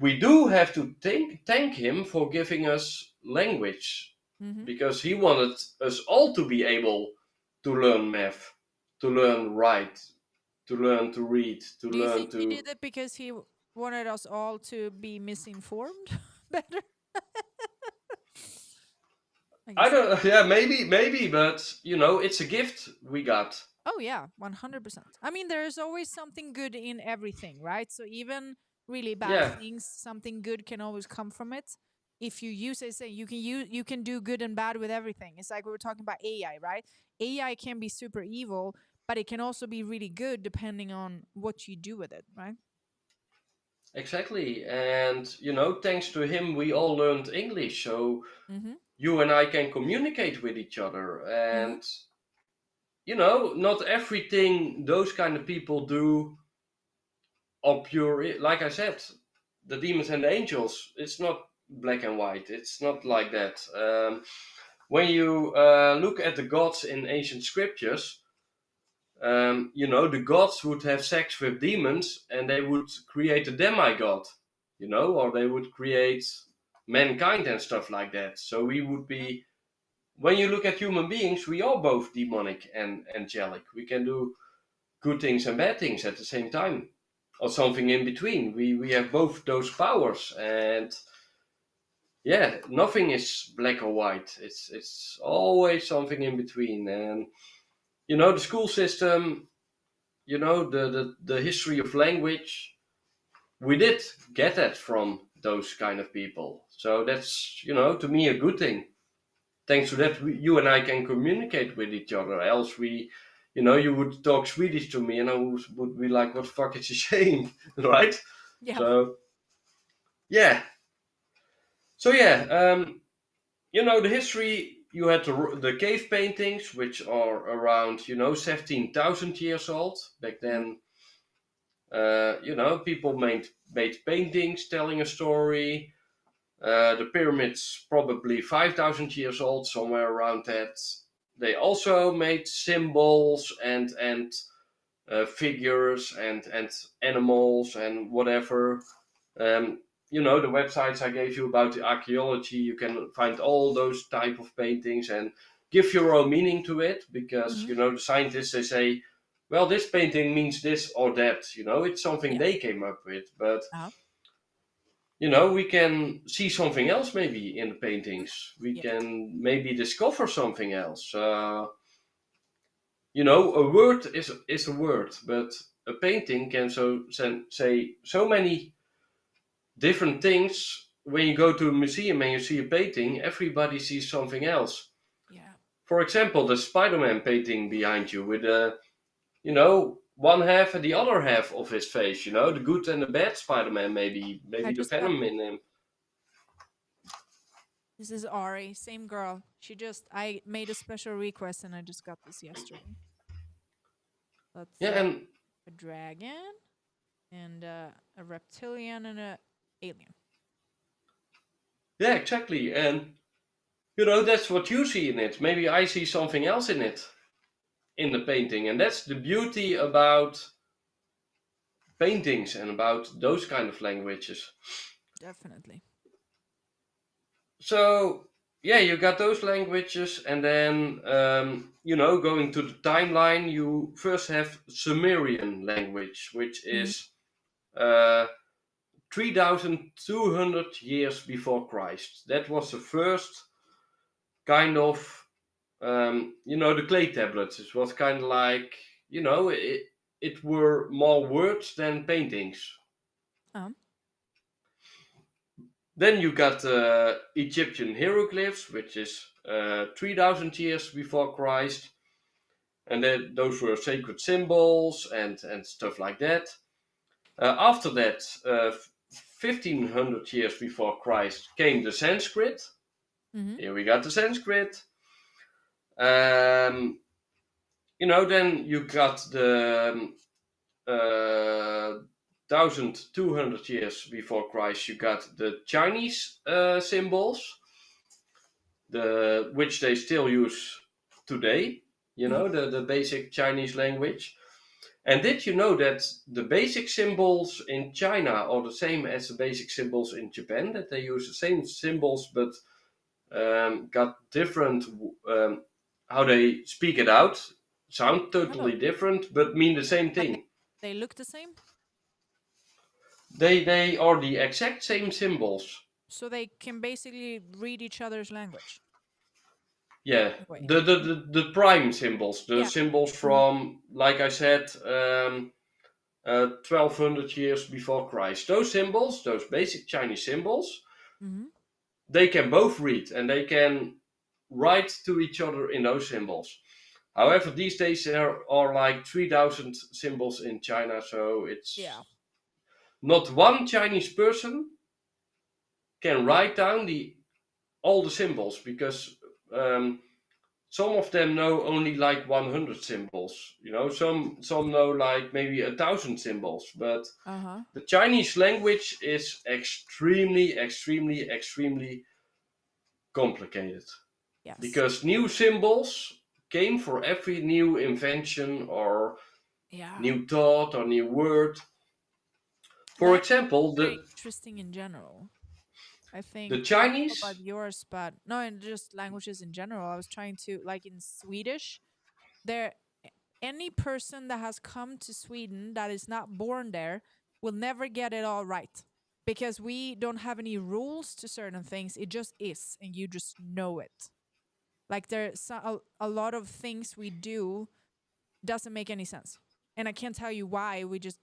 we do have to thank him for giving us language, because he wanted us all to be able to learn math, to learn write, to learn to read, to Do you learn think to. he did it because he wanted us all to be misinformed better? I don't. Yeah, maybe, but it's a gift we got. Oh yeah, 100%. I mean, there is always something good in everything, right? So even really bad Yeah, things, something good can always come from it. If you use it, say you can do good and bad with everything. It's like we were talking about AI, right? AI can be super evil, but it can also be really good depending on what you do with it, right? exactly. And thanks to him, we all learned English, so Mm-hmm. you and I can communicate with each other. Mm-hmm. And not everything those kind of people do are pure. Like I said, the demons and the angels, it's not black and white. It's not like that. When you look at the gods in ancient scriptures, the gods would have sex with demons, and they would create a demigod, or they would create mankind and stuff like that. So we would be, when you look at human beings, we are both demonic and angelic. We can do good things and bad things at the same time, or something in between. We have both those powers, and nothing is black or white. It's always something in between. And the school system, the history of language, we did get that from those kind of people. So that's to me a good thing. Thanks to that, you and I can communicate with each other. Else you would talk Swedish to me, and I would be like, "What the fuck is he saying?" Right? Yeah. So yeah. So yeah, the history. You had the cave paintings, which are around 17,000 years old. Back then, people made paintings telling a story. The pyramids probably 5,000 years old, somewhere around that. They also made symbols and figures and animals and whatever. The websites I gave you about the archaeology, you can find all those type of paintings and give your own meaning to it, because the scientists, they say well, this painting means this or that. It's something they came up with, but we can see something else maybe in the paintings. We can maybe discover something else. A word is a word, but a painting can say so many different things. When you go to a museum and you see a painting, everybody sees something else. Yeah. For example, the Spider-Man painting behind you with one half and the other half of his face, the good and the bad Spider-Man, maybe the venom in him. This is Ari, same girl. I made a special request and I just got this yesterday. That's and a dragon and a reptilian and a alien. Yeah, exactly. And that's what you see in it. Maybe I see something else in it, in the painting, and that's the beauty about paintings and about those kind of languages. Definitely. So yeah, you got those languages, and then going to the timeline, you first have Sumerian language, which is 3,200 years before Christ. That was the first kind of the clay tablets. It was kind of like it were more words than paintings. Then you got Egyptian hieroglyphs, which is 3,000 years before Christ, and then those were sacred symbols and stuff like that. After that, 1,500 years before Christ, came the Sanskrit. Here we got the Sanskrit. Then you got the 1,200 years before Christ, you got the Chinese symbols, which they still use today. The basic Chinese language. And did you know that the basic symbols in China are the same as the basic symbols in Japan? That they use the same symbols, but got different how they speak it out. Sound totally different, but mean the same thing. They look the same? They are the exact same symbols. So they can basically read each other's language. Yeah, the prime symbols, the symbols from, like I said, 1,200 years before Christ. Those symbols, those basic Chinese symbols, they can both read and they can write to each other in those symbols. However, these days there are like 3,000 symbols in China, so it's not one Chinese person can write down all the symbols, because some of them know only like 100 symbols. Some know like maybe 1,000 symbols, but the Chinese language is extremely, extremely, extremely complicated. Yes. Because new symbols came for every new invention or new thought or new word. For example, very interesting in general. I think the Chinese, about yours, but no, and just languages in general. I was trying to, like, in Swedish, any person that has come to Sweden that is not born there will never get it all right, because we don't have any rules to certain things. It just is, and you just know it. Like, there's a lot of things we do doesn't make any sense, and I can't tell you why. We just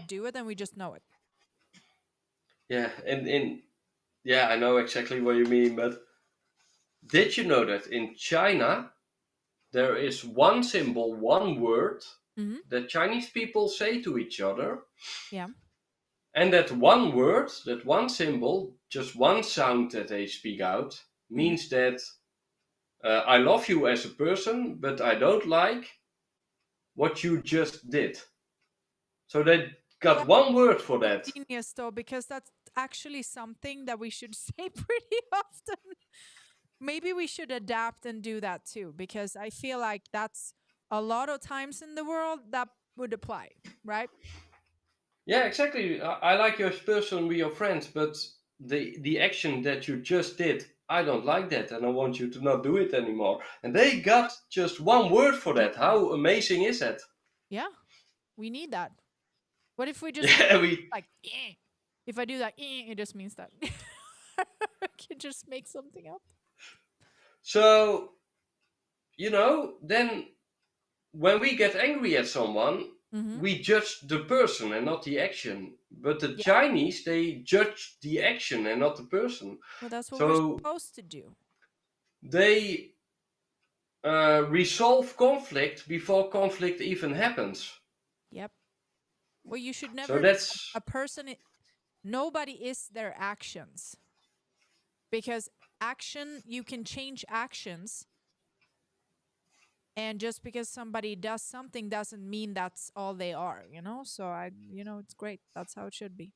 do it, and we just know it. Yeah, and yeah, I know exactly what you mean, but did you know that in China there is one symbol, one word that Chinese people say to each other? Yeah. And that one word, that one symbol, just one sound that they speak out, means that I love you as a person, but I don't like what you just did. So they got one word for that. Genius, though, because that's actually something that we should say pretty often. Maybe we should adapt and do that too, because I feel like that's a lot of times in the world that would apply, right? Yeah, exactly. I like you as a person, we are friends, but the action that you just did, I don't like that, and I want you to not do it anymore. And they got just one word for that. How amazing is that? Yeah, we need that. What if we just Yeah, we. like, if I do that, it just means that I can just make something up. So, then when we get angry at someone, Mm-hmm. we judge the person and not the action. But the Yeah. Chinese, they judge the action and not the person. Well, that's what we're So supposed to do. they resolve conflict before conflict even happens. Yep. Well, you should So never. that's A person. Nobody is their actions, because you can change actions, and just because somebody does something doesn't mean that's all they are. So it's great. That's how it should be.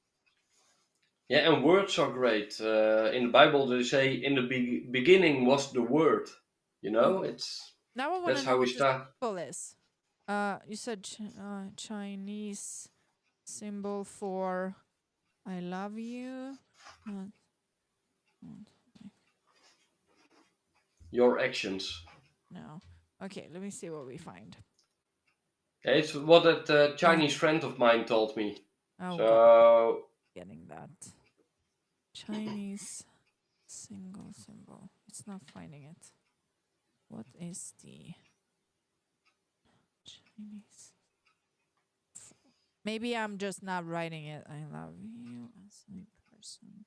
yeah, and words are great. In the Bible, they say, "In the beginning was the Word." It's Now I want to that's know how we what the start. symbol is. You said Chinese symbol for I love you. Uh, Your actions. no. Okay, let me see what we find. Yeah, it's what that Chinese friend of mine told me. Oh God, So getting that Chinese single symbol. It's not finding it. What is the Chinese? Maybe I'm just not writing it. I love you as a person.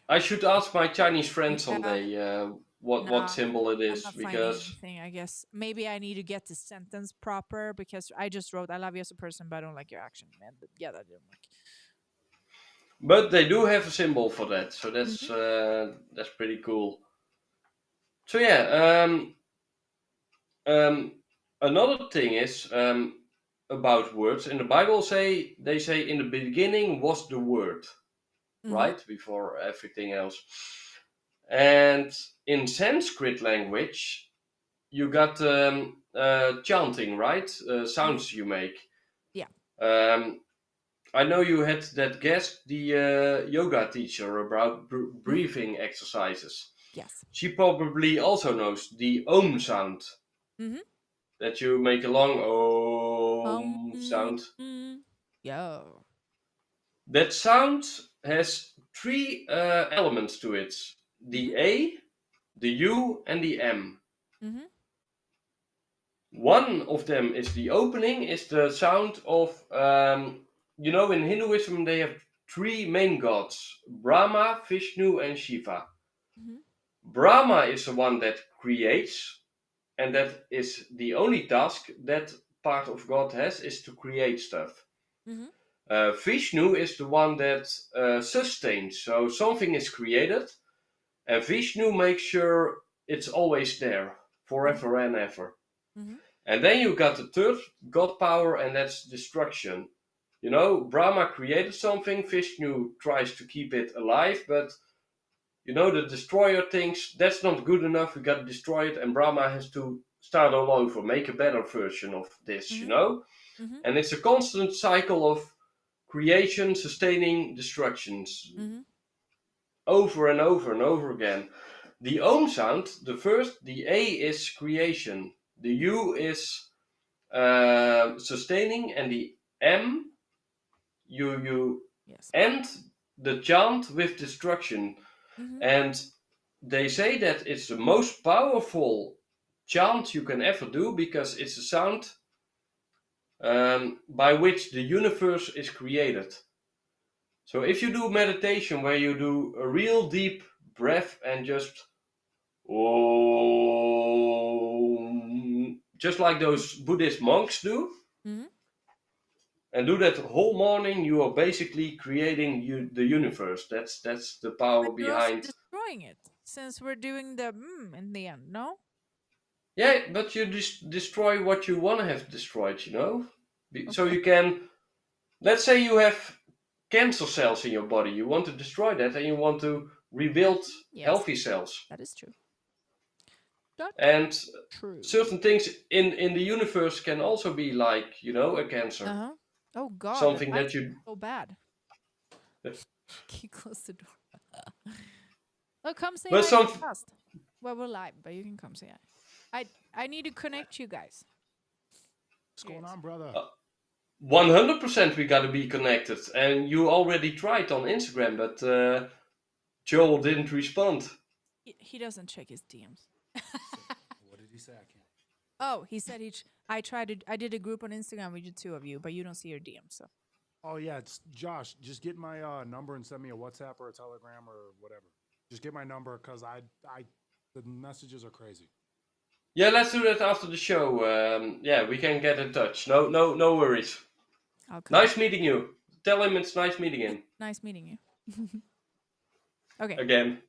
I should ask my Chinese friend Yeah. someday what No, symbol it I'm is, not finding because anything. I guess maybe I need to get the sentence proper, because I just wrote "I love you as a person, but I don't like your action." Man, yeah, that didn't work. but they do have a symbol for that, so Mm-hmm. that's pretty cool. So yeah, another thing is about words in the Bible. They say in the beginning was the Word, Mm-hmm. right before everything else, and in Sanskrit language you got chanting, right? Mm-hmm. Sounds you make. Yeah. Um, I know you had that guest, the yoga teacher, about Mm-hmm. breathing exercises. Yes. She probably also knows the Om sound, Mm-hmm. that you make a long Om sound. Yo. That sound has three elements to it: Mm-hmm. the A, the U, and the M. Mm-hmm. One of them is the opening, is the sound of, in Hinduism they have three main gods: Brahma, Vishnu, and Shiva. Mm-hmm. Brahma is the one that creates, and that is the only task that part of God has, is to create stuff. Mm-hmm. Vishnu is the one that sustains, so something is created, and Vishnu makes sure it's always there, forever and ever. Mm-hmm. And then you got the third god power, and that's destruction. Brahma created something, Vishnu tries to keep it alive, but the destroyer thinks that's not good enough, we gotta destroy it, and Brahma has to start all over, make a better version of this, Mm-hmm. Mm-hmm. And it's a constant cycle of creation, sustaining, destructions, Mm-hmm. over and over and over again. The Om sound, the A is creation, the U is sustaining, and the M, you Yes. end the chant with destruction. Mm-hmm. And they say that it's the most powerful chant you can ever do, because it's a sound by which the universe is created. So if you do meditation where you do a real deep breath and just like those Buddhist monks do, Mm-hmm. and do that whole morning, you are basically creating the universe. That's the power But you're also behind. destroying it, since we're doing the in the end. No. Yeah, but you destroy what you want to have destroyed. So Okay. you can, let's say you have cancer cells in your body. You want to destroy that, and you want to rebuild Yes, healthy cells. that is true. That And true. certain things in the universe can also be like, a cancer. Uh huh. Oh God, that Something might that be you. so bad. Can you close the door? Oh, come say But hi in some. the cast. Well, we're live, but you can come say hi. I need to connect you guys. What's going on, brother? 100% we gotta be connected. And you already tried on Instagram, but Joel didn't respond. He doesn't check his DMs. What did he say? I can't. Oh, he said I did a group on Instagram with the two of you, but you don't see your DMs. So. Oh yeah, it's Josh. Just get my number and send me a WhatsApp or a Telegram or whatever. Just get my number because the messages are crazy. Yeah, let's do that after the show. Yeah, we can get in touch. No worries. Okay. Nice meeting you. Tell him it's nice meeting him. Nice meeting you. Okay. Again.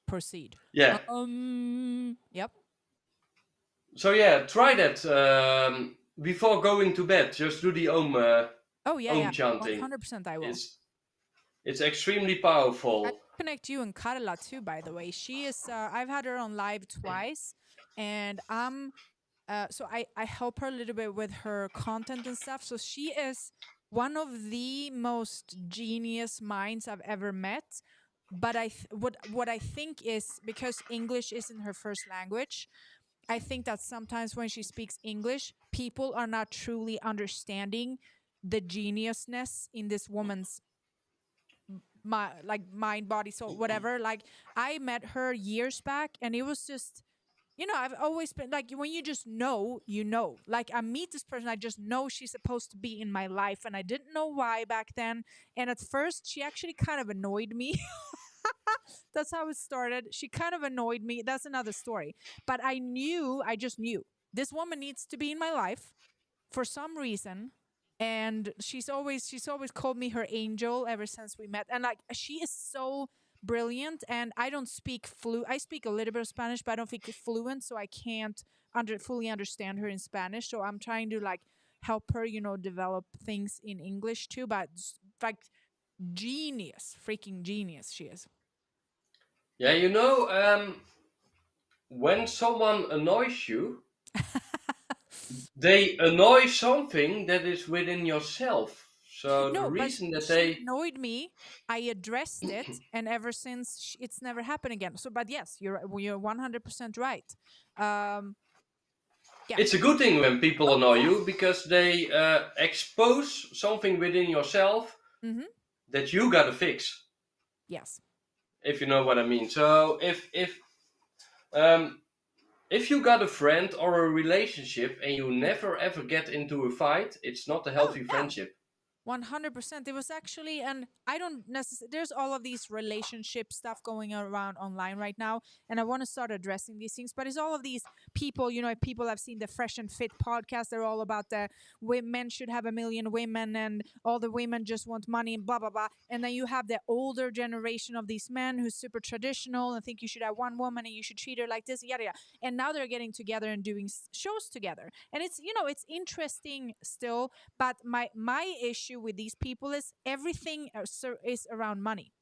Proceed. Yeah. Yep. So yeah, try that before going to bed. Just do the Om. Om chanting. 100% I will. It's extremely powerful. I connect you and Karla too, by the way. She is. I've had her on live twice, and so I help her a little bit with her content and stuff. So she is one of the most genius minds I've ever met. But what I think is, because English isn't her first language, I think that sometimes when she speaks English, people are not truly understanding the geniusness in this woman's mind, body, soul, whatever. Like, I met her years back, and it was just, I've always been like, when you just know, like, I meet this person, I just know she's supposed to be in my life, and I didn't know why back then. And at first, she actually kind of annoyed me. That's how it started. She kind of annoyed me. That's another story. But I just knew this woman needs to be in my life for some reason. And she's always called me her angel ever since we met. And like, she is so brilliant. And I don't speak I speak a little bit of Spanish, but I don't speak fluent, so I can't fully understand her in Spanish. So I'm trying to like help her, develop things in English too. But like, freaking genius she is. Yeah, when someone annoys you, they annoy something that is within yourself. So the reason that she annoyed me, I addressed it, and ever since it's never happened again. So, but yes, you're 100% right. Yeah. It's a good thing when people annoy you, because they expose something within yourself that you gotta fix. Yes. If you know what I mean. So if you got a friend or a relationship and you never ever get into a fight, it's not a healthy friendship. 100%. It was actually, and I don't necessarily, there's all of these relationship stuff going around online right now, and I want to start addressing these things, but it's all of these people, if people have seen the Fresh and Fit podcast, they're all about the men should have 1 million women, and all the women just want money and blah, blah, blah. And then you have the older generation of these men who's super traditional and think you should have one woman and you should treat her like this, yada, yada. And now they're getting together and doing shows together. And it's, it's interesting still, but my issue with these people is everything is around money.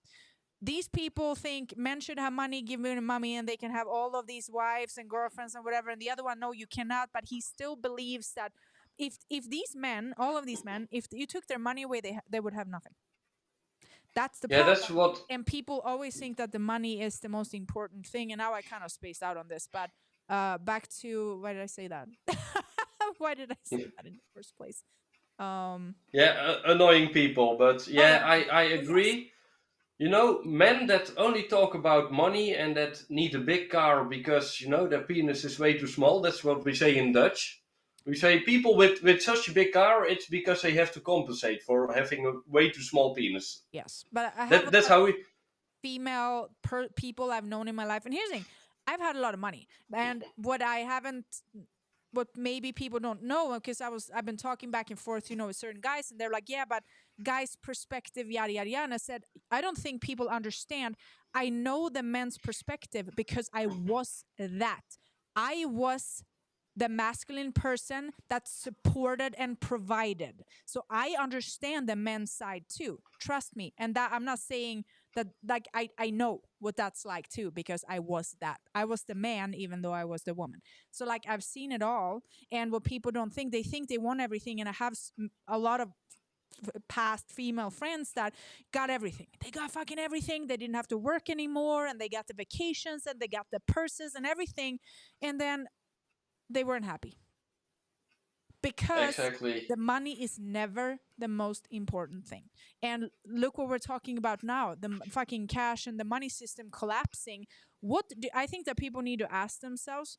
These people think men should have money, give them money, and they can have all of these wives and girlfriends and whatever. And the other one, no, you cannot. But he still believes that if these men, all of these men, if you took their money away, they would have nothing. That's the problem. That's what. And people always think that the money is the most important thing. And now I kind of spaced out on this, but back to, why did I say that? Why did I say that in the first place? Annoying people, but I agree. Yes. Men that only talk about money and that need a big car because their penis is way too small. That's what we say in Dutch. We say people with such a big car, it's because they have to compensate for having a way too small penis. Yes, but I have that's how we female people I've known in my life, and here's the thing: I've had a lot of money, and what maybe people don't know, because I've been talking back and forth, with certain guys, and they're like, yeah, but guys' perspective, yada, yada, yada. And I said, I don't think people understand. I know the men's perspective because I was that. I was the masculine person that supported and provided. So I understand the men's side too. Trust me. And that I'm not saying that, like, I know what that's like too, because I was that. I was the man, even though I was the woman. So like, I've seen it all. And what people don't think, they think they want everything. And I have a lot of past female friends that got everything. They got fucking everything. They didn't have to work anymore. And they got the vacations and they got the purses and everything. And then they weren't happy. because Exactly. the money is never the most important thing. And look what we're talking about now, the fucking cash and the money system collapsing. I think that people need to ask themselves,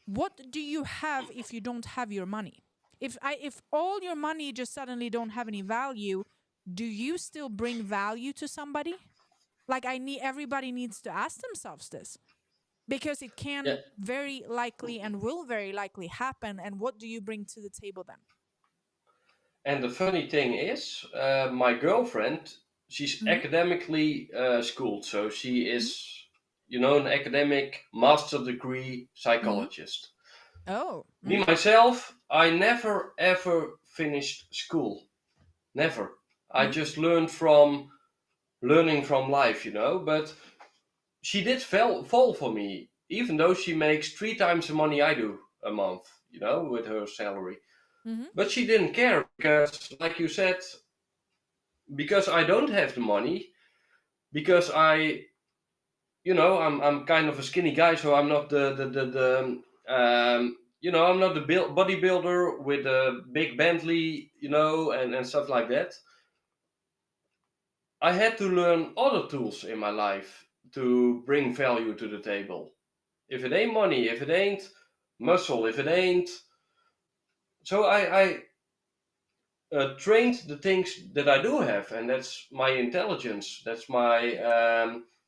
what do you have if you don't have your money? If all your money just suddenly don't have any value, do you still bring value to somebody? Like, everybody needs to ask themselves this, because it Yeah. can very likely and will very likely happen. And what do you bring to the table then? And the funny thing is, my girlfriend, she's Mm-hmm. academically schooled, so she Mm-hmm. is, an academic master degree Mm-hmm. psychologist. Oh. Me Mm-hmm. myself, I never ever finished school. Never. I Mm-hmm. just learning from life, But she did fall for me, even though she makes 3 times the money I do a month, with her salary. Mm-hmm. But she didn't care because, like you said, because I don't have the money, because I'm kind of a skinny guy, so I'm not I'm not the bodybuilder with a big Bentley, and stuff like that. I had to learn other tools in my life to bring value to the table. If it ain't money, if it ain't muscle, if it ain't, so I trained the things that I do have, and that's my intelligence. That's my,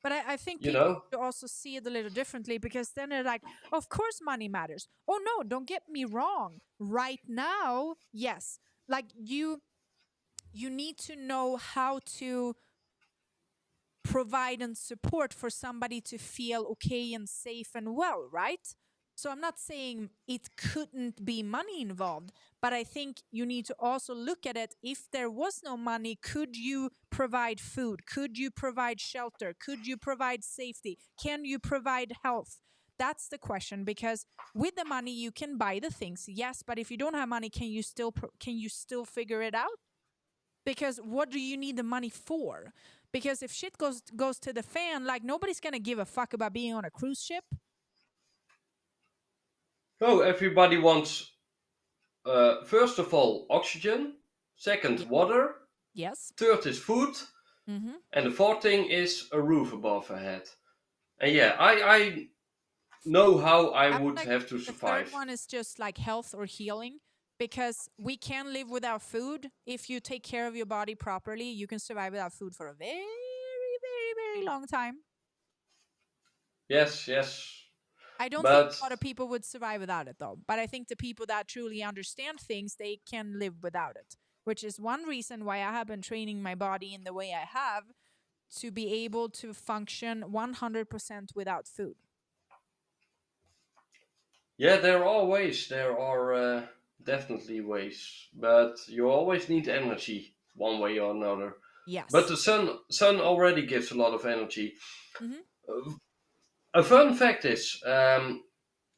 But I think you people know. need to also see it a little differently, because then they're like, of course money matters. Oh no, don't get me wrong. Right now, yes. Like, you need to know how to provide and support for somebody to feel okay and safe and well, right? So I'm not saying it couldn't be money involved, but I think you need to also look at it. If there was no money, could you provide food? Could you provide shelter? Could you provide safety? Can you provide health? That's the question, because with the money you can buy the things, yes, but if you don't have money, can you still figure it out? Because what do you need the money for? Because if shit goes to the fan, like, nobody's gonna give a fuck about being on a cruise ship. Oh, everybody wants, first of all, oxygen. Second, Yeah. water. Yes. Third is food. Mm-hmm. And the fourth thing is a roof above her head. And yeah, I know how I I would like have to the third survive. one is just like health or healing, because we can live without food. If you take care of your body properly, you can survive without food for a very, very, very long time. Yes, yes. I don't think But a lot of people would survive without it, though. But I think the people that truly understand things, they can live without it, which is one reason why I have been training my body in the way I have, to be able to function 100% without food. yeah, there are ways. There are definitely ways. But you always need energy, one way or another. But Yes. the sun already gives a lot of energy. Mm-hmm. A fun fact is,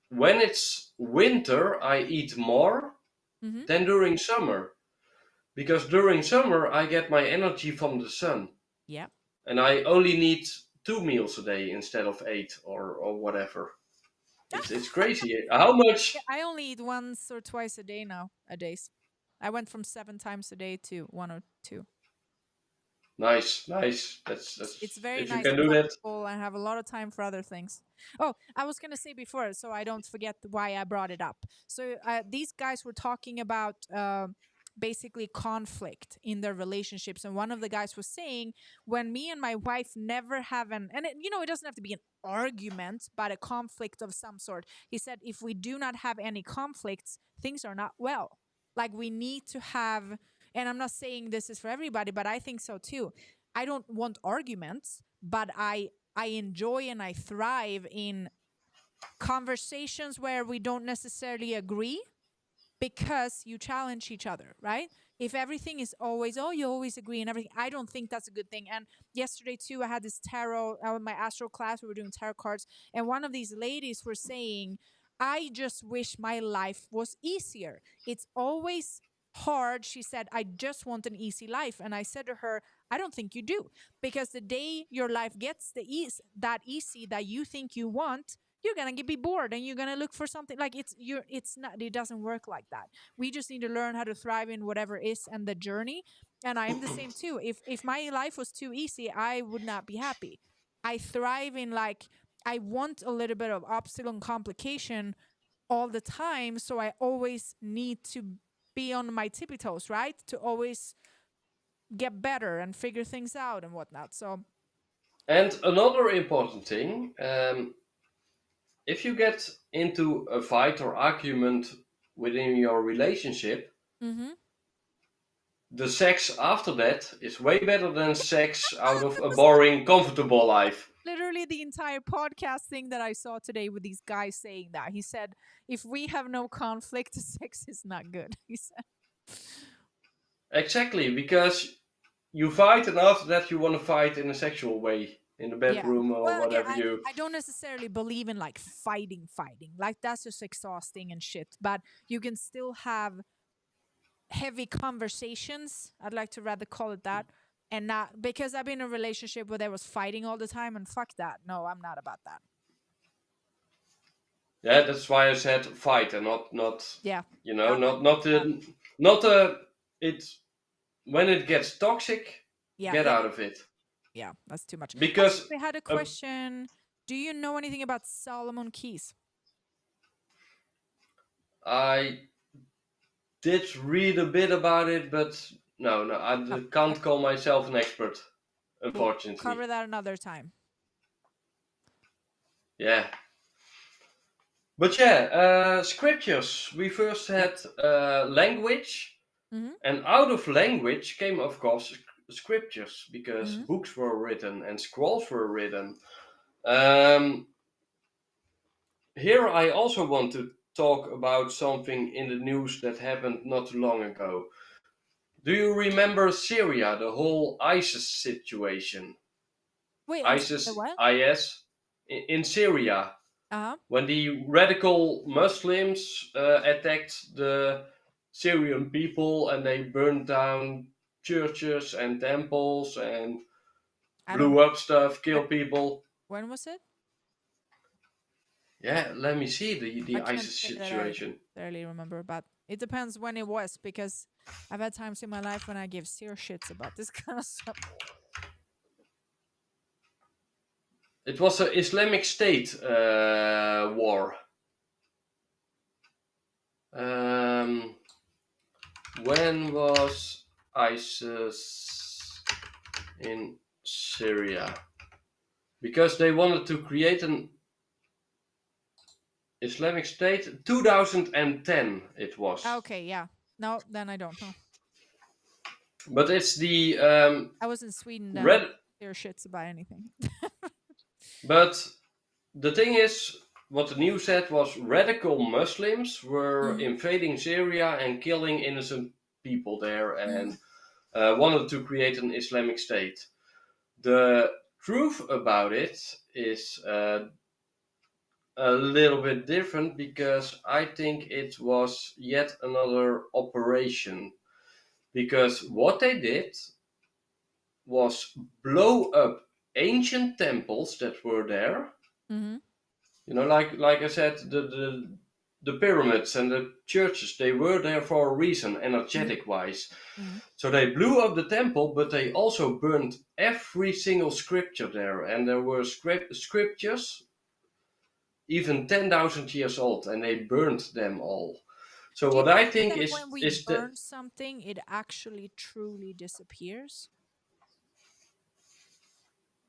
when it's winter, I eat more Mm-hmm. than during summer. Because during summer, I get my energy from the sun. Yeah. And I only need 2 meals a day instead of 8 or whatever. It's crazy. How Yeah, much? I only eat once or twice a day now, a days. I went from 7 times a day to 1 or 2. Nice, nice. It's very If you nice can and do that. comfortable, and I have a lot of time for other things. Oh, I was going to say before, so I don't forget why I brought it up. So these guys were talking about basically conflict in their relationships. And one of the guys was saying, when me and my wife never have it doesn't have to be an argument, but a conflict of some sort. He said, if we do not have any conflicts, things are not well. Like, we need to have, and I'm not saying this is for everybody, but I think so too. I don't want arguments, but I enjoy and I thrive in conversations where we don't necessarily agree, because you challenge each other, right? If everything is always, oh, you always agree and everything, I don't think that's a good thing. And yesterday too, I had this tarot, my astro class, we were doing tarot cards, and one of these ladies were saying, I just wish my life was easier. It's always hard. She said, I just want an easy life. And I said to her, I don't think you do, because the day your life gets that easy that you think you want, you're gonna be bored and you're gonna look for something. Like it doesn't work like that. We just need to learn how to thrive in whatever is and the journey. And I am the same too. If my life was too easy, I would not be happy. I thrive in, like, I want a little bit of obstacle and complication all the time, so I always need to be on my tippy toes, right? To always get better and figure things out and whatnot. So And another important thing, if you get into a fight or argument within your relationship, the sex after that is way better than sex out of a boring, comfortable life. Literally the entire podcast thing that I saw today with these guys saying that. He said, if we have no conflict, sex is not good. He said. Exactly, because you fight and after that you want to fight in a sexual way. In the bedroom or Well, whatever I don't necessarily believe in like fighting. Like that's just exhausting and shit. But you can still have heavy conversations. I'd like to rather call it that. And not because I've been in a relationship where there was fighting all the time, and fuck that. No, I'm not about that. Yeah, that's why I said fight and not Yeah. you know, not it when it gets toxic, get out of it. Yeah, that's too much. Because we had a question. Do you know anything about Solomon keys? I did read a bit about it, but no, I can't call myself an expert, unfortunately. We'll cover that another time. Yeah. But yeah, scriptures. We first had language, and out of language came, of course, scriptures, because books were written and scrolls were written. Here I also want to talk about something in the news that happened not too long ago. Do you remember Syria, the whole ISIS situation? Wait, ISIS, what? IS, in Syria. Uh-huh. When the radical Muslims attacked the Syrian people and they burned down churches and temples and blew up stuff, killed people. When was it? Yeah, let me see the ISIS situation. I barely remember, but it depends when it was, because I've had times in my life when I give serious shits about this kind of stuff. It was an Islamic State war. When was ISIS in Syria? Because they wanted to create an Islamic State. 2010 it was. Okay, yeah. No, then I don't know. But it's the I was in Sweden. Their shits about anything. But the thing is, what the news said was radical Muslims were invading Syria and killing innocent people there, and wanted to create an Islamic State. The truth about it is a little bit different, because I think it was yet another operation. Because what they did was blow up ancient temples that were there. You know, like I said, the pyramids and the churches, they were there for a reason, energetic wise. So they blew up the temple, but they also burned every single scripture there, and there were scriptures even 10,000 years old, and they burned them all. So what I think is when we burn something, it actually truly disappears.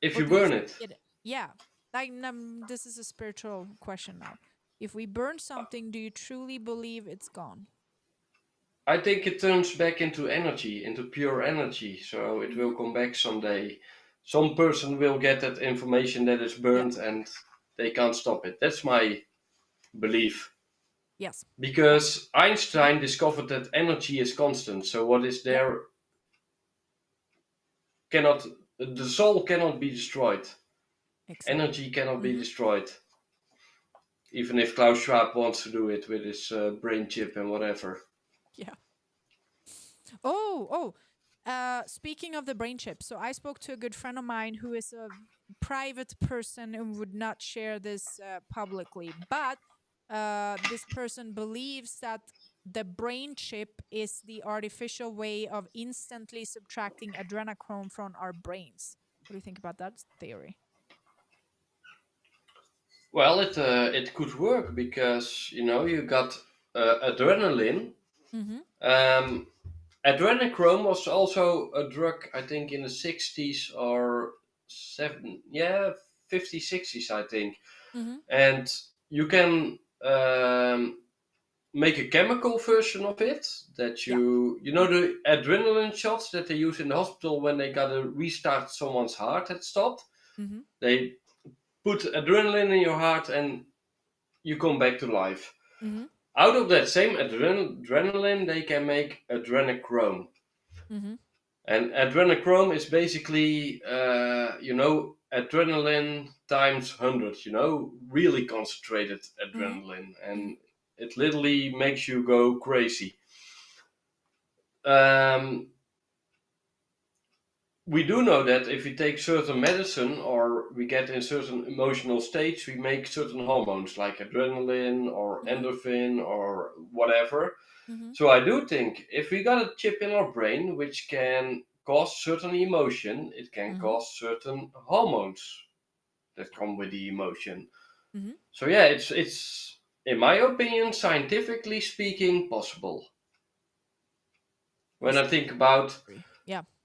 If you burn it. Yeah. Like, this is a spiritual question now. If we burn something, do you truly believe it's gone? I think it turns back into energy, into pure energy. So it will come back someday. Some person will get that information that is burned, and they can't stop it. That's my belief. Yes. Because Einstein discovered that energy is constant. So what is there the soul cannot be destroyed. Exactly. Energy cannot be destroyed. Even if Klaus Schwab wants to do it with his brain chip and whatever. Yeah. speaking of the brain chip, so I spoke to a good friend of mine who is a private person and would not share this publicly, but this person believes that the brain chip is the artificial way of instantly subtracting adrenochrome from our brains. What do you think about that theory? Well, it could work because you got adrenaline. Mm-hmm. Adrenochrome was also a drug, I think, in the 60s or 50s, 60s, I think. Mm-hmm. And you can make a chemical version of it that Yeah. the adrenaline shots that they use in the hospital when they gotta restart someone's heart had stopped. Mm-hmm. They put adrenaline in your heart and you come back to life. Mm-hmm. Out of that same adrenaline, they can make adrenochrome. Mm-hmm. And adrenochrome is basically, adrenaline times 100, really concentrated adrenaline. And it literally makes you go crazy. We do know that if we take certain medicine or we get in certain emotional states, we make certain hormones like adrenaline or endorphin or whatever. Mm-hmm. So I do think if we got a chip in our brain which can cause certain emotion, it can cause certain hormones that come with the emotion. Mm-hmm. So yeah, it's in my opinion, scientifically speaking, possible. When I think about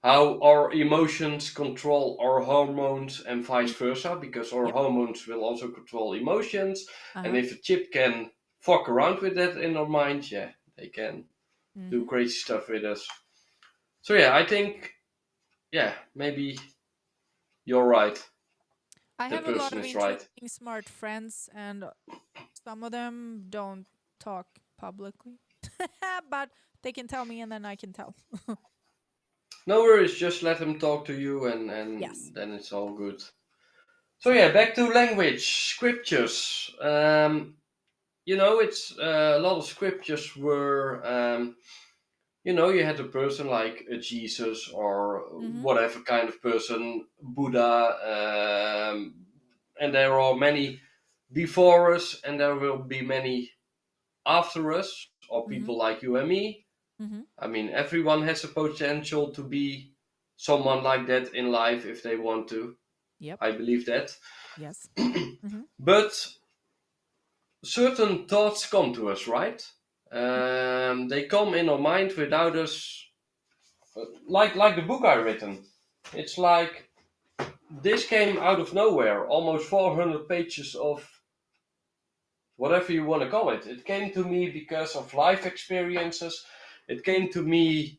how our emotions control our hormones and vice versa, because our hormones will also control emotions. And if a chip can fuck around with that in our mind, yeah, they can do crazy stuff with us. So yeah, I think, maybe you're right. I have a lot of interesting, smart friends, and some of them don't talk publicly, but they can tell me, and then I can tell. No worries, just let them talk to you, and then it's all good. So yeah, back to language, scriptures. It's a lot of scriptures were, you had a person like a Jesus or whatever kind of person, Buddha, and there are many before us, and there will be many after us, or people like you and me. I mean, everyone has a potential to be someone like that in life if they want to. Yep. I believe that. Yes. But certain thoughts come to us, right? They come in our mind without us, like the book I written. It's like this came out of nowhere, almost 400 pages of whatever you want to call it. It came to me because of life experiences. It came to me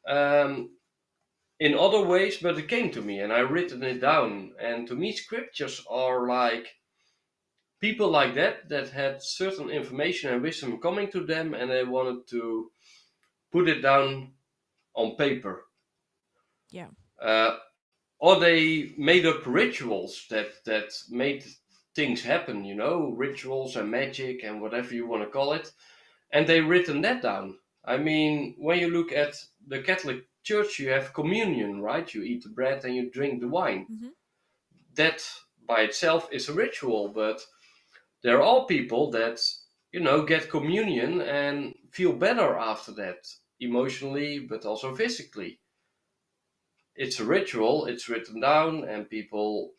in other ways, but it came to me and I written it down. And to me, scriptures are like people like that had certain information and wisdom coming to them, and they wanted to put it down on paper. Yeah. Or they made up rituals that made things happen, rituals and magic and whatever you want to call it. And they written that down. I mean, when you look at the Catholic Church, you have communion, right? You eat the bread and you drink the wine. That by itself is a ritual, but there are people that, get communion and feel better after that, emotionally, but also physically. It's a ritual, it's written down, and people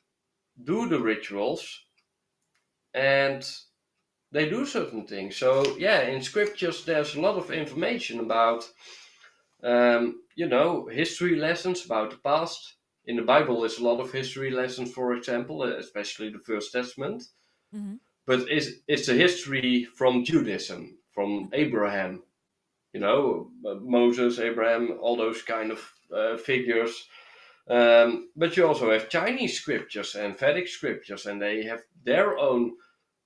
do the rituals, and they do certain things. So yeah, in scriptures there's a lot of information about, history lessons about the past. In the Bible there's a lot of history lessons, for example, especially the First Testament. But it's a history from Judaism, from Abraham, Moses, Abraham, all those kind of figures. But you also have Chinese scriptures and Vedic scriptures, and they have their own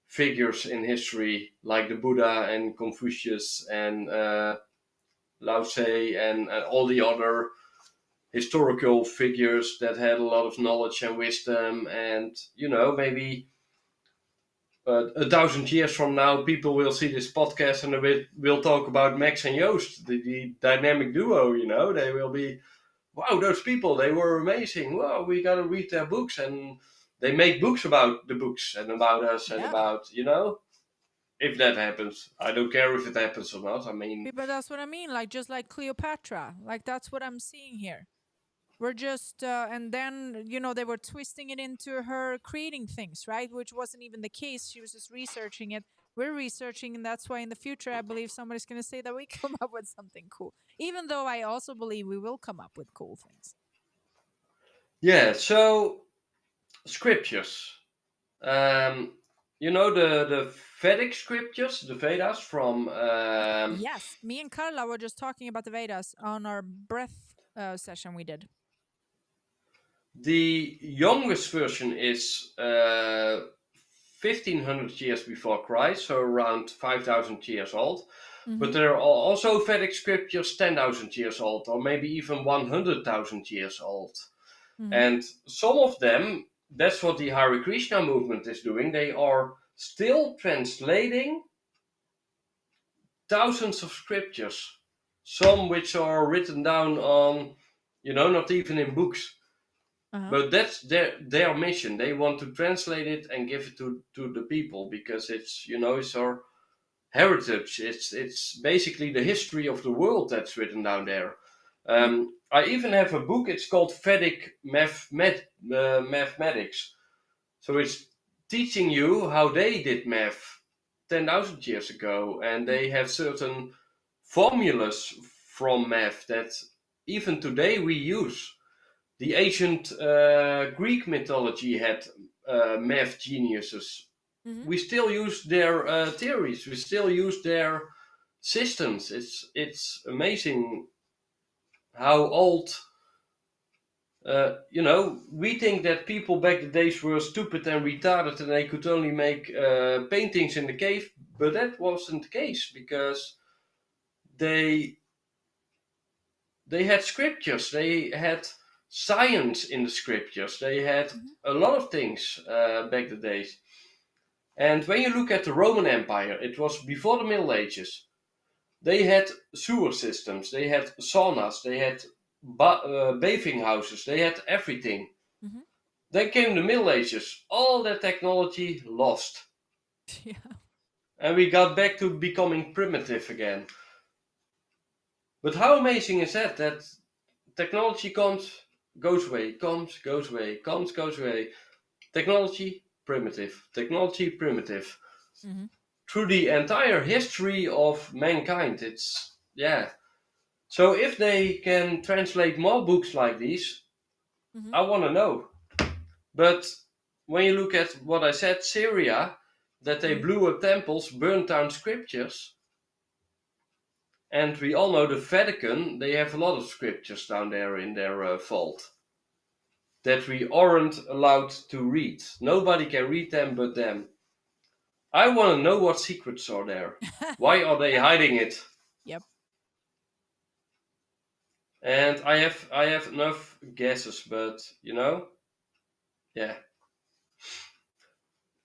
figures in history, like the Buddha and Confucius and Lao Tse and all the other historical figures that had a lot of knowledge and wisdom. And, maybe 1,000 years from now, people will see this podcast and we'll talk about Maaxx and Joost, the dynamic duo, they will be wow, those people, they were amazing. Wow, we gotta read their books, and they make books about the books and about us and about, if that happens. I don't care if it happens or not. I mean, But that's what I mean. Like, just like Cleopatra. Like, that's what I'm seeing here. We're just, and then, they were twisting it into her creating things, right? Which wasn't even the case. She was just researching it. We're researching, and that's why in the future, I believe somebody's going to say that we come up with something cool. Even though I also believe we will come up with cool things. yeah, so scriptures. The Vedic scriptures, the Vedas from. Yes, me and Carla were just talking about the Vedas on our breath session we did. The youngest version is 1500 years before Christ, so around 5000 years old. Mm-hmm. But there are also Vedic scriptures 10,000 years old, or maybe even 100,000 years old. Mm-hmm. And some of them, that's what the Hare Krishna movement is doing. They are still translating thousands of scriptures, some which are written down on, not even in books. Uh-huh. But that's their mission. They want to translate it and give it to the people, because it's, it's our heritage. It's basically the history of the world that's written down there. I even have a book. It's called Vedic Mathematics. So it's teaching you how they did math 10,000 years ago, and they have certain formulas from math that even today we use. The ancient Greek mythology had math geniuses. Mm-hmm. We still use their theories. We still use their systems. It's amazing how old. We think that people back in the days were stupid and retarded, and they could only make paintings in the cave. But that wasn't the case, because they had scriptures. They had science in the scriptures. They had a lot of things back the days. And when you look at the Roman Empire, it was before the Middle Ages. They had sewer systems, they had saunas, they had bathing houses, they had everything. Mm-hmm. Then came the Middle Ages, all that technology lost. Yeah. And we got back to becoming primitive again. But how amazing is that? That technology comes, goes away, comes, goes away, comes, goes away. Technology, primitive. Technology, primitive. Mm-hmm. Through the entire history of mankind. It's, yeah. So if they can translate more books like these, mm-hmm. I want to know. But when you look at what I said, Syria, that they blew up temples, burned down scriptures. And we all know the Vatican, they have a lot of scriptures down there in their vault that we aren't allowed to read. Nobody can read them but them. I want to know what secrets are there. Why are they hiding it? Yep. And I have enough guesses, but yeah.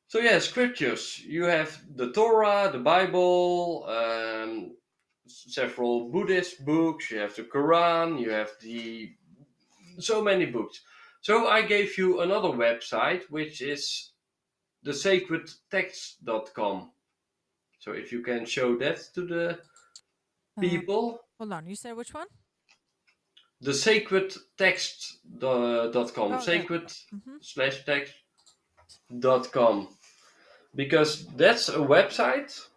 So yeah, scriptures. You have the Torah, the Bible, several Buddhist books. You have the Quran. You have so many books. So I gave you another website, which is thesacredtext.com. So if you can show that to the people. Hold on, you said which one? Thesacredtext.com. Sacred/text.com. Because that's a website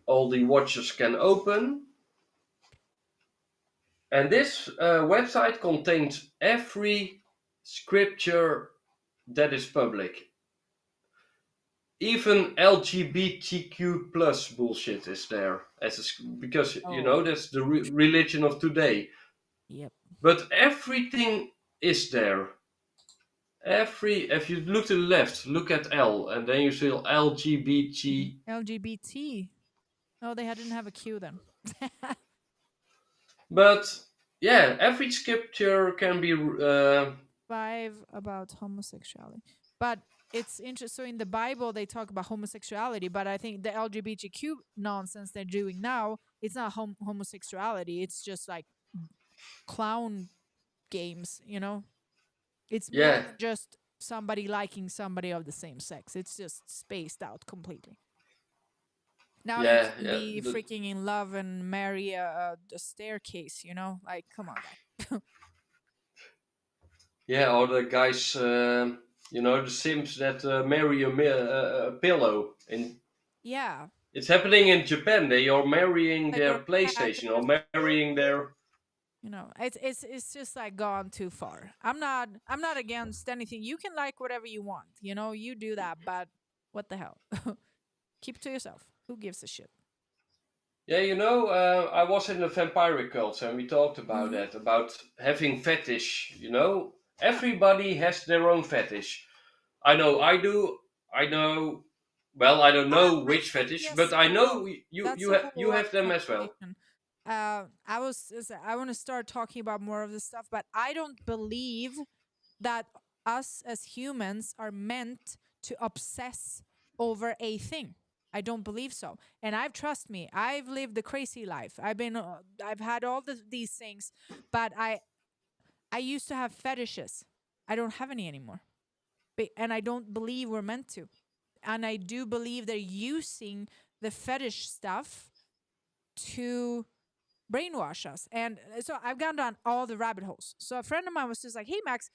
all the watchers can open. And this website contains every scripture that is public. Even LGBTQ plus bullshit is there, because that's the religion of today. Yep. But everything is there. If you look to the left, look at L, and then you see LGBT. LGBT. Oh, they didn't have a Q then. But yeah, every scripture can be 5 about homosexuality. But it's interesting. So in the Bible, they talk about homosexuality, but I think the LGBTQ nonsense they're doing now, it's not homosexuality. It's just like clown games, you know. It's more Yeah, than just somebody liking somebody of the same sex. It's just spaced out completely. Now you yeah, can yeah. be freaking in love and marry a staircase, you know? Like, come on, guy. Yeah, or the guys, the Sims that marry a pillow. Yeah, It's happening in Japan. They are marrying like your their cat PlayStation or or marrying their. you know, it's just like gone too far. I'm not against anything. You can like whatever you want, you know, you do that, but what the hell? Keep it to yourself. Who gives a shit? Yeah, I was in the vampire cult and we talked about Mm-hmm. that, about having fetish. Yeah, Everybody has their own fetish. I know I do. I know. Well, I don't know I which think fetish, yes but I and no. know That's a you whole have other them as well. conversation. I want to start talking about more of this stuff, but I don't believe that us as humans are meant to obsess over a thing. I don't believe so. And trust me, I've lived the crazy life. I've had all these things, but I used to have fetishes. I don't have any anymore. And I don't believe we're meant to. And I do believe they're using the fetish stuff to brainwash us. And so I've gone down all the rabbit holes. So a friend of mine was just like, hey, Max,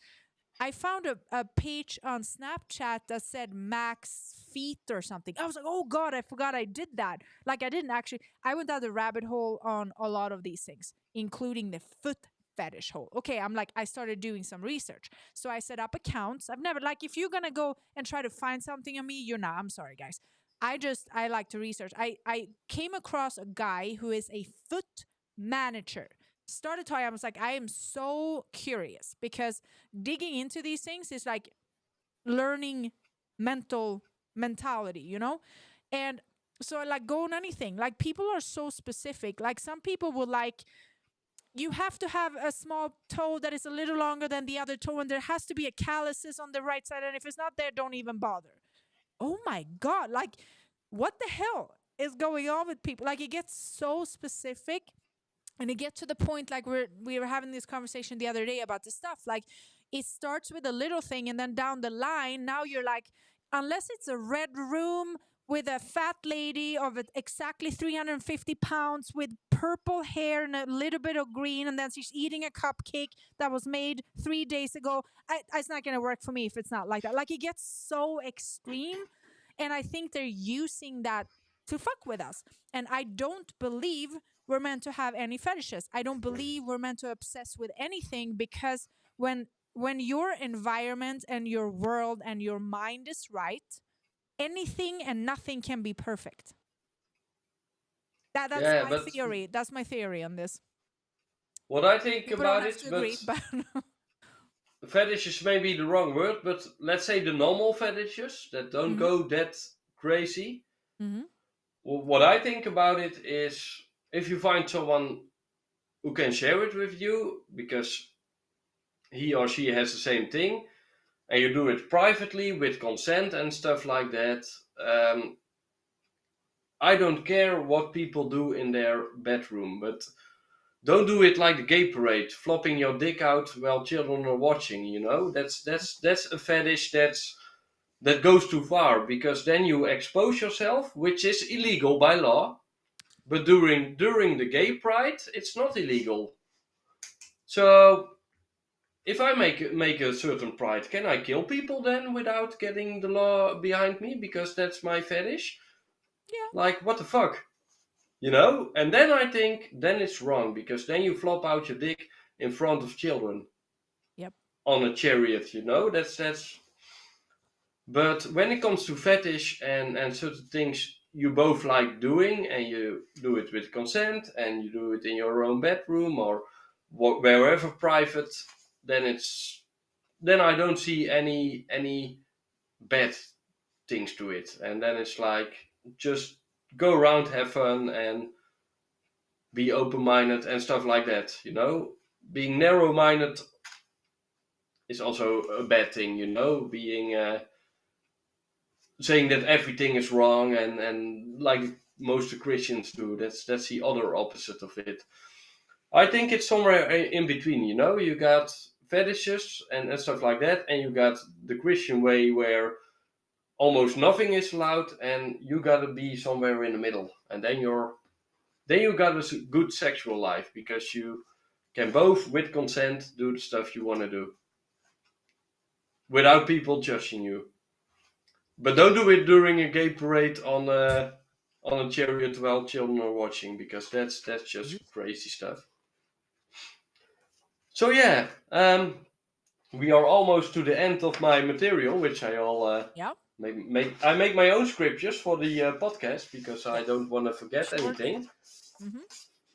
I found a page on Snapchat that said Maaxx feet or something. I was like, oh God, I forgot I did that. Like I didn't actually, I went down the rabbit hole on a lot of these things, including the foot fetish hole. Okay, I'm like, I started doing some research. So I set up accounts. I've never, like, if you're going to go and try to find something on me, you're not. I'm sorry, guys. I like to research. I came across a guy who is a foot manager. Started talking, I was like, I am so curious because digging into these things is like learning mentality, you know? And so like go on anything. Like people are so specific. Like some people will like you have to have a small toe that is a little longer than the other toe, and there has to be a calluses on the right side. And if it's not there, don't even bother. Oh my God. Like, what the hell is going on with people? Like, it gets so specific. And it gets to the point like we were having this conversation the other day about this stuff. Like it starts with a little thing, and then down the line, now you're like, unless it's a red room with a fat lady of exactly 350 pounds with purple hair and a little bit of green, and then she's eating a cupcake that was made 3 days ago. It's not going to work for me if it's not like that. Like it gets so extreme. And I think they're using that to fuck with us. And I don't believe we're meant to have any fetishes. I don't believe we're meant to obsess with anything, because when your environment and your world and your mind is right, anything and nothing can be perfect. That's Yeah, my but theory. That's my theory on this. what I think People don't about have it, to but agree, but fetish is maybe the wrong word, but let's say the normal fetishes that don't mm-hmm. go that crazy. Mm-hmm. What I think about it is, if you find someone who can share it with you because he or she has the same thing, and you do it privately with consent and stuff like that, I don't care what people do in their bedroom, but don't do it like the gay parade, flopping your dick out while children are watching. That's a fetish that goes too far, because then you expose yourself, which is illegal by law. But during the gay pride, it's not illegal. So if I make a certain pride, can I kill people then without getting the law behind me because that's my fetish? Yeah. Like, what the fuck? And then I think then it's wrong, because then you flop out your dick in front of children Yep. on a chariot. That's. But when it comes to fetish and certain things you both like doing, and you do it with consent, and you do it in your own bedroom or wherever private, then I don't see any bad things to it. And then it's like, just go around, have fun, and be open-minded and stuff like that. Being narrow-minded is also a bad thing. Being saying that everything is wrong, and like most Christians do, that's the other opposite of it. I think it's somewhere in between. You know, you got fetishes and stuff like that, and you got the Christian way where almost nothing is allowed, and you gotta be somewhere in the middle, and then you got a good sexual life because you can both, with consent, do the stuff you want to do without people judging you. But don't do it during a gay parade on a chariot while children are watching, because that's just crazy stuff. So yeah, we are almost to the end of my material, which I all I make my own scriptures for the podcast because I don't want to forget anything. Mm-hmm.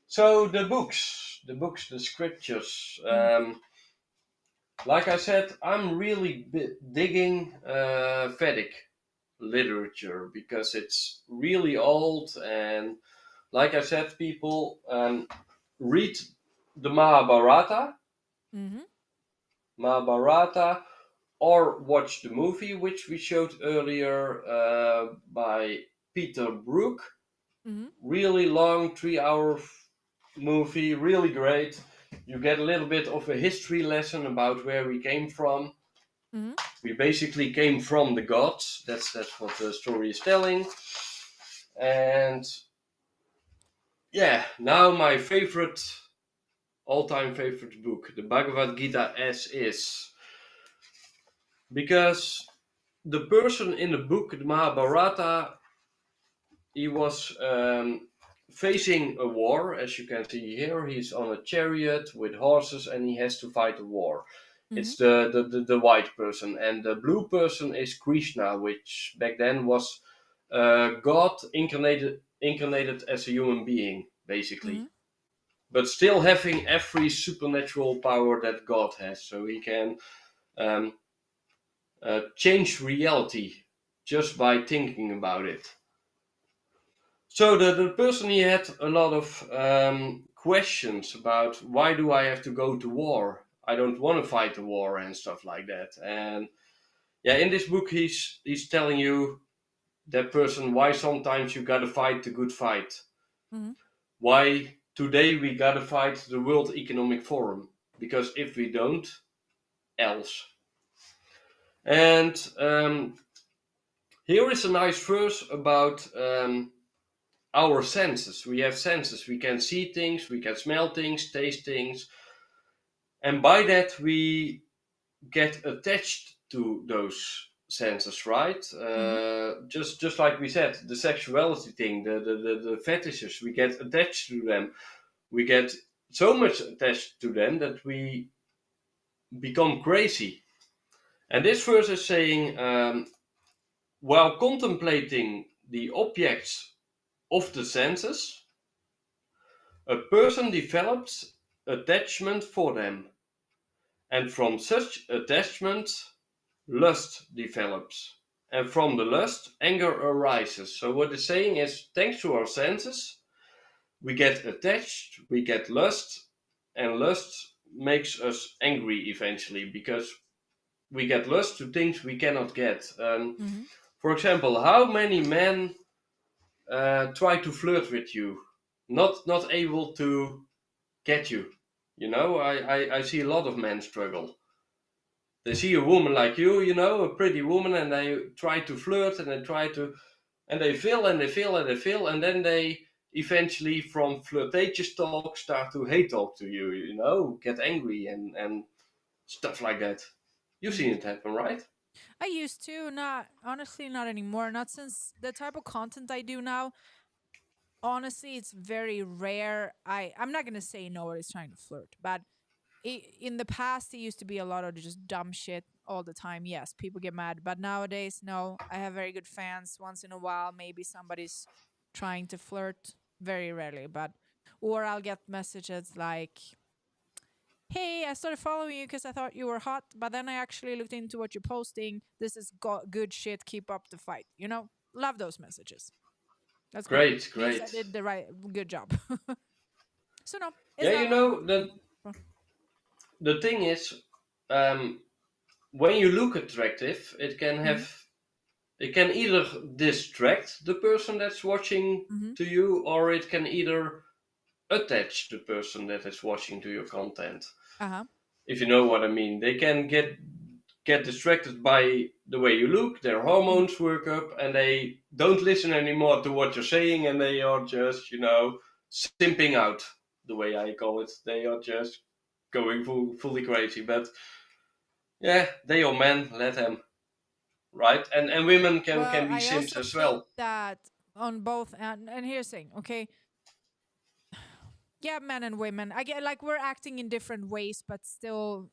So the the scriptures. Like I said, I'm really digging Vedic literature because it's really old, and like I said, people read the Mahabharata. Mm-hmm. Mahabharata, or watch the movie which we showed earlier by Peter Brook. Mm-hmm. Really long, 3-hour movie, really great. You get a little bit of a history lesson about where we came from. Mm-hmm. We basically came from the gods. That's what the story is telling. And yeah, now my all-time favorite book, the Bhagavad-gita As Is. Because the person in the book, the Mahabharata, he was facing a war. As you can see here, he's on a chariot with horses and he has to fight a war. Mm-hmm. It's the white person, and the blue person is Krishna, which back then was God incarnated as a human being, basically. Mm-hmm. But still having every supernatural power that God has, so he can change reality just by thinking about it. So the person, he had a lot of questions about, why do I have to go to war? I don't want to fight the war and stuff like that. And yeah, in this book he's telling you, that person, why sometimes you gotta fight the good fight. Mm-hmm. Why today we gotta fight the World Economic Forum, because if we don't, else. And here is a nice verse about our senses. We have senses. We can see things, we can smell things, taste things. And by that we get attached to those senses, right? Just like we said, the sexuality thing, the fetishes, we get attached to them. We get so much attached to them that we become crazy. And this verse is saying, while contemplating the objects of the senses, a person develops attachment for them. And from such attachment, lust develops. And from the lust, anger arises. So what it's saying is, thanks to our senses, we get attached, we get lust, and lust makes us angry eventually, because we get lust to things we cannot get. For example, how many men try to flirt with you, not able to get you? You know, I see a lot of men struggle. They see a woman like you know, a pretty woman, and they try to flirt, and they fail, and they fail, and they fail, and then they eventually, from flirtatious talk, start to hate talk to you, you know, get angry and stuff like that. You've seen it happen, right? I used to, not honestly, not anymore. Not since the type of content I do now. Honestly, it's very rare. I'm not gonna say nobody's trying to flirt, but in the past it used to be a lot of just dumb shit all the time. Yes, people get mad, but nowadays, no. I have very good fans. Once in a while, maybe somebody's trying to flirt. Very rarely, but or I'll get messages like, "Hey, I started following you because I thought you were hot, but then I actually looked into what you're posting. This is good shit. Keep up the fight." You know, love those messages. That's great. Great, Means I great. did the right, good job. So no, it's Yeah, not you like know, the thing is, when you look attractive, it can it can either distract the person that's watching mm-hmm. to you, or it can either attach the person that is watching to your content. Uh-huh. If you know what I mean. They can get distracted by the way you look, their hormones work up, and they don't listen anymore to what you're saying, and they are just, simping out, the way I call it. They are just going fully crazy. But yeah, they are men, let them. Right? And women can be I simps also as think well. that on both, and here's the thing, okay? Yeah, men and women. I get like we're acting in different ways, but still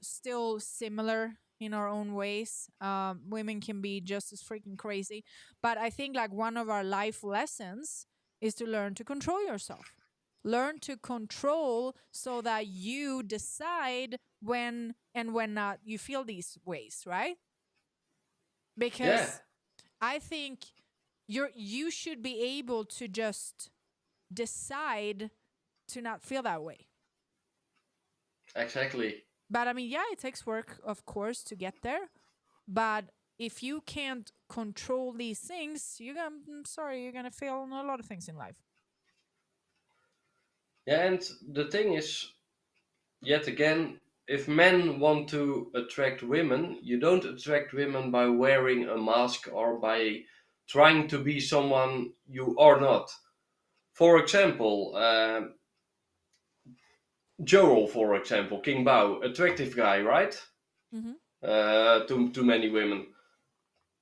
similar in our own ways. Women can be just as freaking crazy, but I think like one of our life lessons is to learn to control yourself. Learn to control so that you decide when and when not you feel these ways, right? Yeah, Because I think you should be able to just decide to not feel that way. exactly. But I mean, yeah, it takes work, of course, to get there. But if you can't control these things, you're gonna fail on a lot of things in life. Yeah, and the thing is, yet again, if men want to attract women, you don't attract women by wearing a mask or by trying to be someone you are not. For example, Joel, for example, King Bao, attractive guy, right? Mm-hmm. To many women.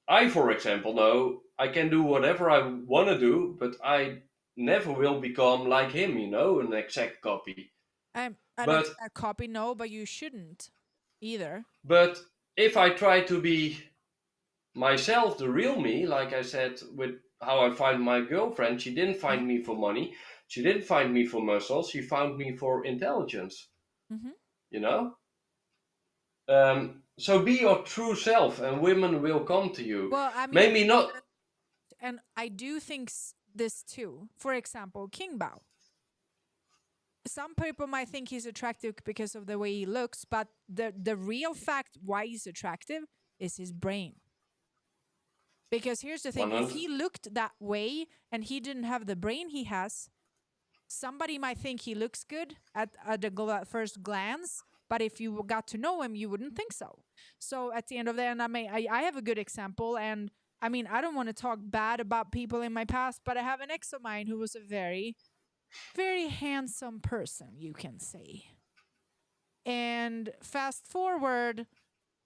I, for example, know I can do whatever I want to do, but I never will become like him, an exact copy. An But exact copy, no, but you shouldn't either. but if I try to be myself, the real me, like I said, with how I find my girlfriend, she didn't Mm-hmm. find me for money, she didn't find me for muscles, she found me for intelligence. Mm-hmm. You know. So be your true self, and women will come to you. Well, I mean, Maybe not. and I do think this too. For example, King Bao. Some people might think he's attractive because of the way he looks, but the real fact why he's attractive is his brain. Because here's the thing, if 100. he looked that way and he didn't have the brain he has, somebody might think he looks good at the first glance, but if you got to know him, you wouldn't think so. So at the end of the day, I have a good example, and I mean, I don't want to talk bad about people in my past, but I have an ex of mine who was a very, very handsome person, you can say. And fast forward,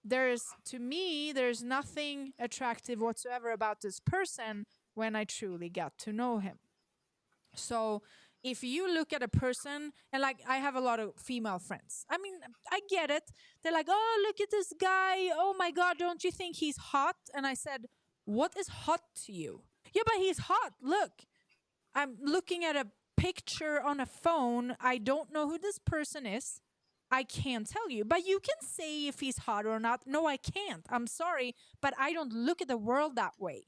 to me, there's nothing attractive whatsoever about this person when I truly got to know him. So if you look at a person, and like I have a lot of female friends, I mean, I get it. They're like, oh, look at this guy. Oh my God, don't you think he's hot? And I said, what is hot to you? Yeah, but he's hot. Look, I'm looking at a picture on a phone. I don't know who this person is. I can't tell you, but you can say if he's hot or not. No, I can't. I'm sorry, but I don't look at the world that way.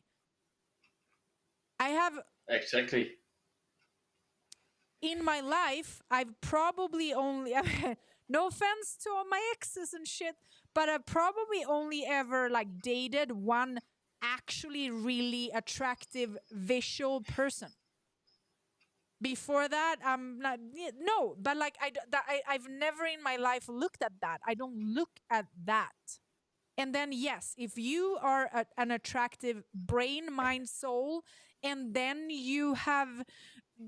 I have Exactly. in my life, I've probably only, no offense to all my exes and shit, but I've probably only ever like dated one actually really attractive visual person. Before that, I'm not, no, but like I've never in my life looked at that. I don't look at that. And then, yes, if you are an attractive brain, mind, soul, and then you have,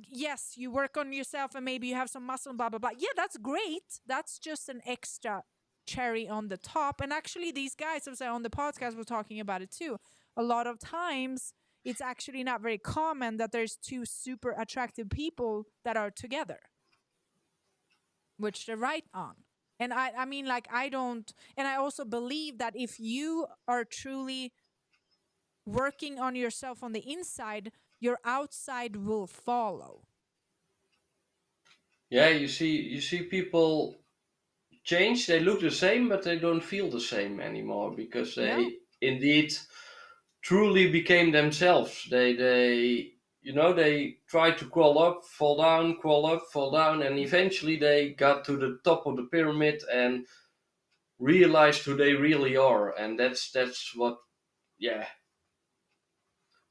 yes, you work on yourself and maybe you have some muscle, blah, blah, blah. Yeah, that's great. That's just an extra cherry on the top. And actually, these guys, as I on the podcast, were talking about it too. A lot of times, it's actually not very common that there's two super attractive people that are together, which they're right on. And I mean, like, I don't, and I also believe that if you are truly working on yourself on the inside, your outside will follow. Yeah, you see people change. They look the same, but they don't feel the same anymore because No. they indeed truly became themselves. They tried to crawl up, fall down, and eventually they got to the top of the pyramid and realized who they really are. And that's what, yeah,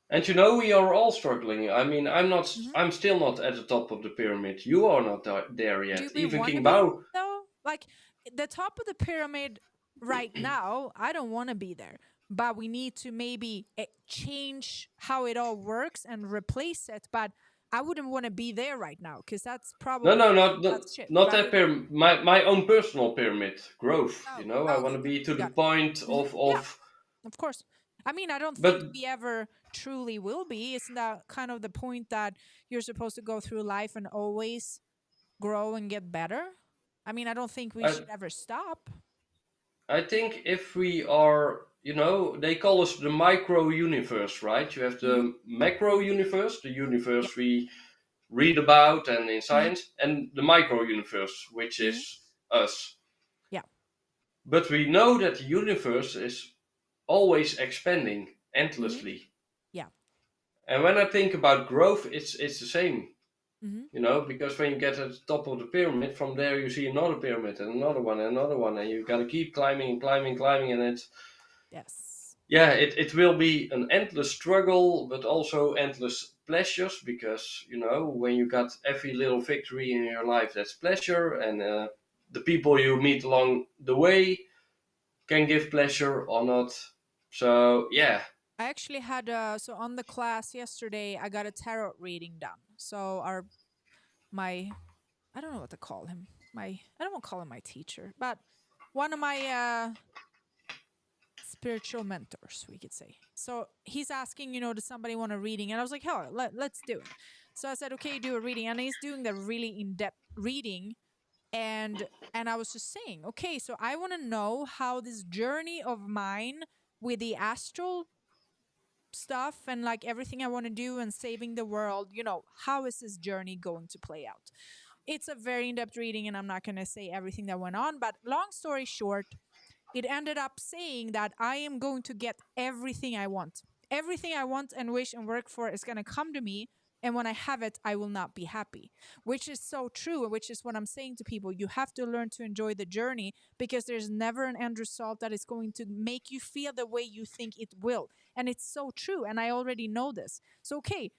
And we are all struggling. I mean, I'm still not at the top of the pyramid. You are not there yet. Do we Even want to King be Bao. though? Like the top of the pyramid right now, I don't want to be there. But we need to maybe change how it all works and replace it. But I wouldn't want to be there right now because that's probably No, that's shit. not But I that would, pyramid. My own personal pyramid growth. oh, I okay, want to be to the got it. point Yeah, of. of course. I mean, I don't think But we ever truly will be. Isn't that kind of the point that you're supposed to go through life and always grow and get better? I mean, I don't think we I should ever stop. I think if we are, they call us the micro universe, right? You have Mm-hmm. the macro universe, the Yeah. universe we read about and in Mm-hmm. science, and the micro universe, which Mm-hmm. is us. Yeah. But we know that the universe is always expanding Mm-hmm. endlessly. Yeah. And when I think about growth, it's the same. Mm-hmm. Because when you get at the top of the pyramid, from there you see another pyramid and another one and another one, and you got to keep climbing and climbing, climbing, and it's Yes. it will be an endless struggle, but also endless pleasures because when you got every little victory in your life, that's pleasure, and the people you meet along the way can give pleasure or not. So yeah. I actually had so on the class yesterday I got a tarot reading done. So my I don't know what to call him. I don't want to call him my teacher, but one of my spiritual mentors, we could say. So he's asking, does somebody want a reading? And I was like, hell, let's do it. So I said, okay, do a reading. And he's doing the really in-depth reading. And I was just saying, okay, so I want to know how this journey of mine with the astral stuff and like everything I want to do and saving the world, how is this journey going to play out? It's a very in-depth reading and I'm not going to say everything that went on, but long story short, it ended up saying that I am going to get everything I want. Everything I want and wish and work for is going to come to me. And when I have it, I will not be happy, which is so true, which is what I'm saying to people. You have to learn to enjoy the journey because there's never an end result that is going to make you feel the way you think it will. And it's so true. And I already know this. So, okay,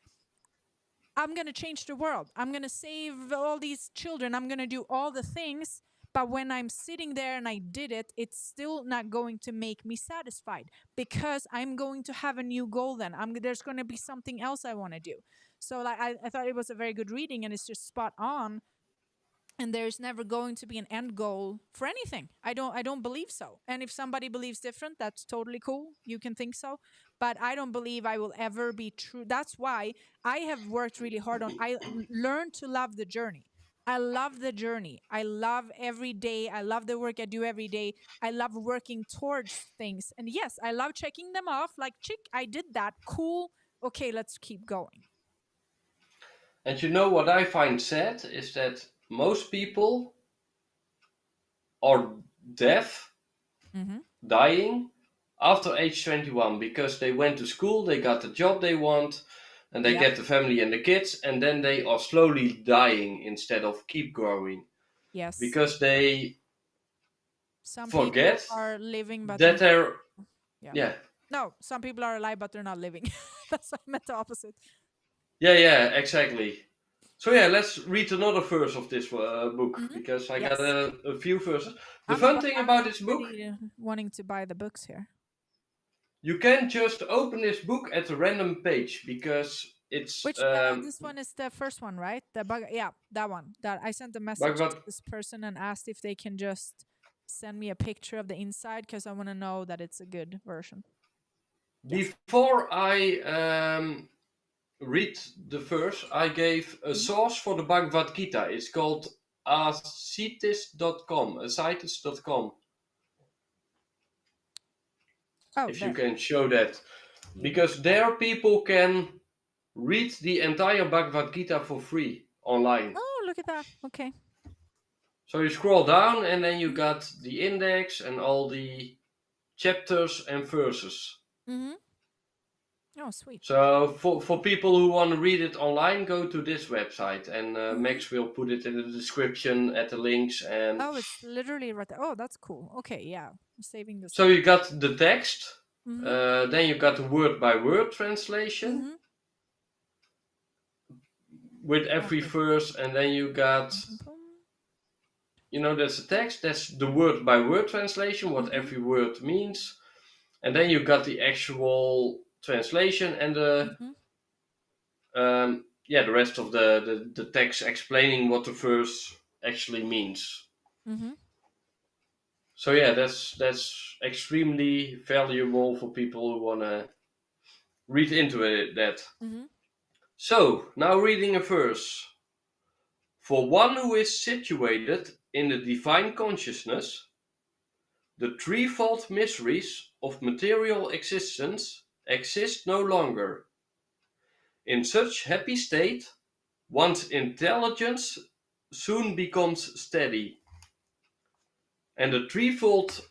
I'm going to change the world. I'm going to save all these children. I'm going to do all the things. But when I'm sitting there and I did it, it's still not going to make me satisfied because I'm going to have a new goal then. There's going to be something else I want to do. So like I thought it was a very good reading and it's just spot on. And there's never going to be an end goal for anything. I don't believe so. And if somebody believes different, that's totally cool. You can think so, but I don't believe I will ever be true. That's why I have worked really hard on I learned to love the journey. I love the journey. I love every day. I love the work I do every day. I love working towards things. And yes, I love checking them off like, chick, I did that. Cool. Okay, let's keep going. And what I find sad is that most people are deaf, dying after age 21 because they went to school, they got the job they want, and they get the family and the kids, and then they are slowly dying instead of keep growing. Yes. Because they some forget people are living, but that they're yeah. No, some people are alive, but they're not living. That's what I meant the opposite. Yeah, exactly. So yeah, let's read another verse of this book because I got a few verses. The fun thing about this book, wanting to buy the books here. You can just open this book at a random page because it's which this one is the first one, right? That one. That I sent a message to this person and asked if they can just send me a picture of the inside because I want to know that it's a good version. Before I read the verse, I gave a source for the Bhagavad-gita. It's called asitis.com. If you can show that. Because there people can read the entire Bhagavad-gita for free online. Oh, look at that. Okay. So you scroll down and then you got the index and all the chapters and verses. Oh, sweet. So for people who want to read it online, go to this website and Maaxx will put it in the description at the links. And oh, it's literally right there. Oh, that's cool. Okay, yeah. I'm saving this. So you got the text Then you got the word-by-word translation with every verse, and then you got, that's a text. That's the word-by-word translation, what every word means, and then you got the actual translation and the the rest of the text explaining what the verse actually means. So yeah, that's extremely valuable for people who wanna read into it. So now reading a verse. For one who is situated in the divine consciousness, the threefold mysteries of material existence exist no longer. In such happy state, one's intelligence soon becomes steady. And the threefold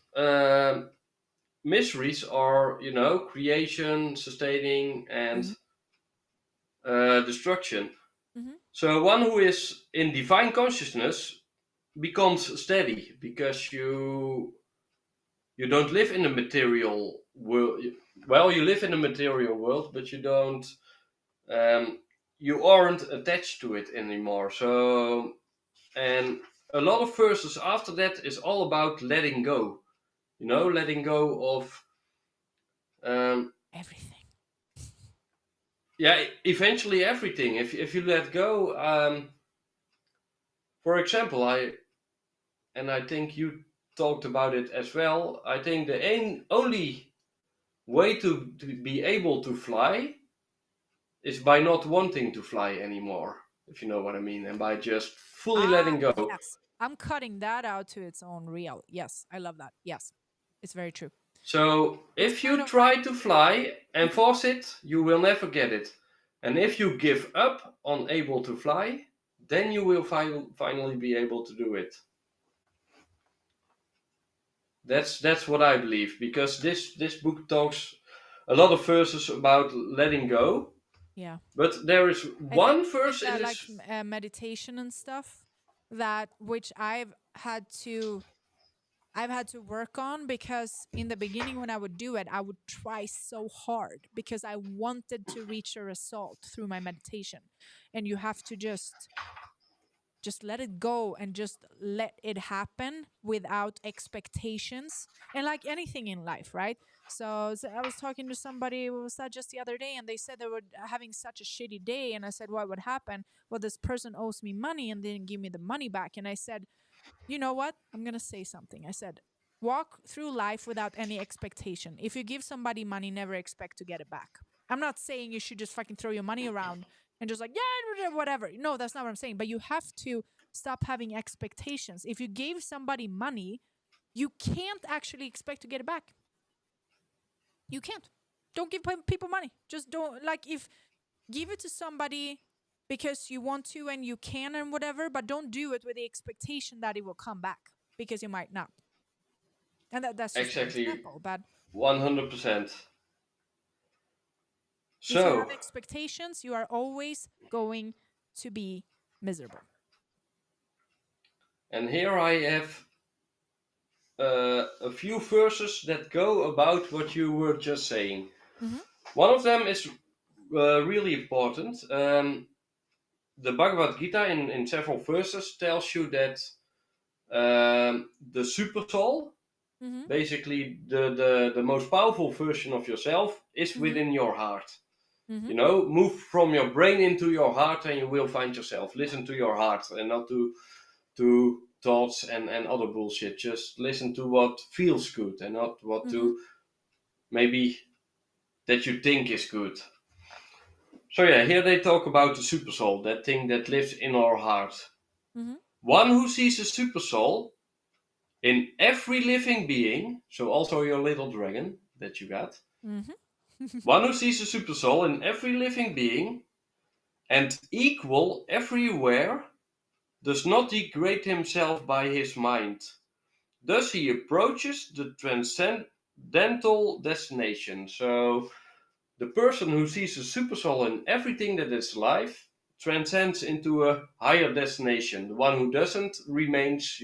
mysteries are, creation, sustaining, and destruction. So one who is in divine consciousness becomes steady because you don't live in the material world. Well, you live in the material world, but you don't. You aren't attached to it anymore. So, and a lot of verses after that is all about letting go. Letting go of Everything. Yeah, eventually everything. If you let go, for example, I think you talked about it as well. I think the only way to be able to fly is by not wanting to fly anymore, if you know what I mean, and by just fully letting go. Yes, I'm cutting that out to its own real. Yes, I love that. Yes, it's very true. So if you try to fly and force it, you will never get it. And if you give up on able to fly, then you will finally be able to do it. That's what I believe, because this book talks a lot of verses about letting go. Yeah. But there is one verse in this, like meditation and stuff, which I've had to work on, because in the beginning when I would do it, I would try so hard because I wanted to reach a result through my meditation. And you have to just let it go and just let it happen without expectations, and like anything in life, right? So I was talking to somebody, what was that, just the other day, and they said they were having such a shitty day, and I said, what would happen? Well, this person owes me money and didn't give me the money back. And I said, you know what, I'm gonna say something. I said, walk through life without any expectation. If you give somebody money, never expect to get it back. I'm not saying you should just fucking throw your money around and just like, yeah, whatever. No, that's not what I'm saying. But you have to stop having expectations. If you gave somebody money, you can't actually expect to get it back. You can't. Don't give people money. Just don't, like, if give it to somebody because you want to and you can and whatever, but don't do it with the expectation that it will come back, because you might not. And that's just exactly an example, but 100%. if you So have expectations, you are always going to be miserable. and here I have a few verses that go about what you were just saying. One of them is really important. The Bhagavad-gita in several verses tells you that the super soul, basically the most powerful version of yourself, is within your heart. Move from your brain into your heart and you will find yourself. Listen to your heart and not to thoughts and other bullshit. Just listen to what feels good and not what to maybe that you think is good. So yeah, here they talk about the super soul, that thing that lives in our heart. One who sees a super soul in every living being, so also your little dragon that you got. One who sees a super soul in every living being and equal everywhere does not degrade himself by his mind. Thus he approaches the transcendental destination. So the person who sees a super soul in everything that is alive transcends into a higher destination. The one who doesn't remains,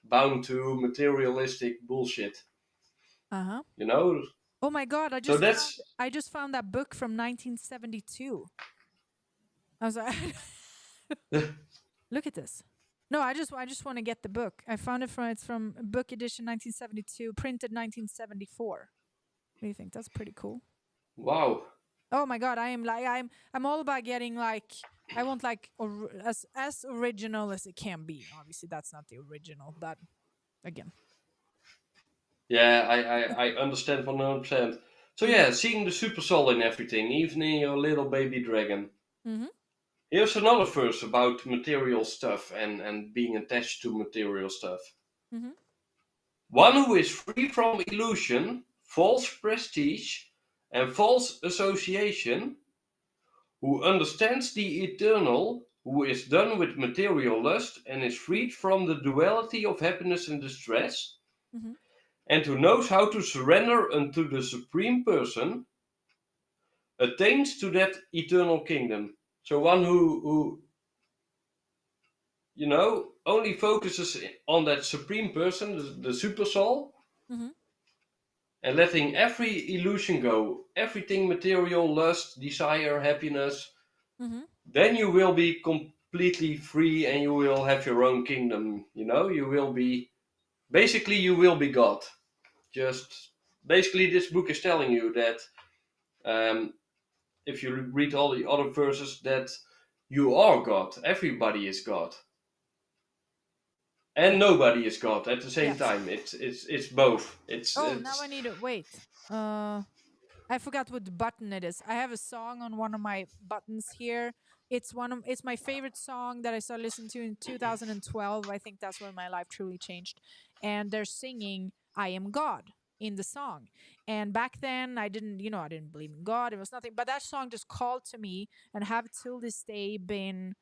bound to materialistic bullshit. Oh my God! I just found that book from 1972. I was like, look at this. No, I just want to get the book. I found it's from book edition 1972, printed 1974. What do you think? That's pretty cool. Wow. Oh my God! I'm all about getting like, I want like as original as it can be. Obviously, that's not the original, but again. Yeah, I understand 100%. So yeah, seeing the super soul in everything, even in your little baby dragon. Mm-hmm. Here's another verse about material stuff and being attached to material stuff. Mm-hmm. One who is free from illusion, false prestige, and false association, who understands the eternal, who is done with material lust and is freed from the duality of happiness and distress, Mm-hmm. and who knows how to surrender unto the Supreme Person, attains to that eternal kingdom. So one who only focuses on that Supreme Person, the Super Soul, Mm-hmm. and letting every illusion go, everything material, lust, desire, happiness, Mm-hmm. then you will be completely free and you will have your own kingdom. You will be God. Just basically, this book is telling you that if you read all the other verses, that you are God. Everybody is God, and nobody is God at the same time. It's both. Now I need to wait. I forgot what button it is. I have a song on one of my buttons here. It's my favorite song that I started listening to in 2012. I think that's when my life truly changed. And they're singing "I Am God" in the song. And back then I didn't believe in God. It was nothing. But that song just called to me and have till this day been,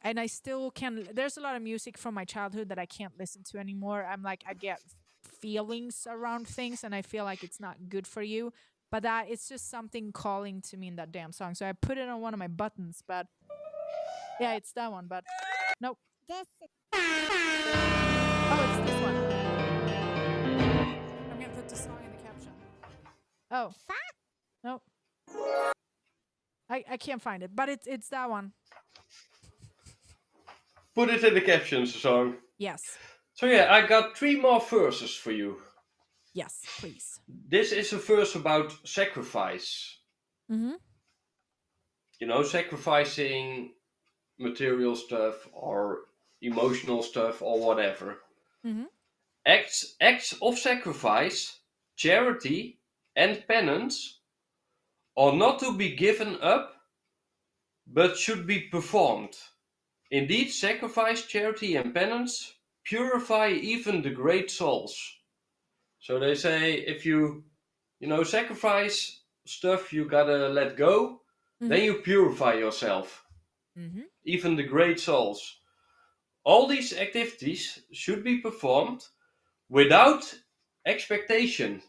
and I still can. There's a lot of music from my childhood that I can't listen to anymore. I'm like, I get feelings around things and I feel like it's not good for you, but that it's just something calling to me in that damn song. So I put it on one of my buttons, but yeah, it's that one, but nope. Oh, it's this one. I'm gonna put the song in the caption. Oh, nope. I can't find it, but it's that one. Put it in the captions, the song. Yes. So yeah, I got 3 more verses for you. Yes, please. This is a verse about sacrifice. Mm-hmm. Sacrificing material stuff or emotional stuff or whatever. Mm-hmm. Acts of sacrifice, charity, and penance are not to be given up, but should be performed. Indeed, sacrifice, charity, and penance purify even the great souls. So they say if you sacrifice stuff you gotta let go, then you purify yourself. Mm-hmm. Even the great souls. All these activities should be performed without expectation.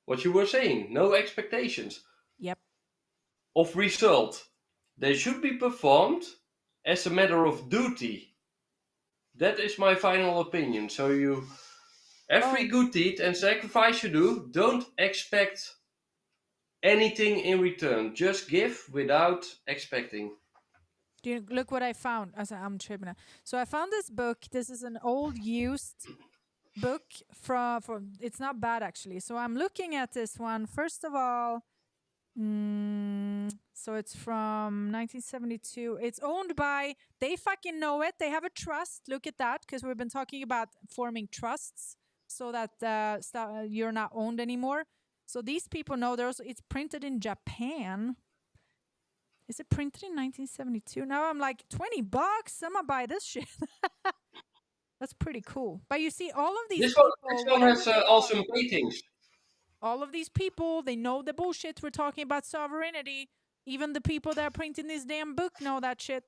What you were saying, no expectations. Yep. Of result. They should be performed as a matter of duty. That is my final opinion. So every good deed and sacrifice you do, don't expect anything in return. Just give without expecting. Do you look what I found? I'm tripping out. So I found this book. This is an old used book from it's not bad actually. So I'm looking at this one. First of all, so it's from 1972. It's owned by, they fucking know it. They have a trust. Look at that, because we've been talking about forming trusts so that you're not owned anymore. So these people know it's printed in Japan. Is it printed in 1972? Now I'm like, $20. I'm gonna buy this shit. That's pretty cool. But you see, all of these This people, one has awesome paintings. all of these people, they know the bullshit. We're talking about sovereignty. Even the people that are printing this damn book know that shit.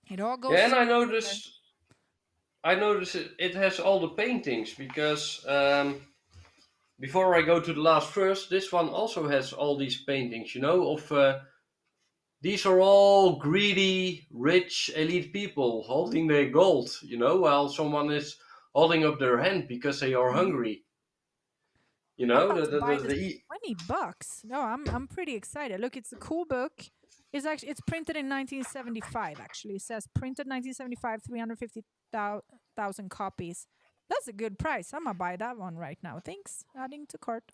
It all goes. Yeah, and I noticed it has all the paintings because before I go to the last verse, this one also has all these paintings. These are all greedy, rich, elite people holding their gold. While someone is holding up their hand because they are hungry. You know, I'm about to buy this the $20. No, I'm pretty excited. Look, it's a cool book. It's printed in 1975. Actually, it says printed 1975, 350,000 copies. That's a good price. I'm gonna buy that one right now. Thanks. Adding to cart.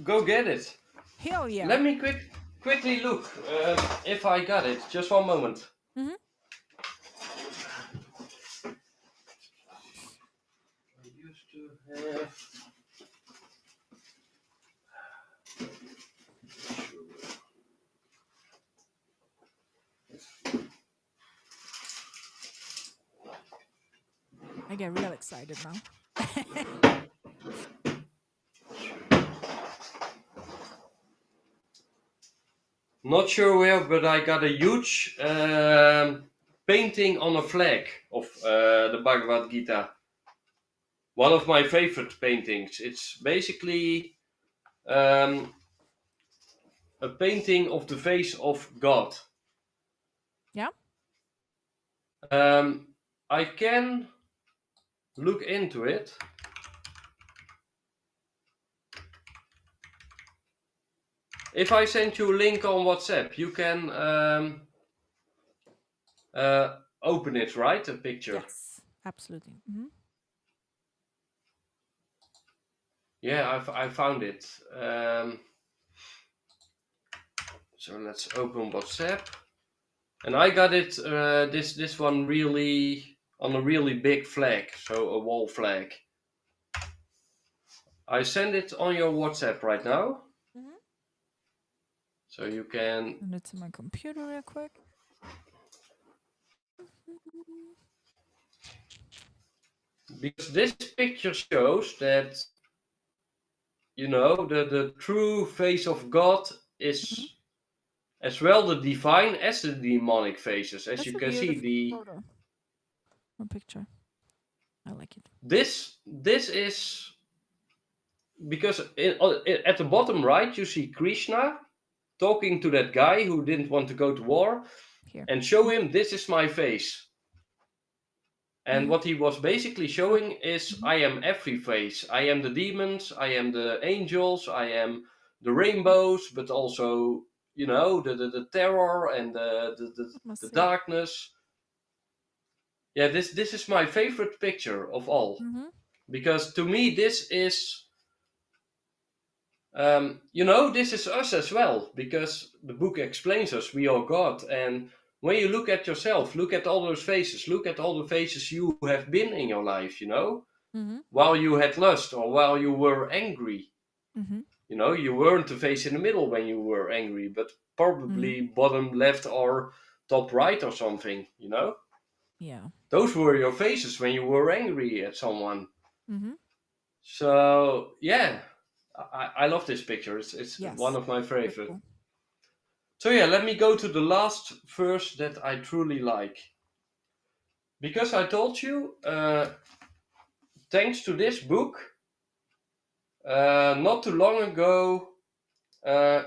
Go get it. Hell yeah. Let me quickly look if I got it. Just one moment. Mm-hmm. I used to have. I get real excited now. Not sure where, but I got a huge painting on a flag of the Bhagavad-gita. One of my favorite paintings. It's basically a painting of the face of God. Yeah. I can look into it. If I send you a link on WhatsApp, you can open it, right? A picture. Yes, absolutely. Mm-hmm. Yeah, I found it. So let's open WhatsApp, and I got it. This one really on a really big flag, so a wall flag. I send it on your WhatsApp right now, so you can. Send it to my computer real quick. Because this picture shows that, you know, the true face of God is as well the divine as the demonic faces. As That's you a can see, beautiful photo or picture. I like it. This is because at the bottom right you see Krishna talking to that guy who didn't want to go to war. Here. And show him, this is my face. And what he was basically showing is, I am every face. I am the demons, I am the angels, I am the rainbows, but also, you know, the terror and the darkness. Yeah, this is my favorite picture of all. Because to me, this is, you know, this is us as well. Because the book explains us, we are God. And when you look at yourself, look at all those faces, look at all the faces you have been in your life, you know, while you had lust or while you were angry. You know, you weren't the face in the middle when you were angry, but probably bottom left or top right or something, you know? Yeah. Those were your faces when you were angry at someone. So, yeah, I love this picture. It's one of my favorite. Cool. So yeah, let me go to the last verse that I truly like. Because I told you, thanks to this book, not too long ago,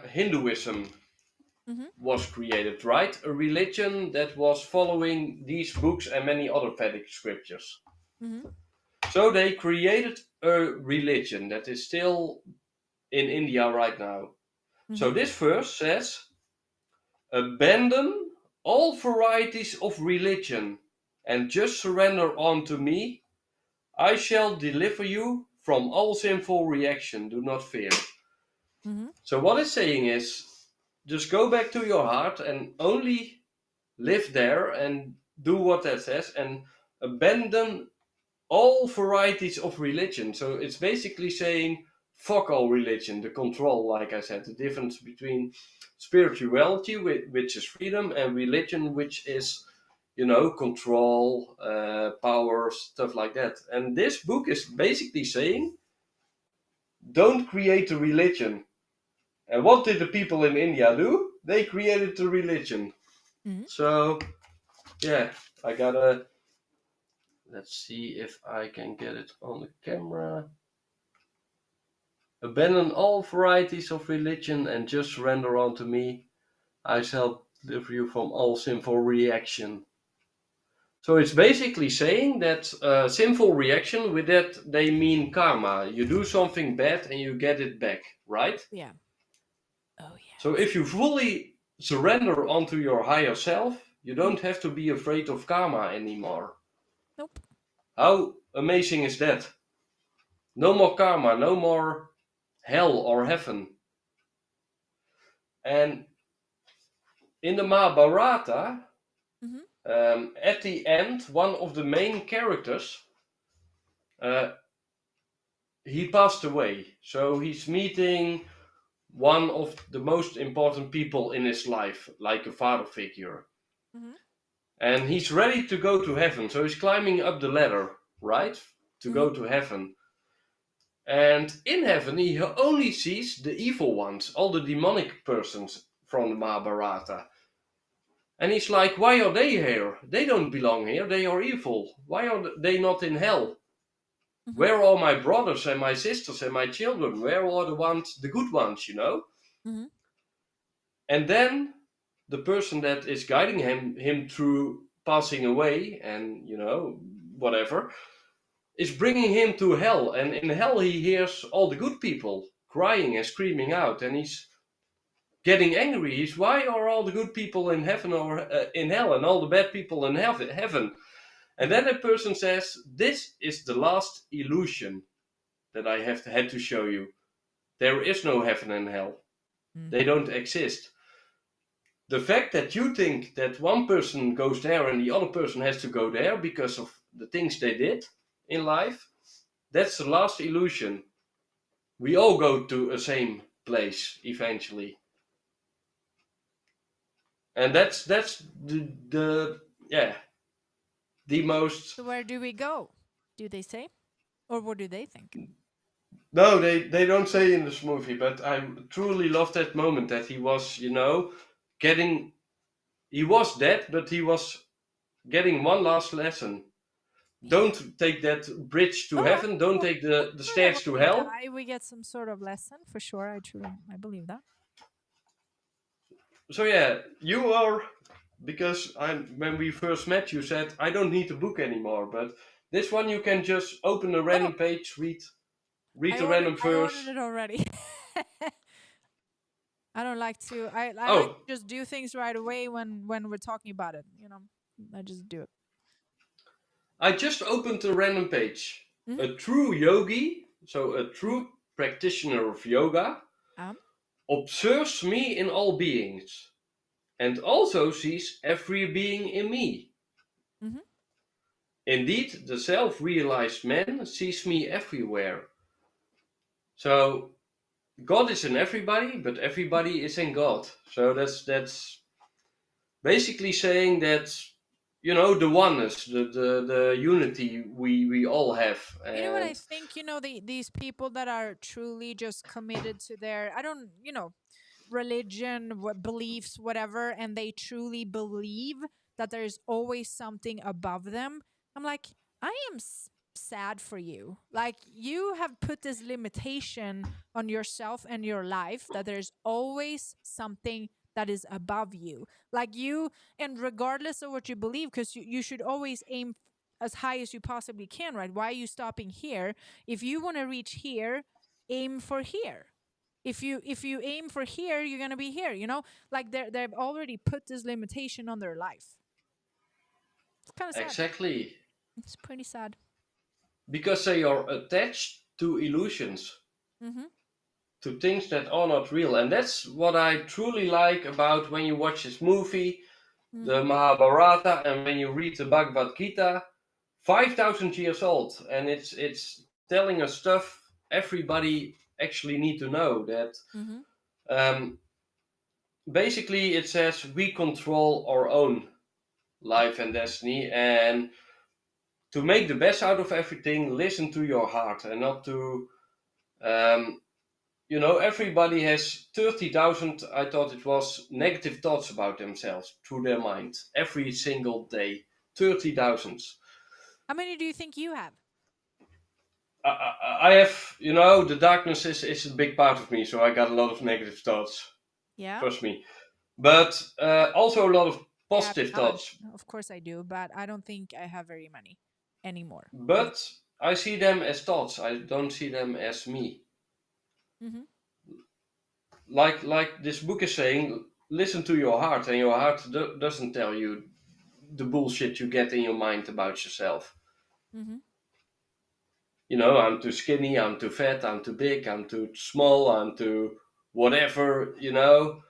Hinduism was created, right? A religion that was following these books and many other Vedic scriptures. So they created a religion that is still in India right now. So this verse says, abandon all varieties of religion and just surrender unto me. I shall deliver you from all sinful reaction. Do not fear. So what it's saying is, just go back to your heart and only live there and do what that says and abandon all varieties of religion. So it's basically saying, fuck all religion, the control, like I said, the difference between spirituality, which is freedom, and religion, which is, you know, control, power, stuff like that. And this book is basically saying, don't create a religion. And what did the people in India do? They created the religion. So, yeah, I gotta, let's see if I can get it on the camera. Abandon all varieties of religion and just surrender unto me. I shall deliver you from all sinful reaction. So it's basically saying that sinful reaction, with that they mean karma. You do something bad and you get it back, right? Yeah. Oh yeah. So if you fully surrender onto your higher self, you don't have to be afraid of karma anymore. Nope. How amazing is that? No more karma, no more hell or heaven. And in the Mahabharata, at the end, one of the main characters, he passed away. So he's meeting one of the most important people in his life, like a father figure. And he's ready to go to heaven. So he's climbing up the ladder, right? To go to heaven. And in heaven, he only sees the evil ones, all the demonic persons from the Mahabharata. And he's like, why are they here? They don't belong here. They are evil. Why are they not in hell? Where are my brothers and my sisters and my children? Where are the good ones, you know? And then the person that is guiding him through passing away and, you know, whatever, is bringing him to hell. And in hell he hears all the good people crying and screaming out. And he's getting angry. He's, why are all the good people in heaven or in hell and all the bad people in heaven? And then a person says, this is the last illusion that I had to show you. There is no heaven and hell. They don't exist. The fact that you think that one person goes there and the other person has to go there because of the things they did in life, that's the last illusion. We all go to a same place eventually. And that's the most. So where do we go? Do they say? Or what do they think? No, they don't say in this movie, but I truly love that moment that he was, you know, he was dead, but he was getting one last lesson. Don't take that bridge to heaven. Don't take the stairs to hell. We get some sort of lesson for sure. I believe that. So yeah, you are, because when we first met, you said I don't need a book anymore, but this one you can just open a random page, read a random verse. I ordered it already. I don't like to. I like to just do things right away when we're talking about it. You know, I just do it. I just opened a random page. A true yogi, so a true practitioner of yoga, observes me in all beings, and also sees every being in me. Indeed, the self-realized man sees me everywhere. So God is in everybody, but everybody is in God. So that's basically saying that, you know, the oneness, the unity we all have. And you know what I think? You know, these people that are truly just committed to their, religion, beliefs, whatever, and they truly believe that there's always something above them. I'm like, I am sad for you. Like, you have put this limitation on yourself and your life that there's always something that is above you. Like, you, and regardless of what you believe, because you should always aim as high as you possibly can, right? Why are you stopping here? If you want to reach here, aim for here. If you aim for here, you're gonna be here. You know, like they've already put this limitation on their life. It's kind of sad. Exactly. It's pretty sad. Because they are attached to illusions, to things that are not real, and that's what I truly like about when you watch this movie, the Mahabharata, and when you read the Bhagavad-gita. 5,000 years old, and it's telling us stuff everybody actually need to know, that basically it says we control our own life and destiny, and to make the best out of everything, listen to your heart and not to you know, everybody has 30,000, I thought it was, negative thoughts about themselves through their mind every single day. 30,000. How many do you think you have? I have, you know, the darkness is a big part of me, so I got a lot of negative thoughts. Yeah. Trust me. But also a lot of positive none. thoughts. Of course I do, but I don't think I have very many anymore. But I see them as thoughts. I don't see them as me. Mm-hmm. Like this book is saying, listen to your heart, and your heart doesn't tell you the bullshit you get in your mind about yourself. Mm-hmm. You know, I'm too skinny, I'm too fat, I'm too big, I'm too small, I'm too whatever, you know.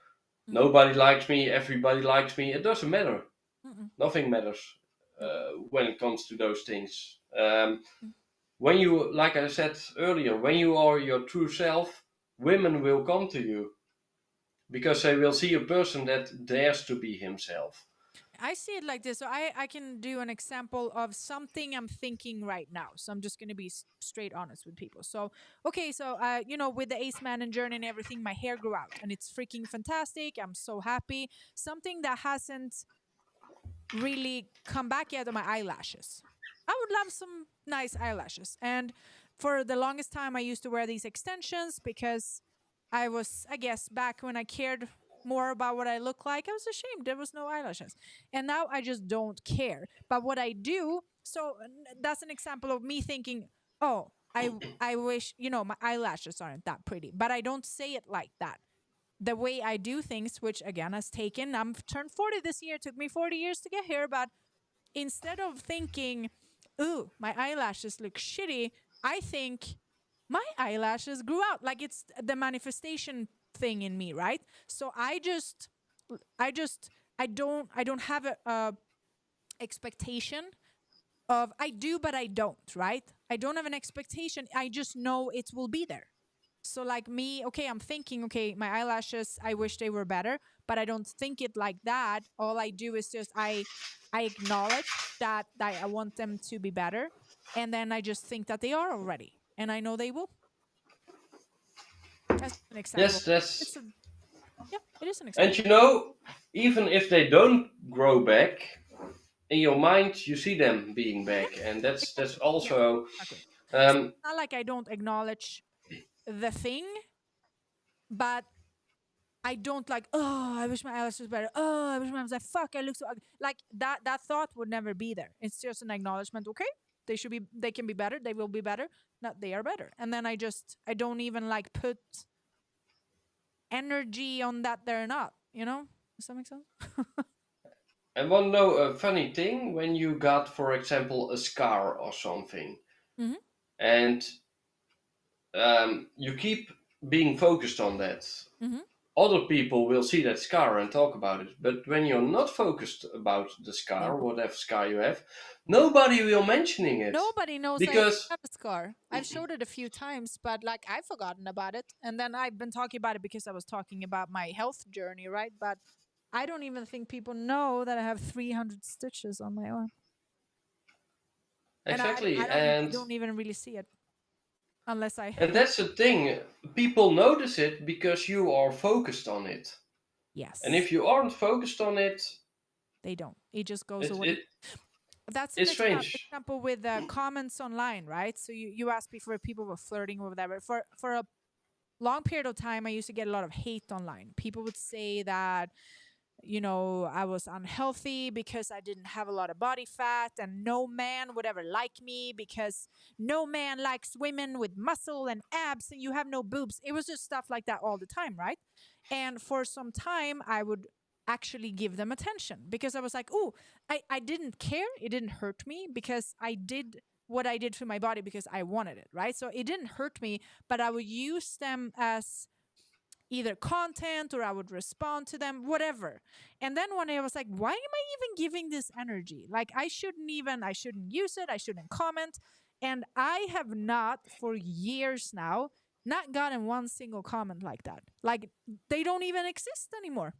Mm-hmm. Nobody likes me, everybody likes me. It doesn't matter. Mm-mm. Nothing matters Nope. when it comes to those things. Mm-hmm. When you, like I said earlier, when you are your true self, women will come to you because they will see a person that dares to be himself. I see it like this. So I can do an example of something I'm thinking right now. So I'm just going to be straight honest with people. So, okay, so, with the Acemannan journey and everything, my hair grew out and it's freaking fantastic. I'm so happy. Something that hasn't really come back yet are my eyelashes. I would love some nice eyelashes. And for the longest time, I used to wear these extensions because I guess, back when I cared more about what I look like, I was ashamed there was no eyelashes. And now I just don't care. But what I do, so that's an example of me thinking, oh, I wish, my eyelashes aren't that pretty. But I don't say it like that. The way I do things, which again I'm turned 40 this year, it took me 40 years to get here, but instead of thinking, ooh, my eyelashes look shitty, I think my eyelashes grew out. Like, it's the manifestation thing in me, right? So I don't have a expectation of, I do, but I don't, right? I don't have an expectation. I just know it will be there. So, like me, okay, I'm thinking, okay, my eyelashes, I wish they were better, but I don't think it like that. All I do is just I acknowledge that I want them to be better, and then I just think that they are already, and I know they will. That's an example. Yes, that's. It's a Yeah, it is an And example. you know, even if they don't grow back, in your mind you see them being Yeah, back, and that's exactly. Yeah, also. exactly. So Um, it's not like I don't acknowledge the thing, but I don't like, oh, I wish my eyelashes was better. Oh, I wish my was like, fuck, I look so ugly. Like that thought would never be there. It's just an acknowledgement. Okay, they can be better. They will be better. Not they are better. And then I don't even like put energy on that they're not, Does that make sense? I want to know a funny thing when you got, for example, a scar or something, Mm-hmm. and you keep being focused on that. Mm-hmm. Other people will see that scar and talk about it, but when you're not focused about the They scar, will. whatever scar you have, nobody will mentioning it Nobody knows I because have a scar. I've showed it a few times, but like I've forgotten about it. And then I've been talking about it because I was talking about my health journey, right? But I don't even think people know that I have 300 stitches on my arm. And exactly, I and don't even really see it unless I. that's the thing. People notice it because you are focused on it, and Yes, if you aren't focused on it, they don't. It just goes it, away. it That's an it's strange. example with comments online, right? So you asked me for people were flirting or whatever. For a long period of time, I used to get a lot of hate online. People would say that, I was unhealthy because I didn't have a lot of body fat, and no man would ever like me because no man likes women with muscle and abs, and you have no boobs. It was just stuff like that all the time, right? And for some time, I would actually give them attention because I was like, oh, I didn't care. It didn't hurt me because I did what I did for my body because I wanted it, right? So it didn't hurt me, but I would use them as either content or I would respond to them, whatever. And then one day I was like, why am I even giving this energy? Like, I shouldn't use it. I shouldn't comment. And I have not for years now not gotten one single comment like that. Like, they don't even exist anymore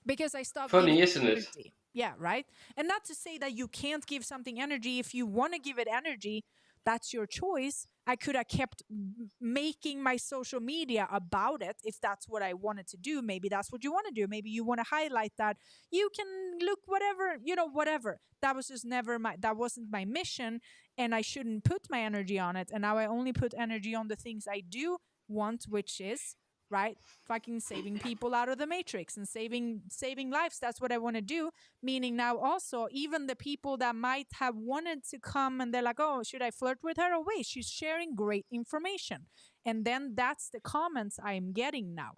because I stopped giving Funny, isn't it? energy. Yeah, right. And not to say that you can't give something energy. If you want to give it energy, that's your choice. I could have kept making my social media about it if that's what I wanted to do. Maybe that's what you want to do. Maybe you want to highlight that you can look whatever, whatever. That was just never that wasn't my mission, and I shouldn't put my energy on it. And now I only put energy on the things I do want, which is right? Fucking saving people out of the matrix and saving lives. That's what I want to do. Meaning now also, even the people that might have wanted to come and they're like, oh, should I flirt with her? Oh, wait, she's sharing great information. And then that's the comments I'm getting now.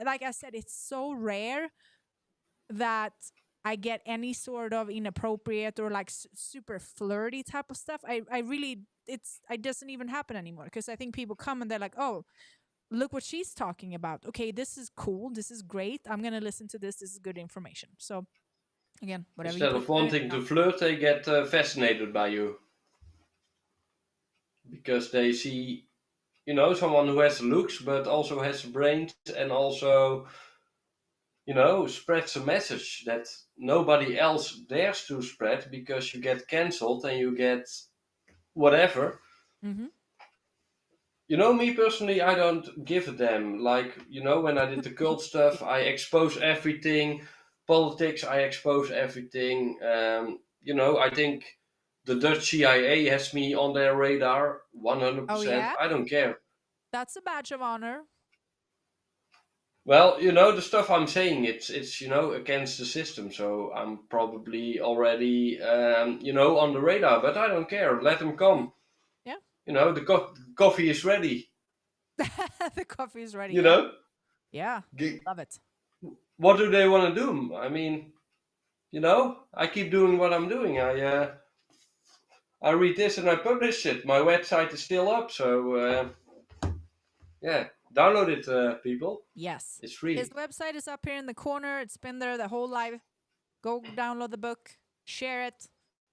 Like I said, it's so rare that I get any sort of inappropriate or like super flirty type of stuff. I really, it doesn't even happen anymore, because I think people come and they're like, oh, look what she's talking about. Okay, this is cool. This is great. I'm going to listen to this. This is good information. So again, whatever Instead you of wanting to flirt, they get fascinated by you. Because they see, someone who has looks, but also has brains, and also, spreads a message that nobody else dares to spread, because you get cancelled and you get whatever. Mm-hmm. Me personally, I don't give a damn. Like, when I did the cult stuff, I expose everything. Politics, I expose everything. I think the Dutch CIA has me on their radar 100%. Oh, yeah? I don't care. That's a badge of honor. Well, the stuff I'm saying, it's against the system. So I'm probably already, on the radar. But I don't care. Let them come. Yeah. The coffee is ready. The coffee is ready. Yeah. Love it. What do they want to do? I mean, I keep doing what I'm doing. I read this and I publish it. My website is still up, so download it, people. Yes. It's free. His website is up here in the corner. It's been there the whole life. Go download the book, share it,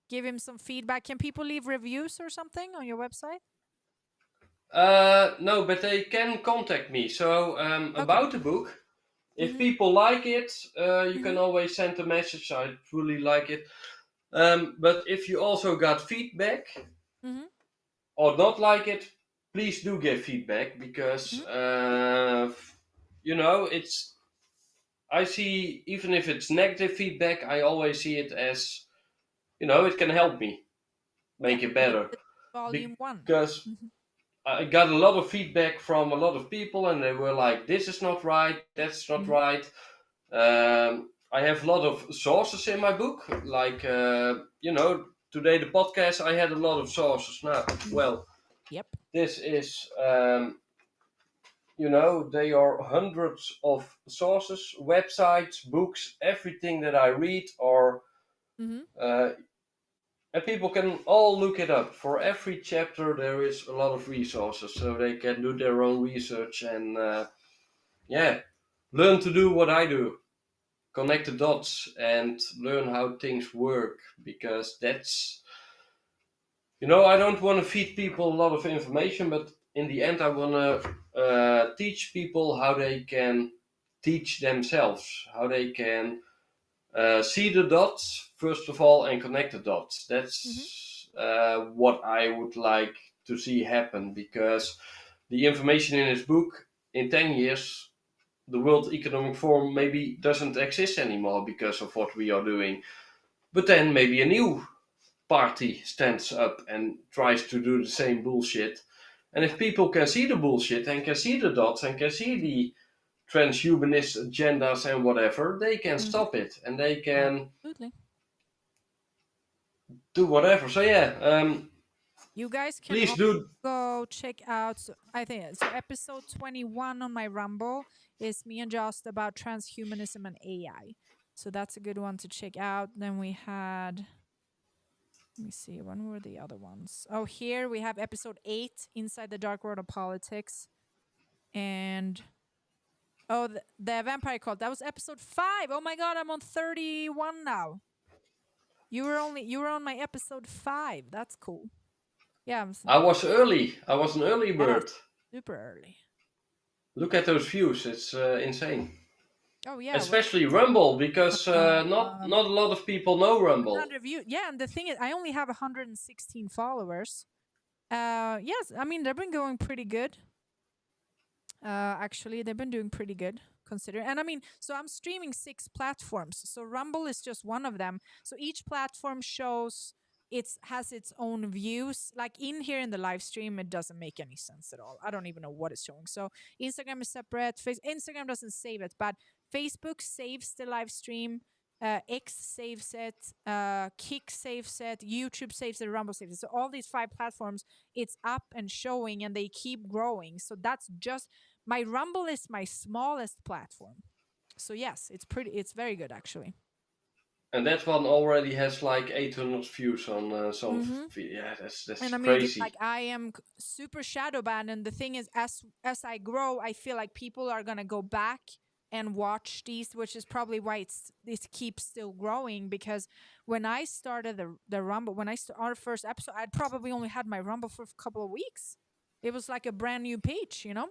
give him some feedback. Can people leave reviews or something on your website? No, but they can contact me. So about the book, if people like it, you can always send a message. I truly like it. But if you also got feedback or not like it, please do give feedback, because it's. I see, even if it's negative feedback, I always see it as, it can help me make it better. Volume 1. Because I got a lot of feedback from a lot of people, and they were like, this is not right, that's not right. I have a lot of sources in my book. Like, today the podcast, I had a lot of sources. Now, well, this is, they are hundreds of sources, websites, books, everything that I read, or and people can all look it up. For every chapter, there is a lot of resources, so they can do their own research and, learn to do what I do. Connect the dots and learn how things work, because that's, I don't want to feed people a lot of information, but in the end, I want to teach people how they can teach themselves, how they can see the dots, first of all, and connect the dots. That's what I would like to see happen, because the information in this book, in 10 years, the World Economic Forum maybe doesn't exist anymore because of what we are doing. But then maybe a new party stands up and tries to do the same bullshit. And if people can see the bullshit and can see the dots and can see the transhumanist agendas and whatever, they can stop it, and they can do whatever. So you guys can please go check out. I think so. Episode 21 on my Rumble is me and Joost about transhumanism and AI. So that's a good one to check out. Then we had, let me see, when were the other ones? Oh, here we have episode 8, Inside the Dark World of Politics. And the Vampire Cult. That was episode 5. Oh my god, I'm on 31 now. You were on my episode 5. That's cool. Yeah, I was early. I was an early bird. Super early. Look at those views. It's insane. Oh yeah, especially Rumble, because not a lot of people know Rumble. Yeah, and the thing is, I only have 116 followers. Yes, I mean they've been going pretty good. Actually, they've been doing pretty good considering. And I mean, so I'm streaming 6 platforms. So Rumble is just one of them. So each platform shows it has its own views. Like in here in the live stream, it doesn't make any sense at all. I don't even know what it's showing. So Instagram is separate. Instagram doesn't save it, but Facebook saves the live stream. X saves it. Kick saves it. YouTube saves it. Rumble saves it. So all these 5 platforms, it's up and showing, and they keep growing. So that's just my Rumble is my smallest platform. So yes, it's very good actually. And that one already has like 800 views on some. Yeah, that's and I mean, crazy. like I am super shadow banned, and the thing is, as I grow, I feel like people are gonna go back and watch these, which is probably why it keeps still growing. Because when I started the Rumble, our first episode, I'd probably only had my Rumble for a couple of weeks. It was like a brand new page, you know.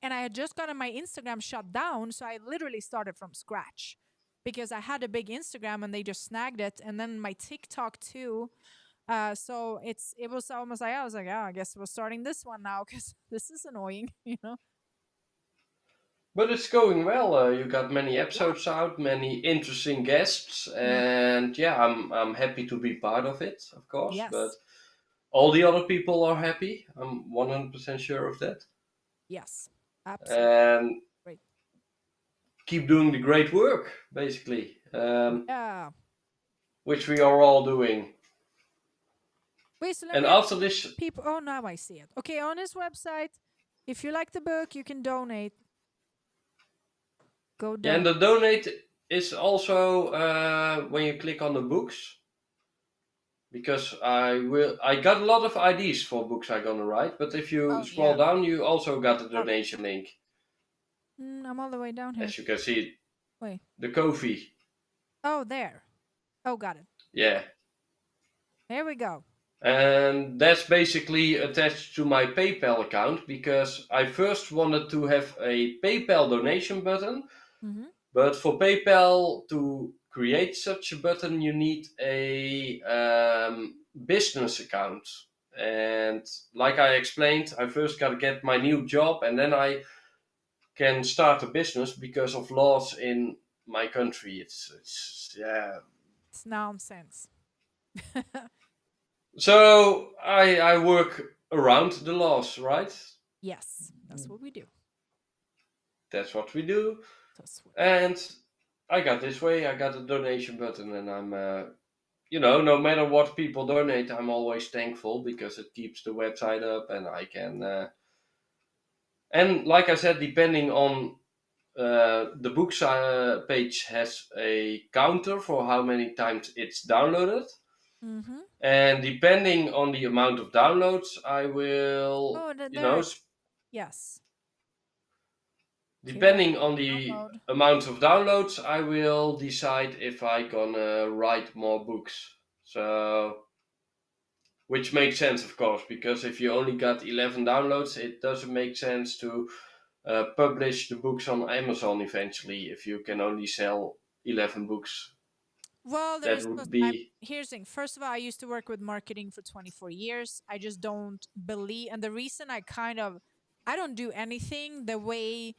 And I had just gotten my Instagram shut down, so I literally started from scratch because I had a big Instagram and they just snagged it, and then my TikTok too. So it was almost like I was like, I guess we're starting this one now because this is annoying, you know. But it's going well. You got many episodes out, many interesting guests, and yeah, I'm happy to be part of it, of course. Yes. But all the other people are happy. I'm 100% sure of that. Yes, absolutely. And Great. Keep doing the great work, basically. Yeah. Which we are all doing. Wait, so and after this, people. Oh, now I see it. Okay, on his website, if you like the book, you can donate. Go donate. Yeah, and the donate is also when you click on the books. Because I got a lot of ideas for books I'm gonna write, but if you scroll down, you also got the donation link. I'm all the way down here. As you can see, wait, the Ko-fi. Oh, there. Oh, got it. Yeah. There we go. And that's basically attached to my PayPal account because I first wanted to have a PayPal donation button, but for PayPal to create such a button, you need a business account. And like I explained, I first got to get my new job and then I can start a business because of laws in my country. It's nonsense. So I work around the laws, right? Yes, that's what we do. That's what we do. And I got this way. I got a donation button, and I'm, no matter what people donate, I'm always thankful because it keeps the website up, and I can. And like I said, depending on the books page has a counter for how many times it's downloaded. And depending on the amount of downloads, I will, yes. Depending on the amount of downloads, I will decide if I gonna write more books. So, which makes sense, of course, because if you only got 11 downloads, it doesn't make sense to publish the books on Amazon eventually if you can only sell 11 books. Well, here's the thing. First of all, I used to work with marketing for 24 years. I just don't believe, and the reason I don't do anything the way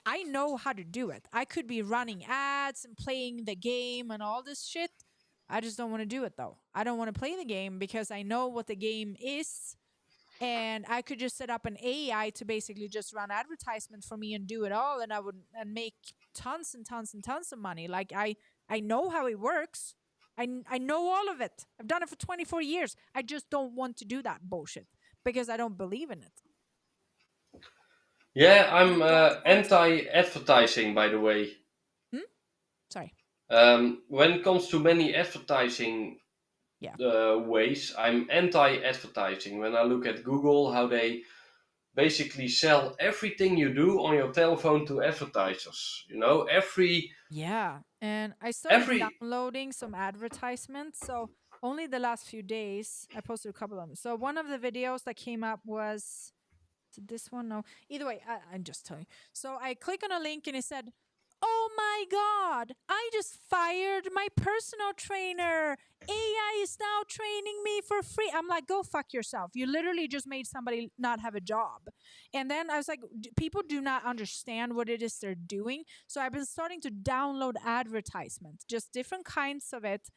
I know how to do it. I could be running ads and playing the game and all this shit. I just don't want to do it though. I don't want to play the game because I know what the game is. And I could just set up an AI to basically just run advertisement for me and do it all, and I would make tons and tons and tons of money. Like I know how it works. I know all of it. I've done it for 24 years. I just don't want to do that bullshit because I don't believe in it. Yeah, I'm anti-advertising, by the way. Sorry. When it comes to many advertising ways, I'm anti-advertising. When I look at Google, how they basically sell everything you do on your telephone to advertisers. Yeah, and I started downloading some advertisements. So only the last few days, I posted a couple of them. So one of the videos that came up was this one. No, either way, I'm just telling you. So I click on a link and it said, "Oh my God, I just fired my personal trainer. AI is now training me for free." I'm like, go fuck yourself. You literally just made somebody not have a job. And then I was like, people do not understand what it is they're doing. So I've been starting to download advertisements, just different kinds of it.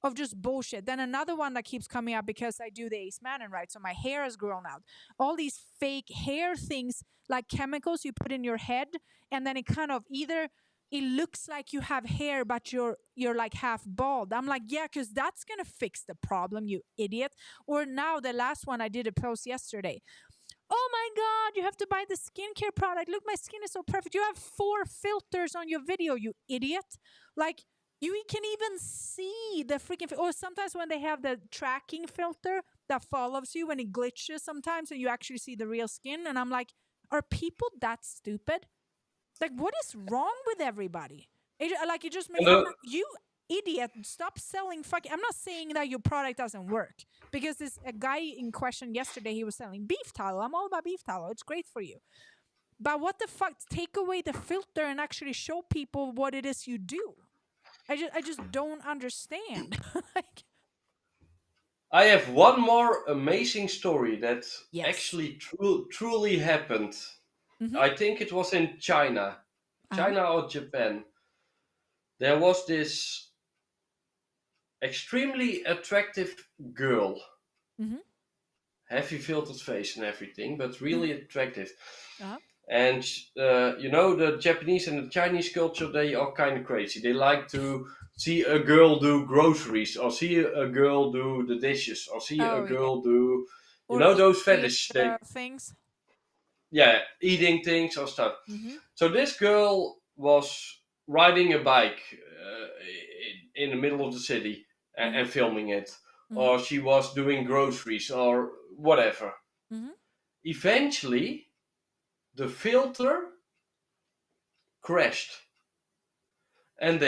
of just bullshit. Then another one that keeps coming up because I do the Acemannan, right? So my hair has grown out. All these fake hair things, like chemicals you put in your head, and then it kind of either it looks like you have hair, but you're like half bald. I'm like, yeah, because that's gonna fix the problem, you idiot. Or now the last one, I did a post yesterday. Oh my God, you have to buy the skincare product. Look, my skin is so perfect. You have 4 filters on your video, you idiot. Like, you can even see the freaking, or sometimes when they have the tracking filter that follows you when it glitches sometimes and you actually see the real skin. And I'm like, are people that stupid? Like, what is wrong with everybody? It just makes, you idiot, stop selling fucking, I'm not saying that your product doesn't work, because this a guy in question yesterday, he was selling beef tallow. I'm all about beef tallow, it's great for you, but what the fuck, take away the filter and actually show people what it is you do. I just don't understand. Like, I have one more amazing story that yes. actually truly happened. Mm-hmm. I think it was in China. China or Japan. There was this extremely attractive girl. Mm-hmm. Heavy filtered face and everything, but really attractive. Uh-huh. And the Japanese and the Chinese culture, they are kind of crazy. They like to see a girl do groceries, or see a girl do the dishes, or see a girl do, those fetish things. Yeah, eating things or stuff. Mm-hmm. So this girl was riding a bike in the middle of the city and filming it, or she was doing groceries or whatever. Eventually, the filter crashed, and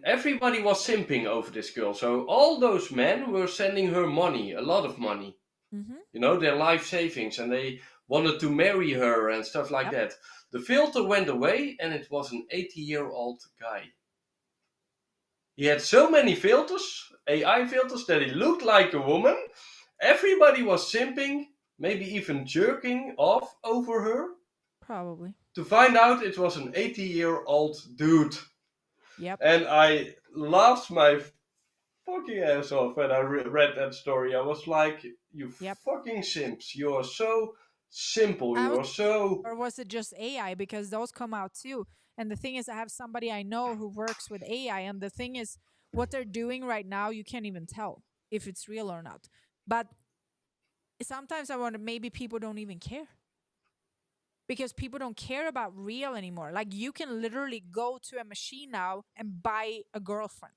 everybody was simping over this girl. So all those men were sending her money, a lot of money, their life savings, and they wanted to marry her and stuff like that. The filter went away, and it was an 80-year-old guy. He had so many filters, AI filters, that he looked like a woman. Everybody was simping, maybe even jerking off over her. Probably. To find out it was an 80-year-old dude. Yep. And I laughed my fucking ass off when I read that story. I was like, you fucking simps. You are so simple. You are so... Or was it just AI? Because those come out too. And the thing is, I have somebody I know who works with AI. And the thing is, what they're doing right now, you can't even tell if it's real or not. But sometimes I wonder, maybe people don't even care. Because people don't care about real anymore. Like, you can literally go to a machine now and buy a girlfriend.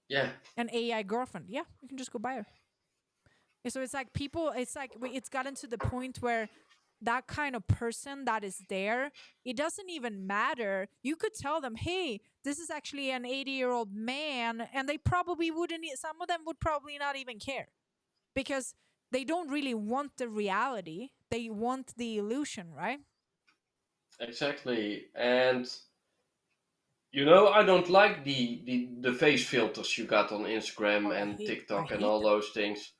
Yeah. An AI girlfriend. Yeah, you can just go buy her. So it's like it's gotten to the point where that kind of person that is there, it doesn't even matter. You could tell them, hey, this is actually an 80-year-old man, and they probably wouldn't, some of them would probably not even care, because they don't really want the reality. They want the illusion, right? Exactly. And I don't like the face filters you got on Instagram and TikTok and all those things.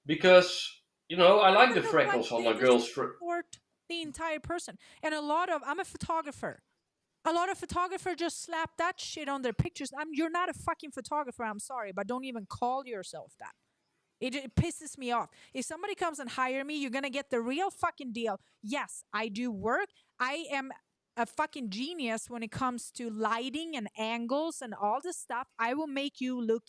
Because, I like the freckles on a girl's... the entire person. And I'm a photographer. A lot of photographers just slap that shit on their pictures. You're not a fucking photographer, I'm sorry, but don't even call yourself that. It pisses me off. If somebody comes and hire me, you're gonna get the real fucking deal. Yes, I do work. I am a fucking genius when it comes to lighting and angles and all this stuff. I will make you look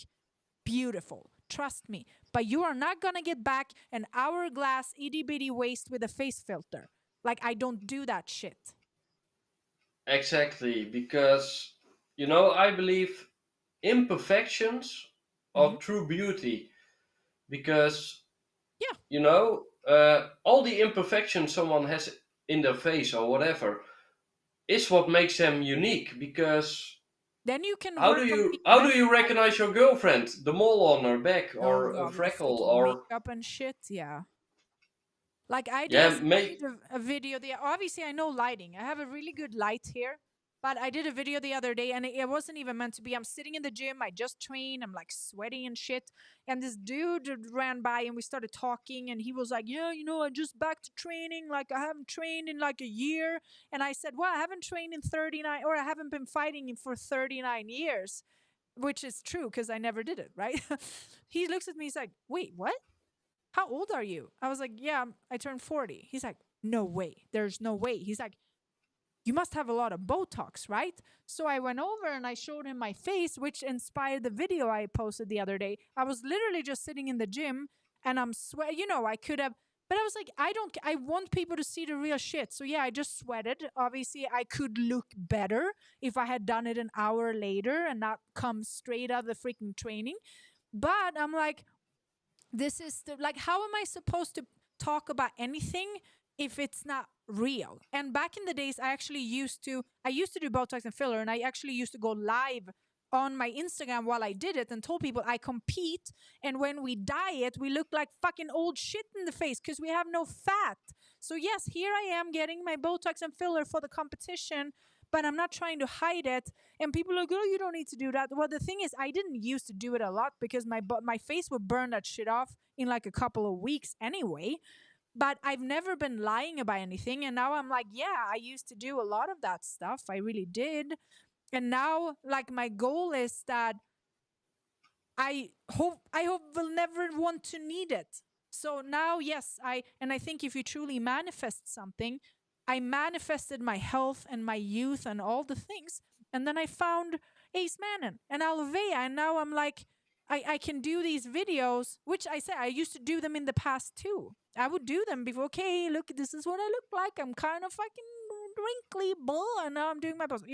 beautiful. Trust me. But you are not gonna get back an hourglass itty bitty waist with a face filter. Like, I don't do that shit. Exactly, because I believe imperfections are true beauty. Because all the imperfections someone has in their face or whatever is what makes them unique. Because then you can how do you recognize your girlfriend? The mole on her back, or a freckle, or makeup and shit. Yeah. Like, I did a video there. Obviously, I know lighting. I have a really good light here. But I did a video the other day, and it wasn't even meant to be. I'm sitting in the gym. I just trained. I'm like sweating and shit. And this dude ran by, and we started talking. And he was like, yeah, I'm just back to training. Like, I haven't trained in like a year. And I said, well, I haven't trained in 39, or I haven't been fighting for 39 years. which is true because I never did it, right? He looks at me, he's like, wait, what? How old are you? I was like, yeah, I turned 40. He's like, no way. There's no way. He's like, you must have a lot of Botox, right? So I went over and I showed him my face, which inspired the video I posted the other day. I was literally just sitting in the gym and I'm sweating. I could have, but I was like, I want people to see the real shit. So yeah, I just sweated. Obviously, I could look better if I had done it an hour later and not come straight out of the freaking training. But I'm like, this is how am I supposed to talk about anything if it's not real? And back in the days, I used to do Botox and filler, and I actually used to go live on my Instagram while I did it and told people I compete, and when we diet, we look like fucking old shit in the face because we have no fat. So yes, here I am getting my Botox and filler for the competition, but I'm not trying to hide it. And people are like, oh, you don't need to do that. Well, the thing is, I didn't used to do it a lot because my face would burn that shit off in like a couple of weeks anyway. But I've never been lying about anything. And now I'm like, yeah, I used to do a lot of that stuff. I really did. And now, like, my goal is that I hope will never want to need it. So now, yes, I think if you truly manifest something, I manifested my health and my youth and all the things. And then I found Acemannan and Alovea. And now I'm like, I can do these videos, which I said I used to do them in the past too. I would do them before, okay, look, this is what I look like. I'm kind of fucking wrinkly, and now I'm doing my post.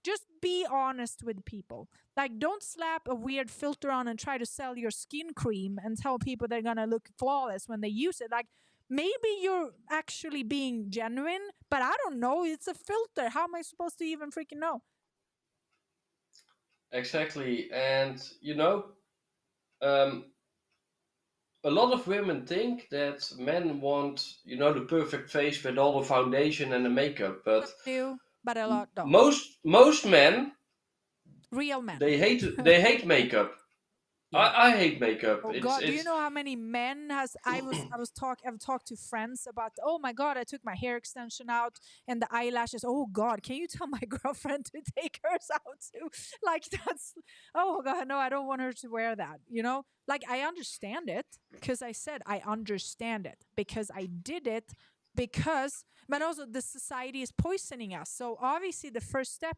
Just be honest with people. Like, don't slap a weird filter on and try to sell your skin cream and tell people they're gonna look flawless when they use it. Like, maybe you're actually being genuine, but I don't know. It's a filter. How am I supposed to even freaking know? Exactly. And a lot of women think that men want, the perfect face with all the foundation and the makeup, but Some do, but a lot don't. most men, Real men, they hate makeup. yeah. I hate makeup. Oh God, do you know how many men I've talked to friends about, oh my God, I took my hair extension out and the eyelashes. Oh God, can you tell my girlfriend to take hers out too? Like, that's, oh God, no, I don't want her to wear that, Like, I understand it because I said I understand it because I did it but also the society is poisoning us. So obviously the first step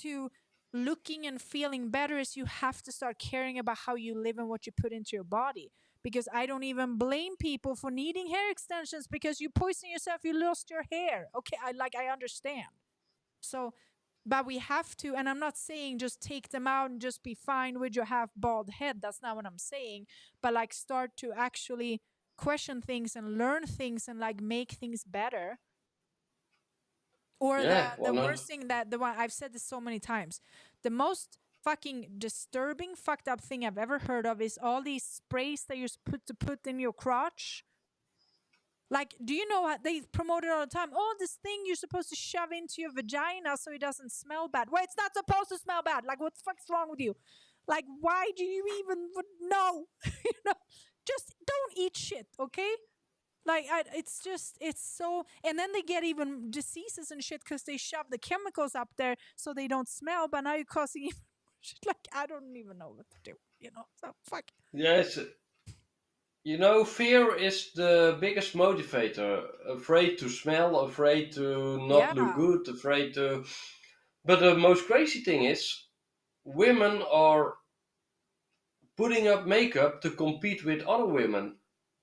to looking and feeling better is you have to start caring about how you live and what you put into your body. Because I don't even blame people for needing hair extensions because you poison yourself, you lost your hair. Okay, I understand. So, but we have to, and I'm not saying just take them out and just be fine with your half bald head. That's not what I'm saying. But like, start to actually question things and learn things and like make things better. Or Yeah, the worst thing, that the one I've said this so many times, the most fucking disturbing, fucked up thing I've ever heard of is all these sprays that you're supposed to put in your crotch. Like, do you know what they promote it all the time? Oh, this thing you're supposed to shove into your vagina so it doesn't smell bad. Well, it's not supposed to smell bad. Like, what the fuck's wrong with you? Like, why do you even know? Just don't eat shit, okay? Like, it's so, and then they get even diseases and shit because they shove the chemicals up there so they don't smell. But now you're causing even shit. Like, I don't even know what to do. So fuck. Yes. Fear is the biggest motivator. Afraid to smell, afraid to not look good, afraid to. But the most crazy thing is, women are putting up makeup to compete with other women.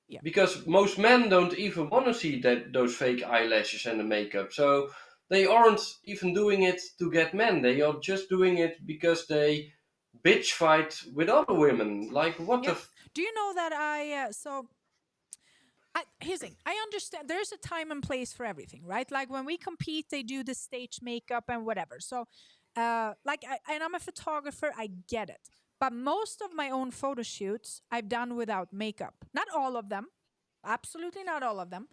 Yeah. Because most men don't even want to see those fake eyelashes and the makeup. So they aren't even doing it to get men. They are just doing it because they bitch fight with other women. Like, what the... Do you know that here's the thing. I understand there's a time and place for everything, right? Like, when we compete, they do the stage makeup and whatever. So, and I'm a photographer, I get it. But most of my own photo shoots I've done without makeup. Not all of them. Absolutely not all of them.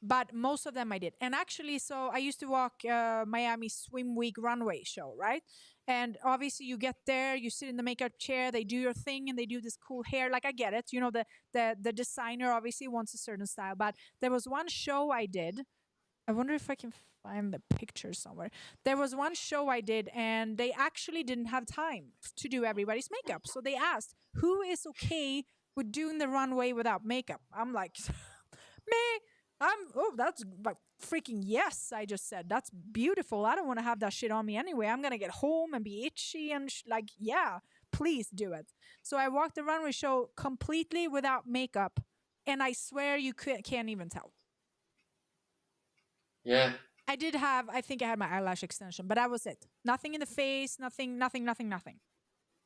But most of them I did. And actually, so I used to walk Miami Swim Week runway show, right? And obviously you get there, you sit in the makeup chair, they do your thing and they do this cool hair. Like, I get it. The designer obviously wants a certain style. But there was one show I did. I wonder if I can find the picture somewhere. There was one show I did, and they actually didn't have time to do everybody's makeup. So they asked, who is okay with doing the runway without makeup? I'm like, me. That's like freaking yes. I just said, that's beautiful. I don't want to have that shit on me anyway. I'm going to get home and be itchy and like, yeah, please do it. So I walked the runway show completely without makeup. And I swear you can't even tell. Yeah. I think I had my eyelash extension, but that was it. Nothing in the face, nothing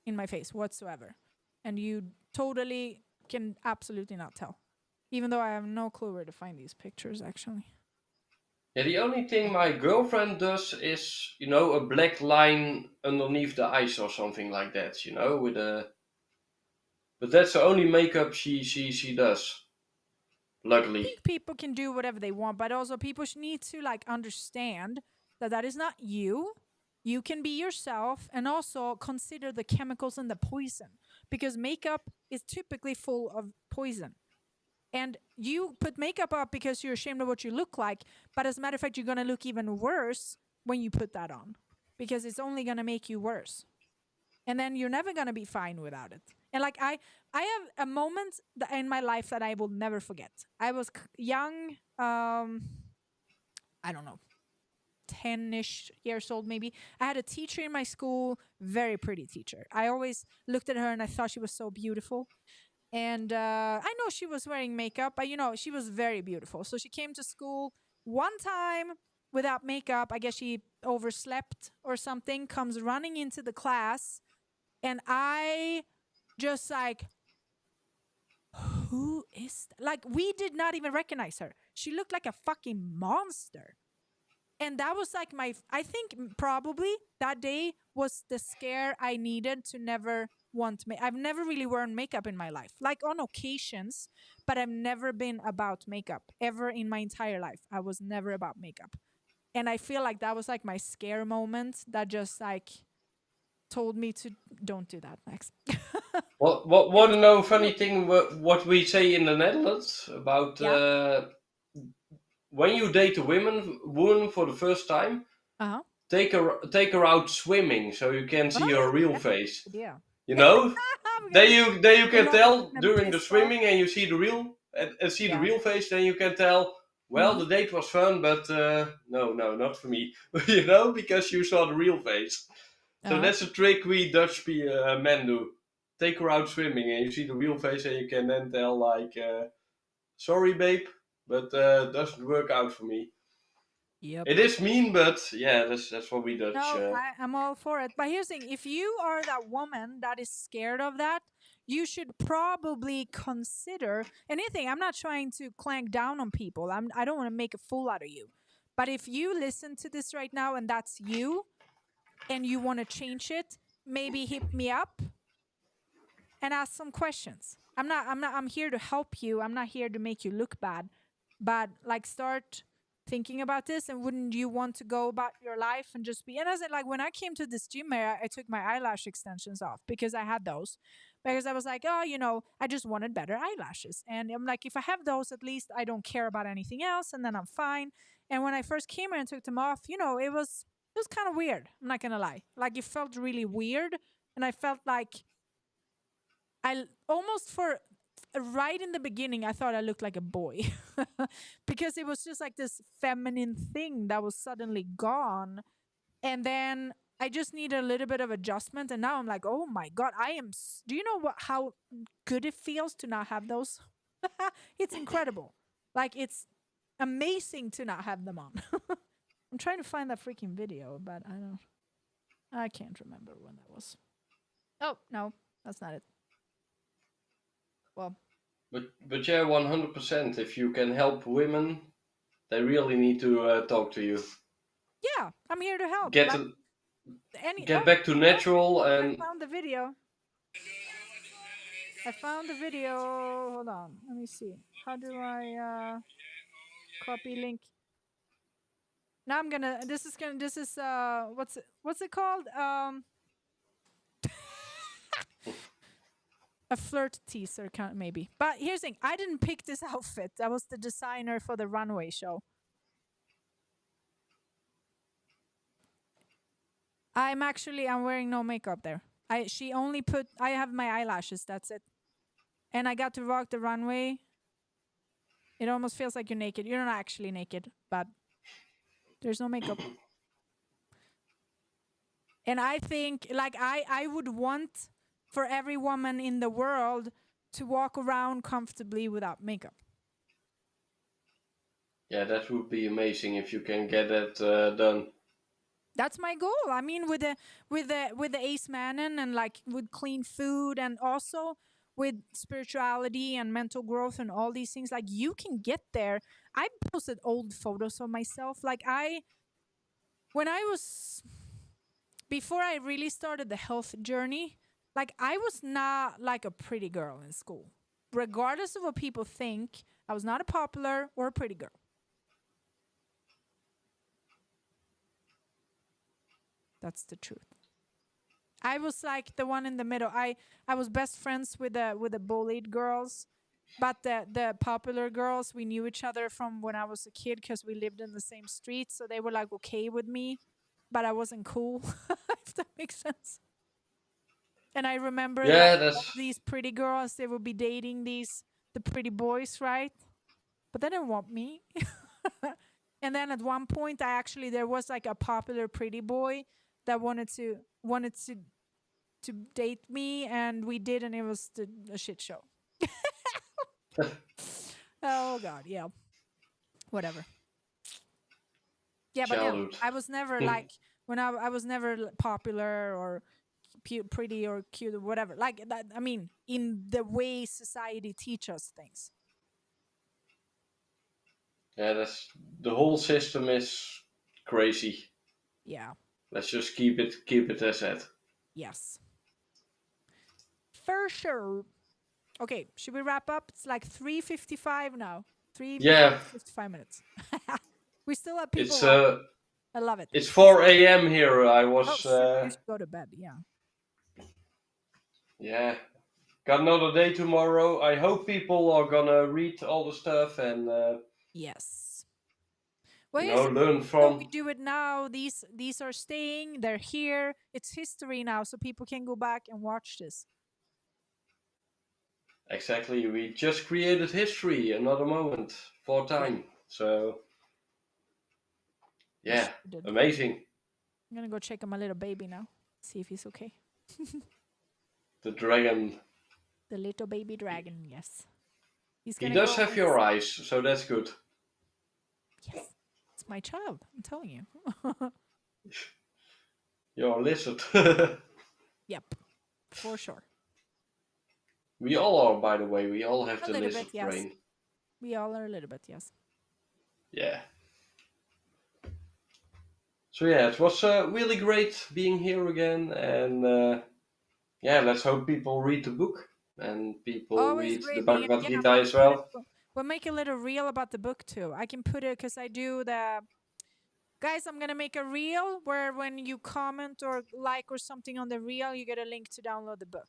in my face whatsoever. And you totally can absolutely not tell. Even though I have no clue where to find these pictures, actually. Yeah, the only thing my girlfriend does is, a black line underneath the eyes or something like that, with a... But that's the only makeup she does. Luckily. I think people can do whatever they want, but also people need to like understand that is not you. You can be yourself, and also consider the chemicals and the poison, because makeup is typically full of poison. And you put makeup up because you're ashamed of what you look like, but as a matter of fact, you're going to look even worse when you put that on, because it's only going to make you worse. And then you're never going to be fine without it. And like I have a moment in my life that I will never forget. I was young, I don't know, 10-ish years old maybe. I had a teacher in my school, very pretty teacher. I always looked at her and I thought she was so beautiful. And I know she was wearing makeup, but she was very beautiful. So she came to school one time without makeup. I guess she overslept or something, comes running into the class. And I just like, who is that? Like, we did not even recognize her. She looked like a fucking monster. And that was like I think probably that day was the scare I needed to never want I've never really worn makeup in my life, like on occasions, but I've never been about makeup ever in my entire life. I was never about makeup. And I feel like that was like my scare moment that just like told me to don't do that next. What want to know funny thing what we say in the Netherlands about when you date a woman for the first time, take her out swimming so you can see her real face. Yeah. Then you can tell during the swimming and you see the real the real face. Then you can tell. Well, the date was fun, but no, not for me. Because you saw the real face. So that's a trick we Dutch men do. Take her out swimming and you see the real face, and you can then tell like, sorry, babe, but doesn't work out for me. Yep. It is mean, but yeah, that's what we Dutch. No, I'm all for it. But here's the thing: if you are that woman that is scared of that, you should probably consider anything. I'm not trying to clank down on people. I don't want to make a fool out of you. But if you listen to this right now and that's you, and you want to change it, maybe hit me up and ask some questions. I'm here to help you. I'm not here to make you look bad. But like, start thinking about this, and wouldn't you want to go about your life and just be... And as like, when I came to this gym area, I took my eyelash extensions off because I had those, because I was like, I just wanted better eyelashes. And I'm like, if I have those, at least I don't care about anything else, and then I'm fine. And when I first came here and took them off, it was kind of weird. I'm not gonna lie. Like, it felt really weird, and I felt like I almost right in the beginning, I thought I looked like a boy because it was just like this feminine thing that was suddenly gone. And then I just needed a little bit of adjustment. And now I'm like, oh my God, do you know how good it feels to not have those? It's incredible. Like, it's amazing to not have them on. I'm trying to find that freaking video, but I can't remember when that was. Oh, no, that's not it. Well, but yeah, 100%. If you can help women, they really need to talk to you. Yeah, I'm here to help. Get back to natural. And I found the video. Hold on, let me see. How do I copy link? Now I'm gonna. This is what's it called? A flirt teaser, maybe. But here's the thing: I didn't pick this outfit. I was the designer for the runway show. I'm wearing no makeup there. I have my eyelashes, that's it. And I got to walk the runway. It almost feels like you're naked. You're not actually naked, but there's no makeup. And I think, like, I would want for every woman in the world to walk around comfortably without makeup. Yeah, that would be amazing if you can get that done. That's my goal. I mean, with the Acemannan and like with clean food and also with spirituality and mental growth and all these things, like you can get there. I posted old photos of myself. Like before I really started the health journey, like I was not like a pretty girl in school. Regardless of what people think, I was not a popular or a pretty girl. That's the truth. I was like the one in the middle. I was best friends with the bullied girls, but the popular girls, we knew each other from when I was a kid because we lived in the same street, so they were like okay with me, but I wasn't cool. If that makes sense. And I remember all these pretty girls, they would be dating the pretty boys, right? But they didn't want me. And then at one point, there was like a popular pretty boy that wanted to date me, and we did, and it was a shit show. Oh God, yeah, whatever. Yeah, but no, I was never like when I was never popular or pretty or cute or whatever. Like that. I mean, in the way society teaches things. Yeah, the whole system is crazy. Yeah. Let's just keep it as that. Yes. For sure. Okay, should we wrap up? It's like 3:55 now. 55 minutes. We still have people. I love it. It's 4 a.m. here. I was. Oh, shit, you should go to bed. Yeah. Yeah. Got another day tomorrow. I hope people are gonna read all the stuff and. Yes. Well, learn from. We do it now. These are staying. They're here. It's history now, so people can go back and watch this. Exactly. We just created history. Another moment for time. So. Yeah. Amazing. I'm gonna go check on my little baby now. See if he's okay. The dragon. The little baby dragon. Yes. He does have your eyes, so that's good. Yes. It's my child. I'm telling you. You're a lizard. Yep. For sure. We all are, by the way. We all have the lizard brain. Yes. We all are a little bit, yes. Yeah. So yeah, it was really great being here again, and yeah, let's hope people read the book and people read the Bhagavad-gita as well. We'll make a little reel about the book too. I can put it because I do the. Guys, I'm gonna make a reel where when you comment or like or something on the reel, you get a link to download the book.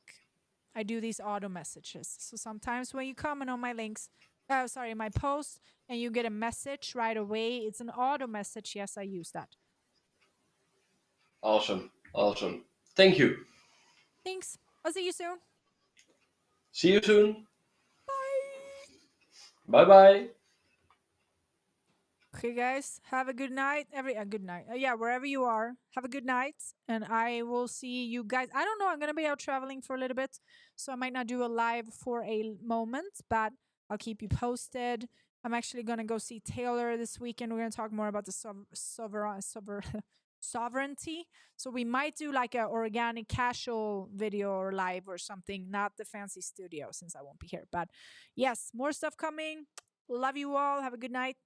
I do these auto messages. So sometimes when you comment on my links, my post, and you get a message right away, it's an auto message. Yes, I use that. Awesome. Thank you. Thanks. I'll see you soon. See you soon. Bye. Bye. Okay, guys, have a good night. Good night. Yeah, wherever you are, have a good night, and I will see you guys. I don't know. I'm gonna be out traveling for a little bit, so I might not do a live for a moment, but I'll keep you posted. I'm actually gonna go see Taylor this weekend. We're gonna talk more about the sovereignty. So we might do like a organic casual video or live or something, not the fancy studio since I won't be here. But yes, more stuff coming. Love you all. Have a good night.